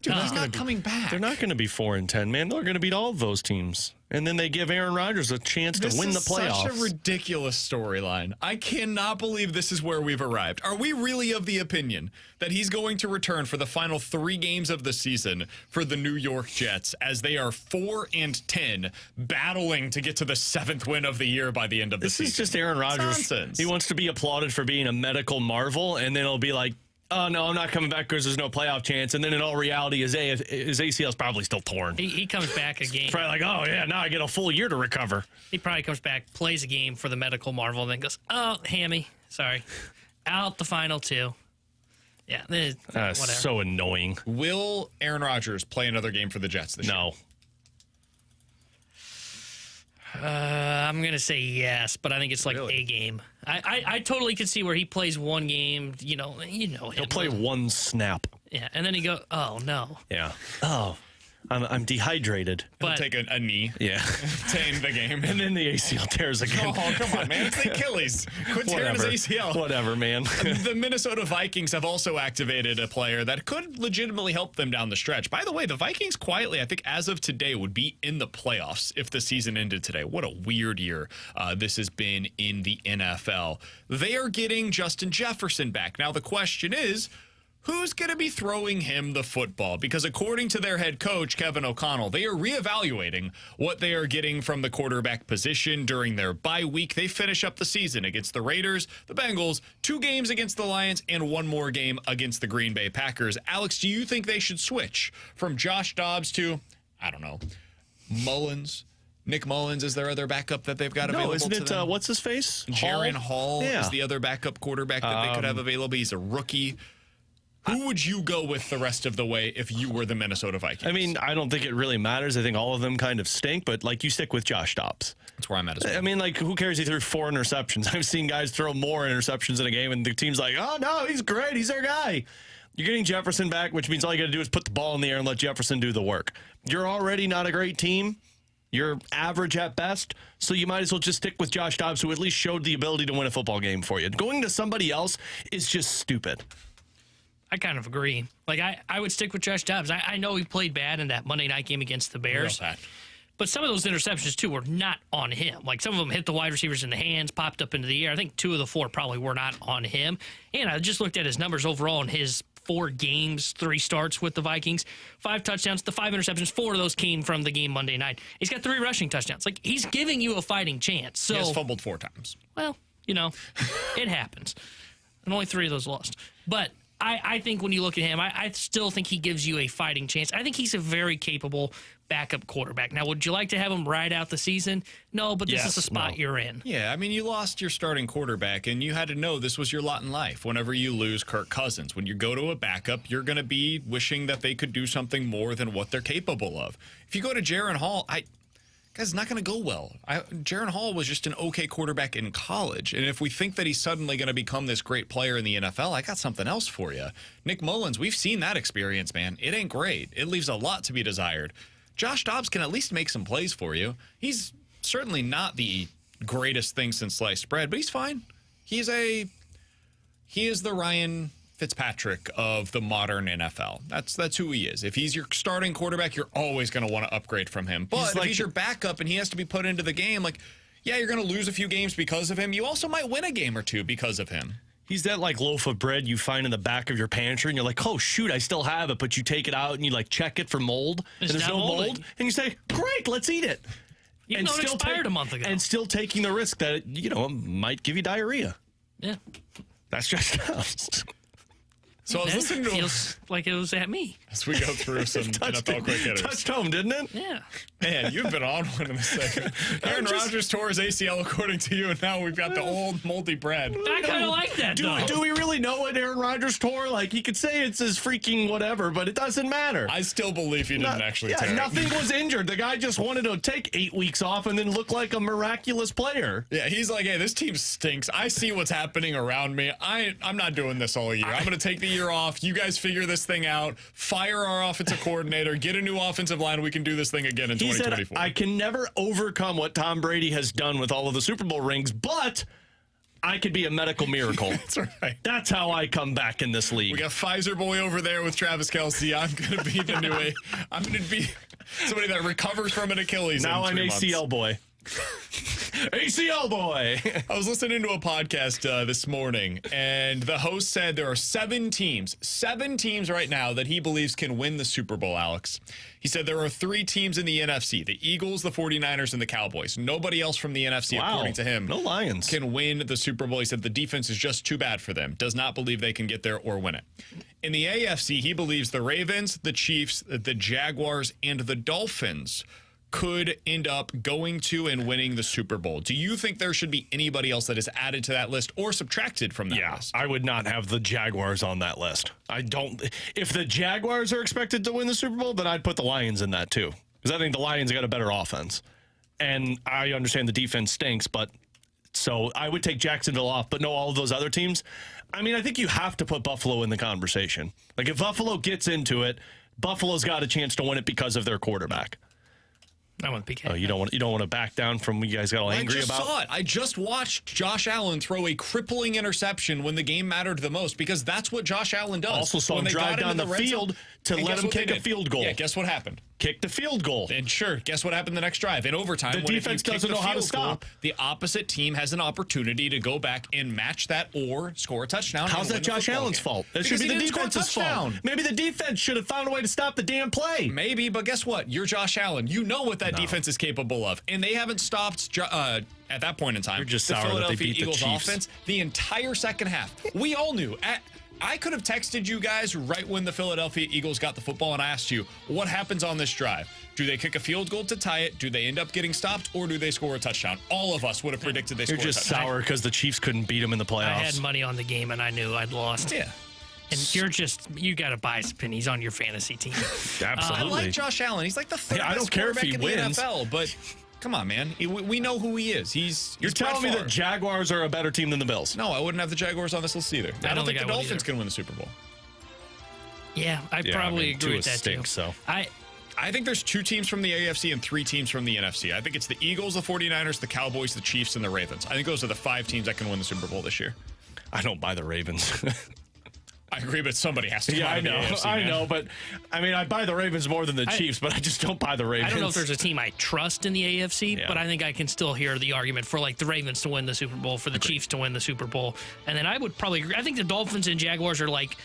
Dude, he's not coming back. They're not going to be 4-10, man. They're going to beat all of those teams. And then they give Aaron Rodgers a chance to win the playoffs. This is such a ridiculous storyline. I cannot believe this is where we've arrived. Are we really of the opinion that he's going to return for the final 3 games of the season for the New York Jets as they are 4-10, battling to get to the 7th win of the year by the end of the season? This is just Aaron Rodgers. Nonsense. He wants to be applauded for being a medical marvel, and then it'll be like, oh, no, I'm not coming back because there's no playoff chance. And then in all reality, his ACL is probably still torn. He comes back a game. Probably like, oh, yeah, now I get a full year to recover. He probably comes back, plays a game for the medical marvel, and then goes, oh, hammy. Sorry. Out the final 2. Yeah, whatever. So annoying. Will Aaron Rodgers play another game for the Jets this year? No. I'm going to say yes, but I think it's like Really? a game. I totally could see where he plays one game, you know him. He'll play one snap. Yeah, and then he go, oh, no. Yeah. Oh, I'm dehydrated. He'll take a knee Yeah. to end the game. And then the ACL tears again. Oh, come on, man. It's the Achilles. Quit tearing his ACL. Whatever, man. The Minnesota Vikings have also activated a player that could legitimately help them down the stretch. By the way, the Vikings quietly, I think as of today, would be in the playoffs if the season ended today. What a weird year this has been in the NFL. They are getting Justin Jefferson back. Now, the question is, who's going to be throwing him the football? Because according to their head coach, Kevin O'Connell, they are reevaluating what they are getting from the quarterback position during their bye week. They finish up the season against the Raiders, the Bengals, 2 games against the Lions, and 1 more game against the Green Bay Packers. Alex, do you think they should switch from Josh Dobbs to, I don't know, Mullins? Nick Mullins is their other backup that they've got available isn't to it, them. what's his face? Jaron Hall Yeah. is the other backup quarterback that they could have available. He's a rookie. Who would you go with the rest of the way if you were the Minnesota Vikings? I mean, I don't think it really matters. I think all of them kind of stink, but like you stick with Josh Dobbs. That's where I'm at as well. I mean, like, who cares? He threw 4 interceptions. I've seen guys throw more interceptions in a game, and the team's like, oh, no, he's great. He's our guy. You're getting Jefferson back, which means all you got to do is put the ball in the air and let Jefferson do the work. You're already not a great team. You're average at best, so you might as well just stick with Josh Dobbs, who at least showed the ability to win a football game for you. Going to somebody else is just stupid. I kind of agree. Like, I would stick with Josh Dobbs. I know he played bad in that Monday night game against the Bears. But some of those interceptions, too, were not on him. Like, some of them hit the wide receivers in the hands, popped up into the air. I think 2 of the 4 probably were not on him. And I just looked at his numbers overall in his 4 games, 3 starts with the Vikings. 5 touchdowns, the 5 interceptions, 4 of those came from the game Monday night. He's got 3 rushing touchdowns. Like, he's giving you a fighting chance. So, he has fumbled 4 times. Well, it happens. And only 3 of those lost. But I think when you look at him, I still think he gives you a fighting chance. I think he's a very capable backup quarterback. Now, would you like to have him ride out the season? No, but this is the spot you're in. Yeah, I mean, you lost your starting quarterback, and you had to know this was your lot in life. Whenever you lose Kirk Cousins, when you go to a backup, you're going to be wishing that they could do something more than what they're capable of. If you go to Jaron Hall, guys, it's not going to go well. Jaron Hall was just an okay quarterback in college. And if we think that he's suddenly going to become this great player in the NFL, I got something else for you. Nick Mullins, we've seen that experience, man. It ain't great. It leaves a lot to be desired. Josh Dobbs can at least make some plays for you. He's certainly not the greatest thing since sliced bread, but he's fine. He is the Ryan Fitzpatrick of the modern NFL. That's who he is. If he's your starting quarterback, you're always going to want to upgrade from him. But if he's your backup and he has to be put into the game, yeah, you're going to lose a few games because of him. You also might win a game or 2 because of him. He's that loaf of bread you find in the back of your pantry, and you're like, oh, shoot, I still have it, but you take it out and you check it for mold, and there's no mold, and you say, great, let's eat it. Even though it expired a month ago. And still taking the risk that, it might give you diarrhea. Yeah. That's just us. So I was listening to feels like it was at me. as we go through some NFL quick hitters. Touched home, didn't it? Yeah. Man, you've been on one in a second. Aaron Rodgers tore his ACL according to you, and now we've got the old moldy bread. I kind of like that, though. Do we really know what Aaron Rodgers tore? Like, he could say it's his freaking whatever, but it doesn't matter. I still believe he didn't actually tear it. Nothing was injured. The guy just wanted to take 8 weeks off and then look like a miraculous player. Yeah, he's like, hey, this team stinks. I see what's happening around me. I'm not doing this all year. I'm going to take the year off. You guys figure this thing out. Fire our offensive coordinator. Get a new offensive line. We can do this thing again in 2024. I can never overcome what Tom Brady has done with all of the Super Bowl rings, but I could be a medical miracle. That's right. That's how I come back in this league. We got Pfizer boy over there with Travis Kelce. I'm going to be the new I'm going to be somebody that recovers from an Achilles. Now I'm ACL boy. ACL boy. I was listening to a podcast this morning, and the host said there are 7 teams right now that he believes can win the Super Bowl, Alex. He said there are 3 teams in the NFC, the Eagles, the 49ers, and the Cowboys. Nobody else from the NFC, according to him, no Lions, can win the Super Bowl. He said the defense is just too bad for them. Does not believe they can get there or win it. In the AFC, he believes the Ravens, the Chiefs, the Jaguars, and the Dolphins could end up going to and winning the Super Bowl. Do you think there should be anybody else that is added to that list or subtracted from that list? I would not have the Jaguars on that list. I don't. If the Jaguars are expected to win the Super Bowl, then I'd put the Lions in that too, because I think the Lions got a better offense, and I understand the defense stinks, but so I would take Jacksonville off, but no, all of those other teams. I mean, I think you have to put Buffalo in the conversation. Like, if Buffalo gets into it, Buffalo's got a chance to win it because of their quarterback. I want PK. Oh, you don't want to back down from what you guys got all angry about? I just saw it. I just watched Josh Allen throw a crippling interception when the game mattered the most, because that's what Josh Allen does. Also saw him drive down the field to let him kick a field goal. Yeah, guess what happened? Kick the field goal. And sure, guess what happened the next drive? In overtime, The defense doesn't know how to stop. The opposite team has an opportunity to go back and match that or score a touchdown. How's that Josh Allen's fault? That should be the defense's fault. Maybe the defense should have found a way to stop the damn play. Maybe, but guess what? You're Josh Allen. You know what that defense is capable of. And they haven't stopped at that point in time. You're just the sour that they Philadelphia beat the Eagles Chiefs. offense the entire second half. We all knew. I could have texted you guys right when the Philadelphia Eagles got the football and I asked you, what happens on this drive? Do they kick a field goal to tie it? Do they end up getting stopped? Or do they score a touchdown? All of us would have predicted they scored a touchdown. You're just sour because the Chiefs couldn't beat them in the playoffs. I had money on the game, and I knew I'd lost. Yeah. And you got to buy some pennies on your fantasy team. I like Josh Allen. He's like the third I don't best care if he quarterback in wins. the NFL, but come on, man. We know who he is. You're telling me that Jaguars are a better team than the Bills? No, I wouldn't have the Jaguars on this list either. I don't think the Dolphins can win the Super Bowl. Yeah, I probably agree with that too. So I think there's 2 teams from the AFC and 3 teams from the NFC. I think it's the Eagles, the 49ers, the Cowboys, the Chiefs, and the Ravens. I think those are the 5 teams that can win the Super Bowl this year. I don't buy the Ravens. I agree, but somebody has to. Yeah, I know. AFC, I know, but I mean, I buy the Ravens more than the Chiefs, but I just don't buy the Ravens. I don't know if there's a team I trust in the AFC, Yeah. but I think I can still hear the argument for like the Ravens to win the Super Bowl, for the Chiefs to win the Super Bowl. And then I would probably agree. I think the Dolphins and Jaguars are like,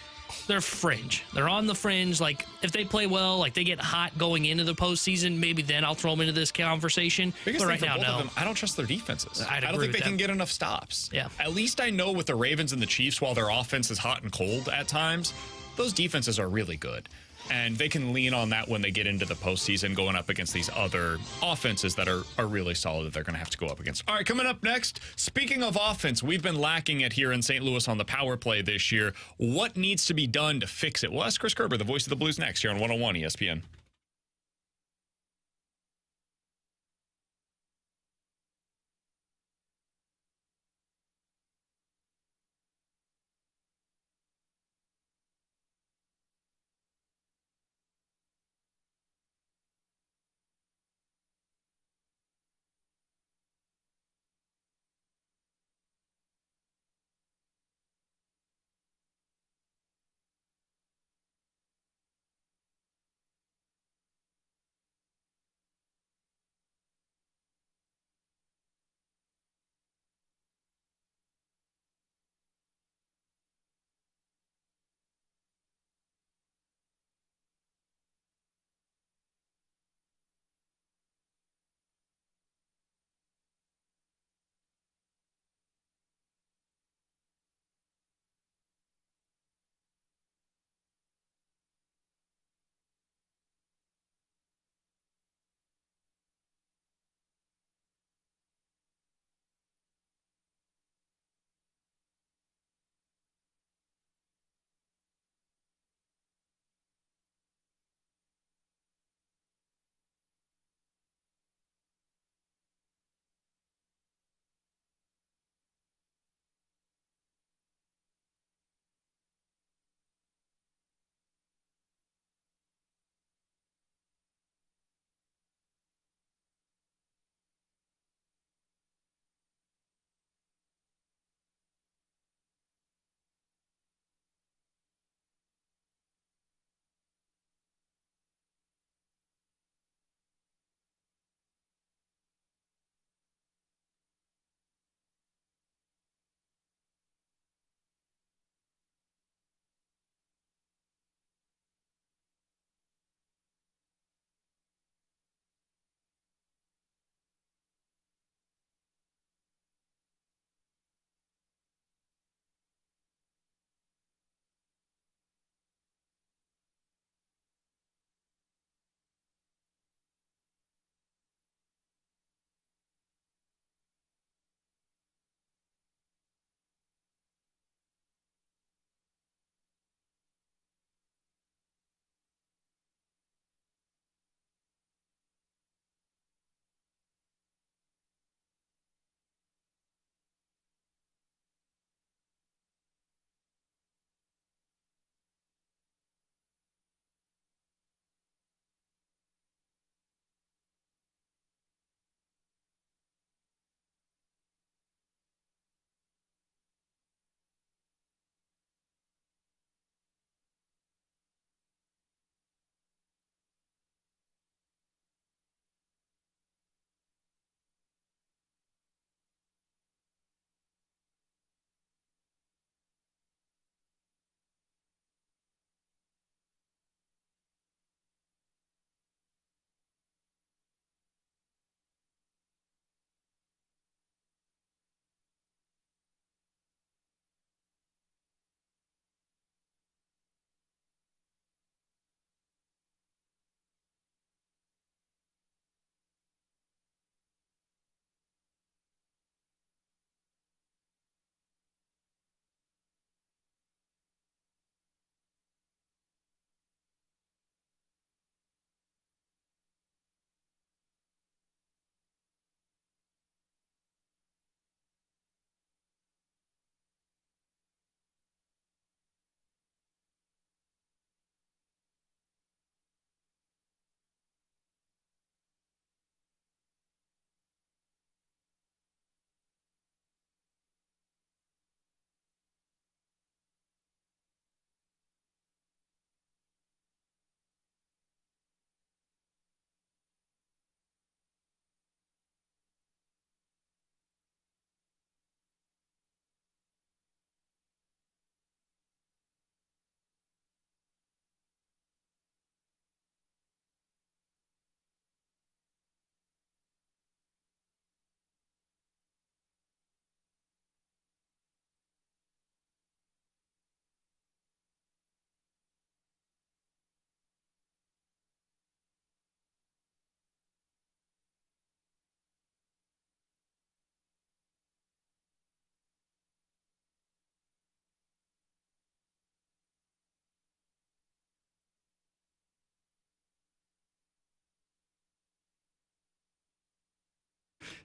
they're fringe. They're on the fringe. Like, if they play well, like they get hot going into the postseason, maybe then I'll throw them into this conversation. Biggest But thing right for now, both no. of them, I don't trust their defenses. I'd I don't agree think they with can that. get enough stops. Yeah. At least I know with the Ravens and the Chiefs, while their offense is hot and cold at times, those defenses are really good. And they can lean on that when they get into the postseason, going up against these other offenses that are really solid that they're going to have to go up against. All right, coming up next, speaking of offense, we've been lacking it here in St. Louis on the power play this year. What needs to be done to fix it? We'll ask Chris Kerber, the voice of the Blues, next here on 101 ESPN.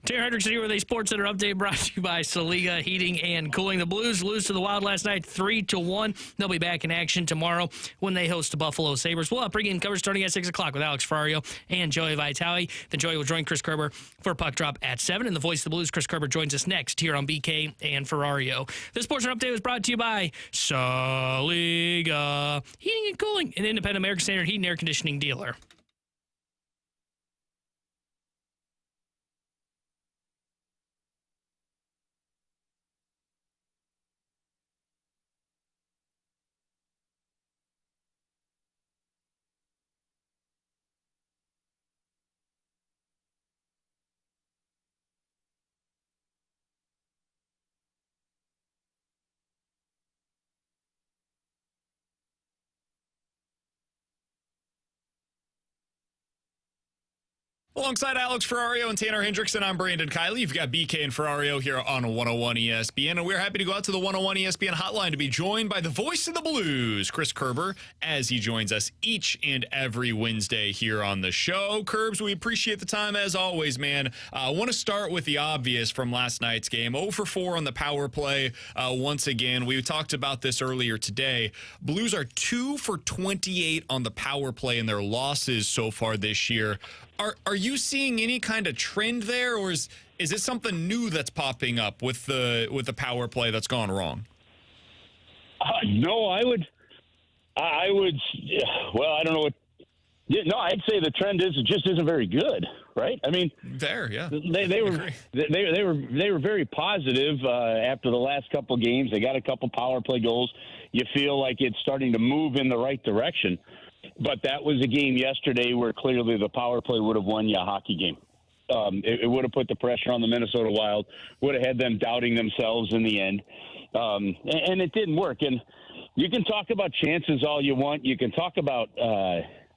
Taylor Hendrickson here with a Sports Center update brought to you by Saliga Heating and Cooling. The Blues lose to the Wild last night 3-1. They'll be back in action tomorrow when they host the Buffalo Sabres. We'll have pregame coverage starting at 6 o'clock with Alex Ferrario and Joey Vitale. Then Joey will join Chris Kerber for Puck Drop at 7. And the voice of the Blues, Chris Kerber, joins us next here on BK and Ferrario. This Sports Center update was brought to you by Saliga Heating and Cooling, an independent American Standard heating and air conditioning dealer. Alongside Alex Ferrario and Tanner Hendrickson, I'm Brandon Kiley. You've got BK and Ferrario here on 101 ESPN, and we're happy to go out to the 101 ESPN hotline to be joined by the voice of the Blues, Chris Kerber, as he joins us each and every Wednesday here on the show. Kerbs, we appreciate the time as always, man. I want to start with the obvious from last night's game. 0 for 4 on the power play once again. We talked about this earlier today. Blues are 2 for 28 on the power play in their losses so far this year. Are you seeing any kind of trend there, or is it something new that's popping up with the power play that's gone wrong? No, I would. Well, I don't know what. Yeah, no, I'd say the trend is it just isn't very good, right? I mean, there, yeah. They were very positive after the last couple games. They got a couple power play goals. You feel like it's starting to move in the right direction. But that was a game yesterday where clearly the power play would have won you a hockey game. It would have put the pressure on the Minnesota Wild, would have had them doubting themselves in the end. And it didn't work. And you can talk about chances all you want. You can talk about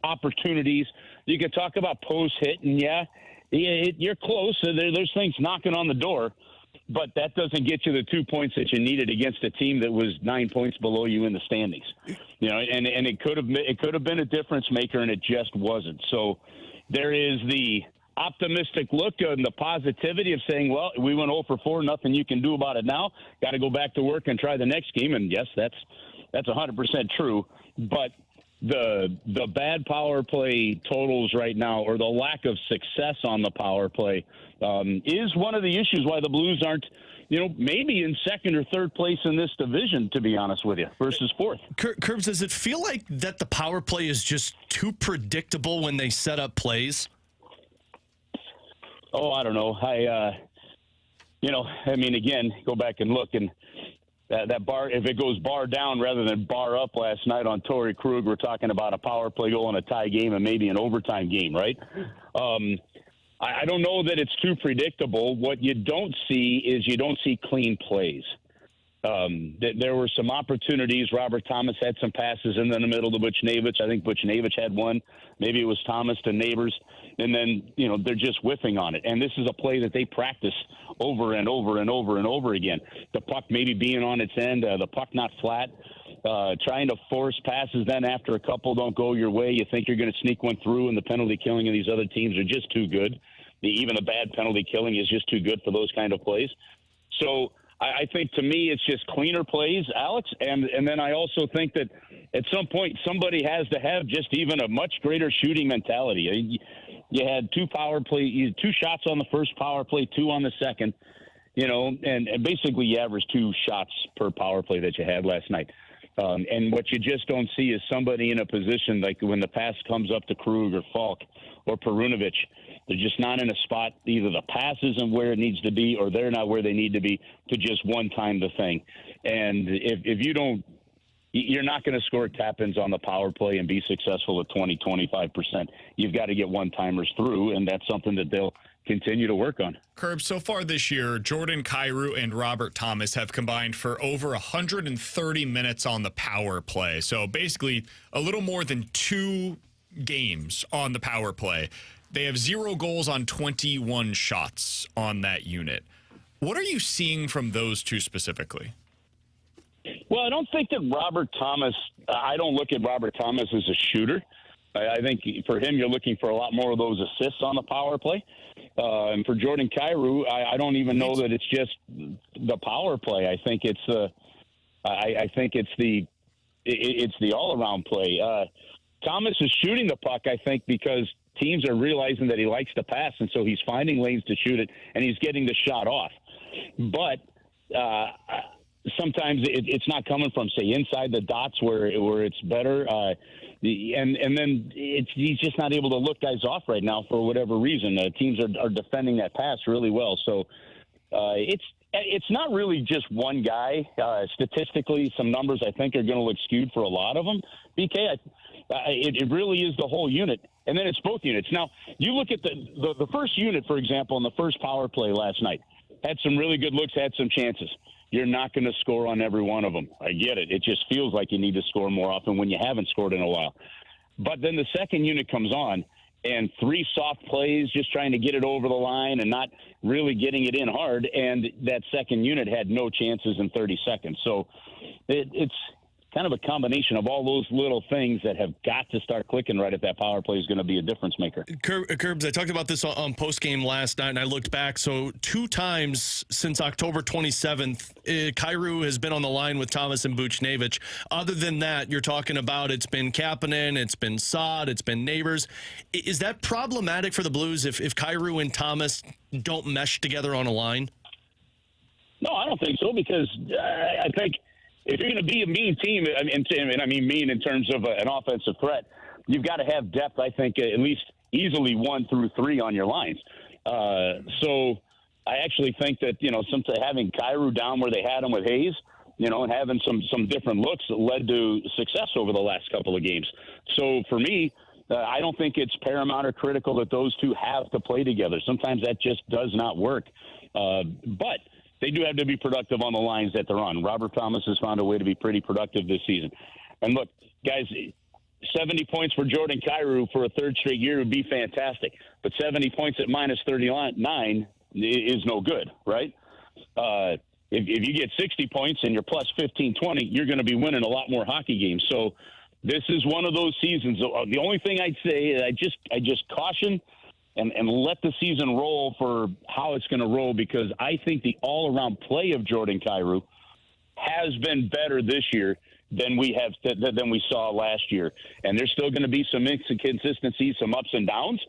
opportunities. You can talk about post hit. And, you're close. So there's things knocking on the door. But that doesn't get you the 2 points that you needed against a team that was 9 points below you in the standings. You know, and it could have been a difference maker, and it just wasn't. So there is the optimistic look and the positivity of saying, well, we went 0 for 4, nothing you can do about it now. Got to go back to work and try the next game. And yes, that's 100% true. But the bad power play totals right now, or the lack of success on the power play, is one of the issues why the Blues aren't, maybe in second or third place in this division, to be honest with you, versus fourth. Curbs, does it feel like that the power play is just too predictable when they set up plays? Oh, I don't know. Again, go back and look, and that bar, if it goes bar down rather than bar up last night on Torrey Krug, we're talking about a power play goal in a tie game and maybe an overtime game, right? I don't know that it's too predictable. What you don't see is you don't see clean plays. There were some opportunities. Robert Thomas had some passes in the middle to Buchnevich. I think Buchnevich had one. Maybe it was Thomas to Neighbors. And then, they're just whiffing on it. And this is a play that they practice over and over and over and over again. The puck maybe being on its end, the puck not flat, trying to force passes. Then after a couple don't go your way, you think you're going to sneak one through, and the penalty killing of these other teams are just too good. Even the bad penalty killing is just too good for those kind of plays. So I think, to me, it's just cleaner plays, Alex. And then I also think that at some point somebody has to have just even a much greater shooting mentality. You had two shots on the first power play, 2 on the second, and basically you averaged 2 shots per power play that you had last night. And what you just don't see is somebody in a position like when the pass comes up to Krug or Falk or Perunovic, they're just not in a spot. Either the pass isn't where it needs to be or they're not where they need to be to just one-time the thing. And if you don't, you're not going to score tap-ins on the power play and be successful at 20-25%. You've got to get one-timers through, and that's something that they'll continue to work on. Curb, so far this year, Jordan Kyrou and Robert Thomas have combined for over 130 minutes on the power play. So basically a little more than 2 games on the power play. They have 0 goals on 21 shots on that unit. What are you seeing from those 2 specifically? Well, I don't think that I don't look at Robert Thomas as a shooter. I think for him, you're looking for a lot more of those assists on the power play. And for Jordan Kyrou, I don't even know that it's just the power play. I think it's the all-around play. Thomas is shooting the puck, I think, because teams are realizing that he likes to pass, and so he's finding lanes to shoot it, and he's getting the shot off. But sometimes it's not coming from, say, inside the dots where it's better. And then he's just not able to look guys off right now for whatever reason. Teams are defending that pass really well. So it's not really just one guy. Statistically, some numbers I think are going to look skewed for a lot of them. BK, it really is the whole unit. And then it's both units. Now, you look at the first unit, for example, in the first power play last night. Had some really good looks, had some chances. You're not going to score on every one of them. I get it. It just feels like you need to score more often when you haven't scored in a while. But then the second unit comes on, and 3 soft plays, just trying to get it over the line and not really getting it in hard, and that second unit had no chances in 30 seconds. So it's kind of a combination of all those little things that have got to start clicking right if that power play is going to be a difference maker. Kerbs, I talked about this on postgame last night, and I looked back. So 2 times since October 27th, Kyrou has been on the line with Thomas and Buchnevich. Other than that, you're talking about it's been Kapanen, it's been Saad, it's been Neighbors. Is that problematic for the Blues if Kyrou and Thomas don't mesh together on a line? No, I don't think so, because I think if you're going to be a mean team, and I mean mean in terms of an offensive threat, you've got to have depth, I think, at least easily 1 through 3 on your lines. So I actually think that, having Kyrou down where they had him with Hayes, and having some different looks led to success over the last couple of games. So for me, I don't think it's paramount or critical that those two have to play together. Sometimes that just does not work. But they do have to be productive on the lines that they're on. Robert Thomas has found a way to be pretty productive this season. And look, guys, 70 points for Jordan Kyrou for a third straight year would be fantastic. But 70 points at minus 39 is no good, right? If you get 60 points and you're plus 15, 20, you're going to be winning a lot more hockey games. So this is one of those seasons. The only thing I'd say is I just caution and let the season roll for how it's going to roll, because I think the all-around play of Jordan Kyrou has been better this year than we saw last year. And there's still going to be some inconsistencies, some ups and downs.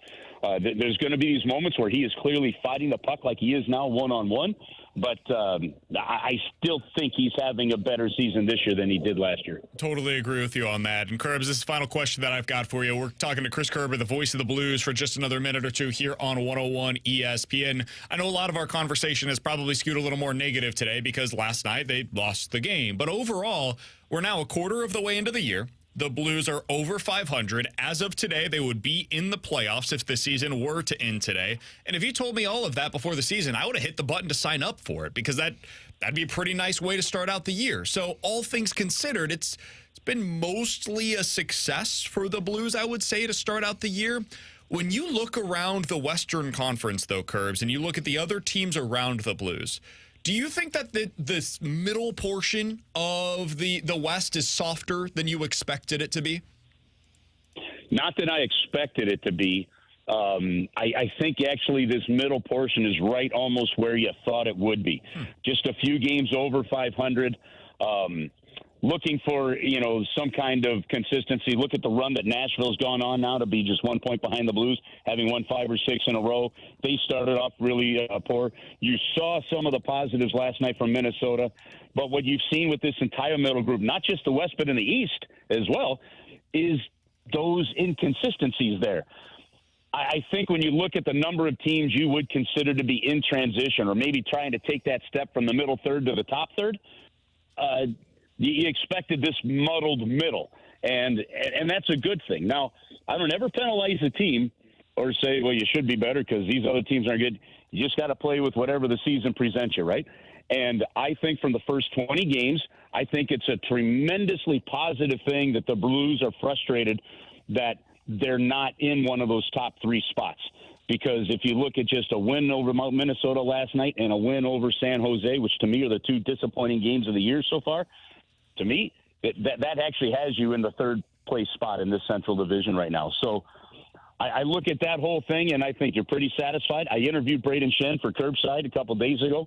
There's going to be these moments where he is clearly fighting the puck like he is now one-on-one. But I still think he's having a better season this year than he did last year. Totally agree with you on that. And Kerbs, this is the final question that I've got for you. We're talking to Chris Kerber, the voice of the Blues, for just another minute or two here on 101 ESPN. I know a lot of our conversation has probably skewed a little more negative today because last night they lost the game. But overall, we're now a quarter of the way into the year. The Blues are over 500. As of today, they would be in the playoffs if the season were to end today. And if you told me all of that before the season, I would have hit the button to sign up for it, because that'd be a pretty nice way to start out the year. So all things considered, it's been mostly a success for the Blues, I would say, to start out the year. When you look around the Western Conference, though, Kerbs, and you look at the other teams around the Blues, do you think that this middle portion of the West is softer than you expected it to be? Not that I expected it to be. I think actually this middle portion is right almost where you thought it would be. Just a few games over 500. Looking for, some kind of consistency. Look at the run that Nashville's gone on now to be just 1 point behind the Blues, having won 5 or 6 in a row. They started off really poor. You saw some of the positives last night from Minnesota, but what you've seen with this entire middle group, not just the West but in the East as well, is those inconsistencies there. I think when you look at the number of teams you would consider to be in transition or maybe trying to take that step from the middle third to the top third, you expected this muddled middle, and that's a good thing. Now, I don't ever penalize the team or say, well, you should be better because these other teams aren't good. You just got to play with whatever the season presents you, right? And I think from the first 20 games, I think it's a tremendously positive thing that the Blues are frustrated that they're not in one of those top 3 spots. Because if you look at just a win over Minnesota last night and a win over San Jose, which to me are the 2 disappointing games of the year so far, to me, that actually has you in the third place spot in this Central Division right now. So I look at that whole thing, and I think you're pretty satisfied. I interviewed Braden Shen for Curbside a couple days ago.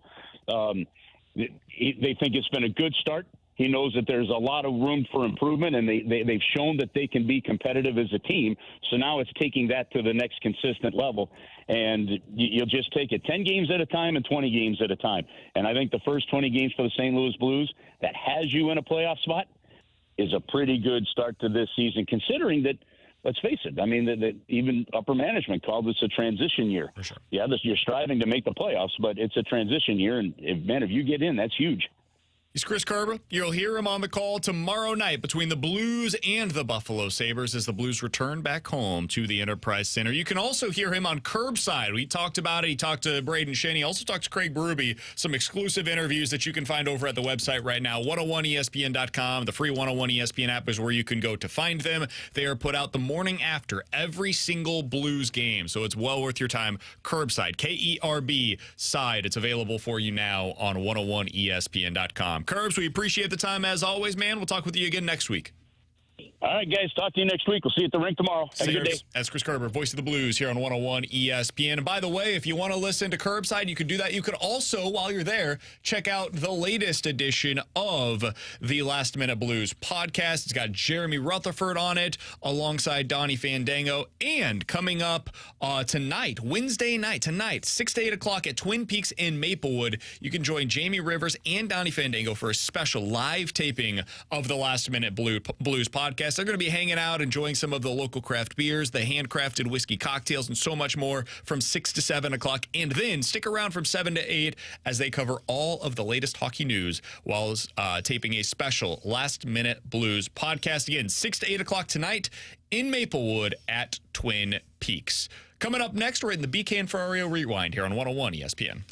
They think it's been a good start. He knows that there's a lot of room for improvement, and they've shown that they can be competitive as a team. So now it's taking that to the next consistent level. And you'll just take it 10 games at a time and 20 games at a time. And I think the first 20 games for the St. Louis Blues that has you in a playoff spot is a pretty good start to this season, considering that, let's face it, I mean, that even upper management called this a transition year. For sure. Yeah, you're striving to make the playoffs, but it's a transition year. And, if you get in, that's huge. He's Chris Kerber. You'll hear him on the call tomorrow night between the Blues and the Buffalo Sabres as the Blues return back home to the Enterprise Center. You can also hear him on Curbside. We talked about it. He talked to Braden Shen. He also talked to Craig Berube. Some exclusive interviews that you can find over at the website right now, 101ESPN.com. The free 101 ESPN app is where you can go to find them. They are put out the morning after every single Blues game, so it's well worth your time. Curbside, Kerb side. It's available for you now on 101ESPN.com. Curbs, we appreciate the time as always, man. We'll talk with you again next week. All right, guys. Talk to you next week. We'll see you at the rink tomorrow. Have a good day. That's Chris Kerber, voice of the Blues here on 101 ESPN. And by the way, if you want to listen to Curbside, you can do that. You could also, while you're there, check out the latest edition of the Last Minute Blues podcast. It's got Jeremy Rutherford on it alongside Donnie Fandango. And coming up tonight, Wednesday night, 6 to 8 o'clock at Twin Peaks in Maplewood, you can join Jamie Rivers and Donnie Fandango for a special live taping of the Last Minute Blues podcast. They're going to be hanging out, enjoying some of the local craft beers, the handcrafted whiskey cocktails, and so much more from 6 to 7 o'clock. And then stick around from 7 to 8 as they cover all of the latest hockey news while taping a special Last Minute Blues podcast. Again, 6 to 8 o'clock tonight in Maplewood at Twin Peaks. Coming up next, we're in the BK and Ferrario Rewind here on 101 ESPN.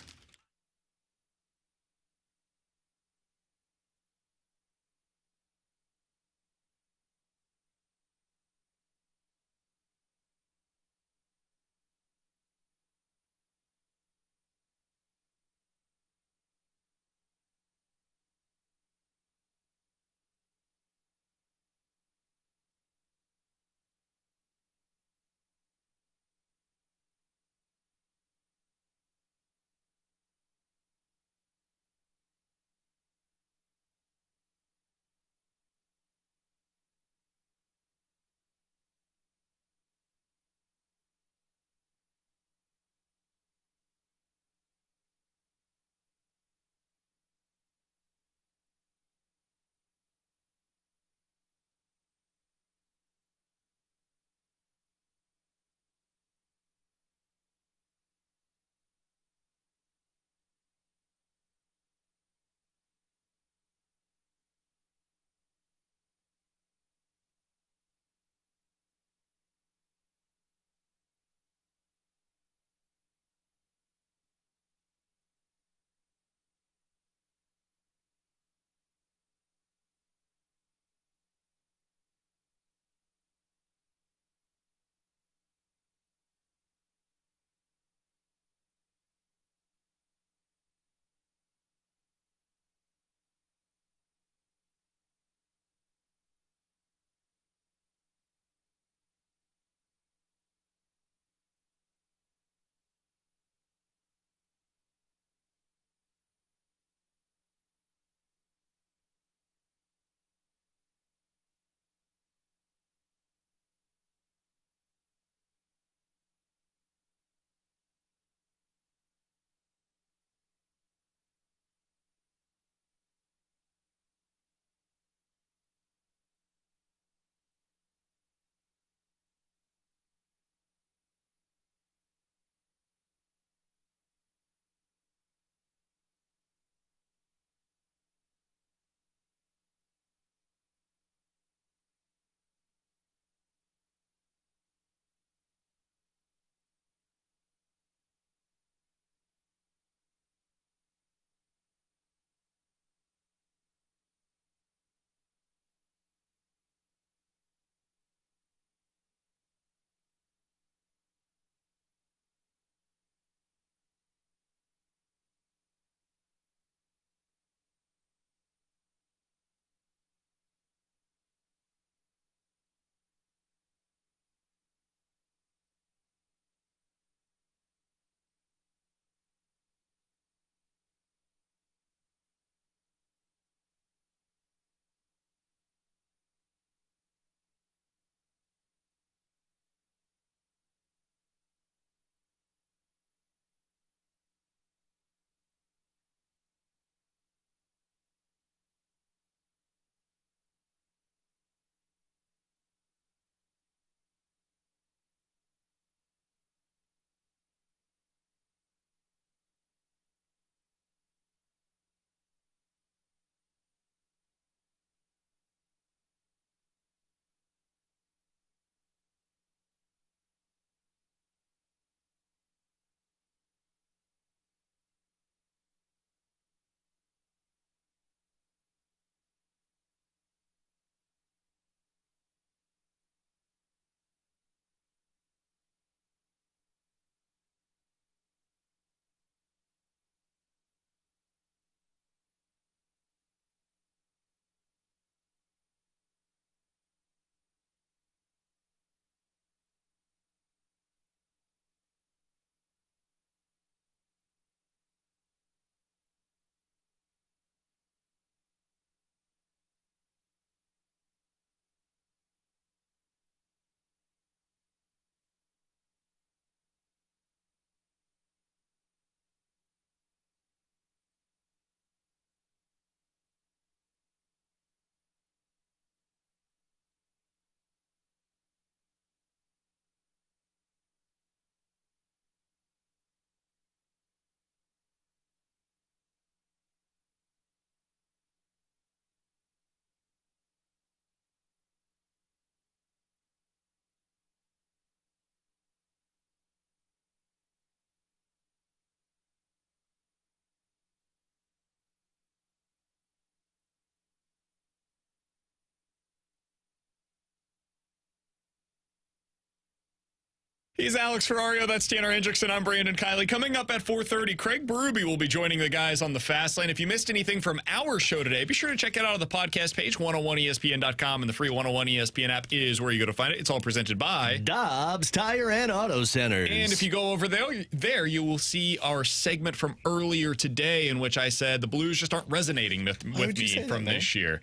He's Alex Ferrario. That's Tanner Hendrickson. I'm Brandon Kiley. Coming up at 4:30, Craig Berube will be joining the guys on the Fast Lane. If you missed anything from our show today, be sure to check it out on the podcast page, 101ESPN.com, and the free 101 ESPN app is where you go to find it. It's all presented by Dobbs Tire and Auto Centers. And if you go over there, you will see our segment from earlier today in which I said the Blues just aren't resonating with me from this year.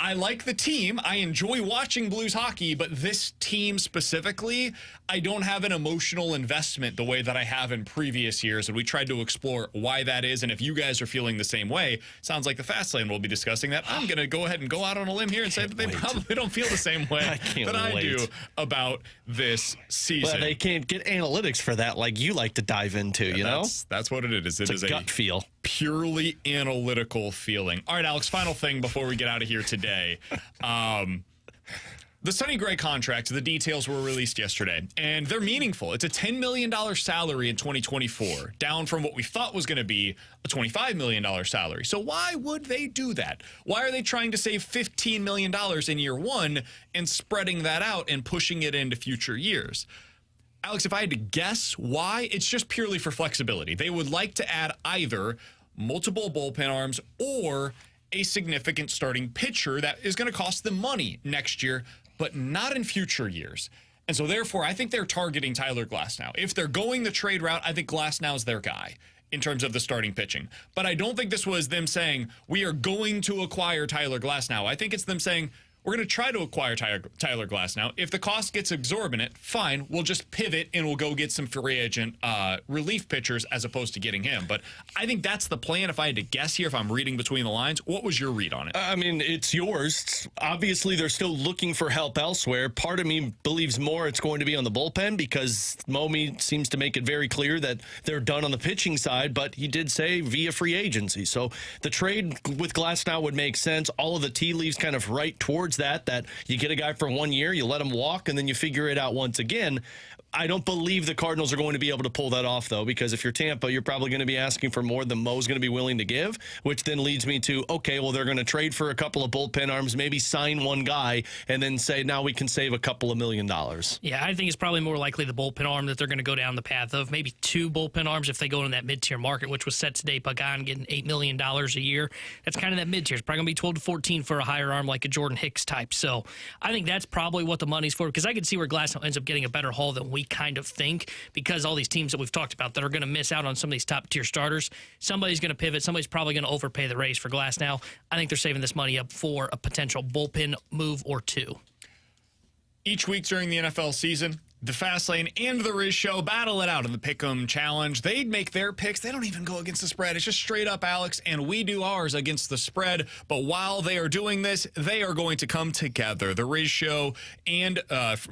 I like the team. I enjoy watching Blues hockey, but this team specifically, I don't have an emotional investment the way that I have in previous years. And we tried to explore why that is. And if you guys are feeling the same way, sounds like the Fast Lane will be discussing that. I'm going to go ahead and go out on a limb here and say that they probably don't feel the same way that I do about this season. But they can't get analytics for that like you like to dive into, you know? That's what it is. It is a gut feel. Purely analytical feeling. All right, Alex, final thing before we get out of here today. The Sonny Gray contract, the details were released yesterday, and they're meaningful. It's a $10 million salary in 2024, down from what we thought was going to be a $25 million salary. So why would they do that? Why are they trying to save $15 million in year one and spreading that out and pushing it into future years? Alex, if I had to guess why, it's just purely for flexibility. They would like to add either multiple bullpen arms or a significant starting pitcher that is going to cost them money next year, but not in future years. And so therefore, I think they're targeting Tyler Glasnow. If they're going the trade route, I think Glasnow's their guy in terms of the starting pitching. But I don't think this was them saying, we are going to acquire Tyler Glasnow. I think it's them saying, we're going to try to acquire Tyler Glasnow. If the cost gets exorbitant, fine, we'll just pivot and we'll go get some free agent relief pitchers as opposed to getting him. But I think that's the plan. If I had to guess here, if I'm reading between the lines, what was your read on it? I mean, it's yours. Obviously, they're still looking for help elsewhere. Part of me believes more it's going to be on the bullpen because Momi seems to make it very clear that they're done on the pitching side, but he did say via free agency. So the trade with Glasnow would make sense. All of the tea leaves kind of right towards that you get a guy for 1 year, you let him walk, and then you figure it out once again. I don't believe the Cardinals are going to be able to pull that off, though, because if you're Tampa, you're probably going to be asking for more than Mo's going to be willing to give, which then leads me to, okay, well, they're going to trade for a couple of bullpen arms, maybe sign one guy, and then say, now we can save a couple of $1 million. Yeah, I think it's probably more likely the bullpen arm that they're going to go down the path of. Maybe 2 bullpen arms if they go in that mid-tier market, which was set today. Pagan getting $8 million a year. That's kind of that mid-tier. It's probably going to be 12 to 14 for a higher arm like a Jordan Hicks type. So I think that's probably what the money's for, because I could see where Glasnow ends up getting a better haul than we kind of think, because all these teams that we've talked about that are going to miss out on some of these top-tier starters, somebody's going to pivot. Somebody's probably going to overpay the raise for Glasnow. I think they're saving this money up for a potential bullpen move or 2. Each week during the NFL season, the Fast Lane and the Riz Show battle it out in the Pick'em Challenge. They'd make their picks. They don't even go against the spread. It's just straight up Alex, and we do ours against the spread. But while they are doing this, they are going to come together. The Riz Show and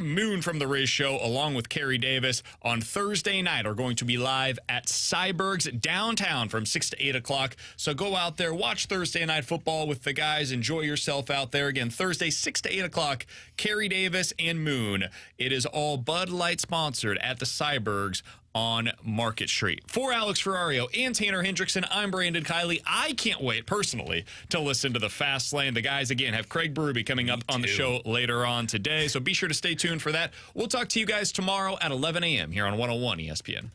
Moon from the Riz Show, along with Kerry Davis, on Thursday night are going to be live at Cyberg's downtown from 6 to 8 o'clock. So go out there, watch Thursday Night Football with the guys. Enjoy yourself out there. Again, Thursday, 6 to 8 o'clock, Kerry Davis and Moon. It is all Bud Light sponsored at the Cybergs on Market Street. For Alex Ferrario and Tanner Hendrickson, I'm Brandon Kiley. I can't wait, personally, to listen to the Fast Lane. The guys, again, have Craig Berube coming up on the show later on today, so be sure to stay tuned for that. We'll talk to you guys tomorrow at 11 a.m. here on 101 ESPN.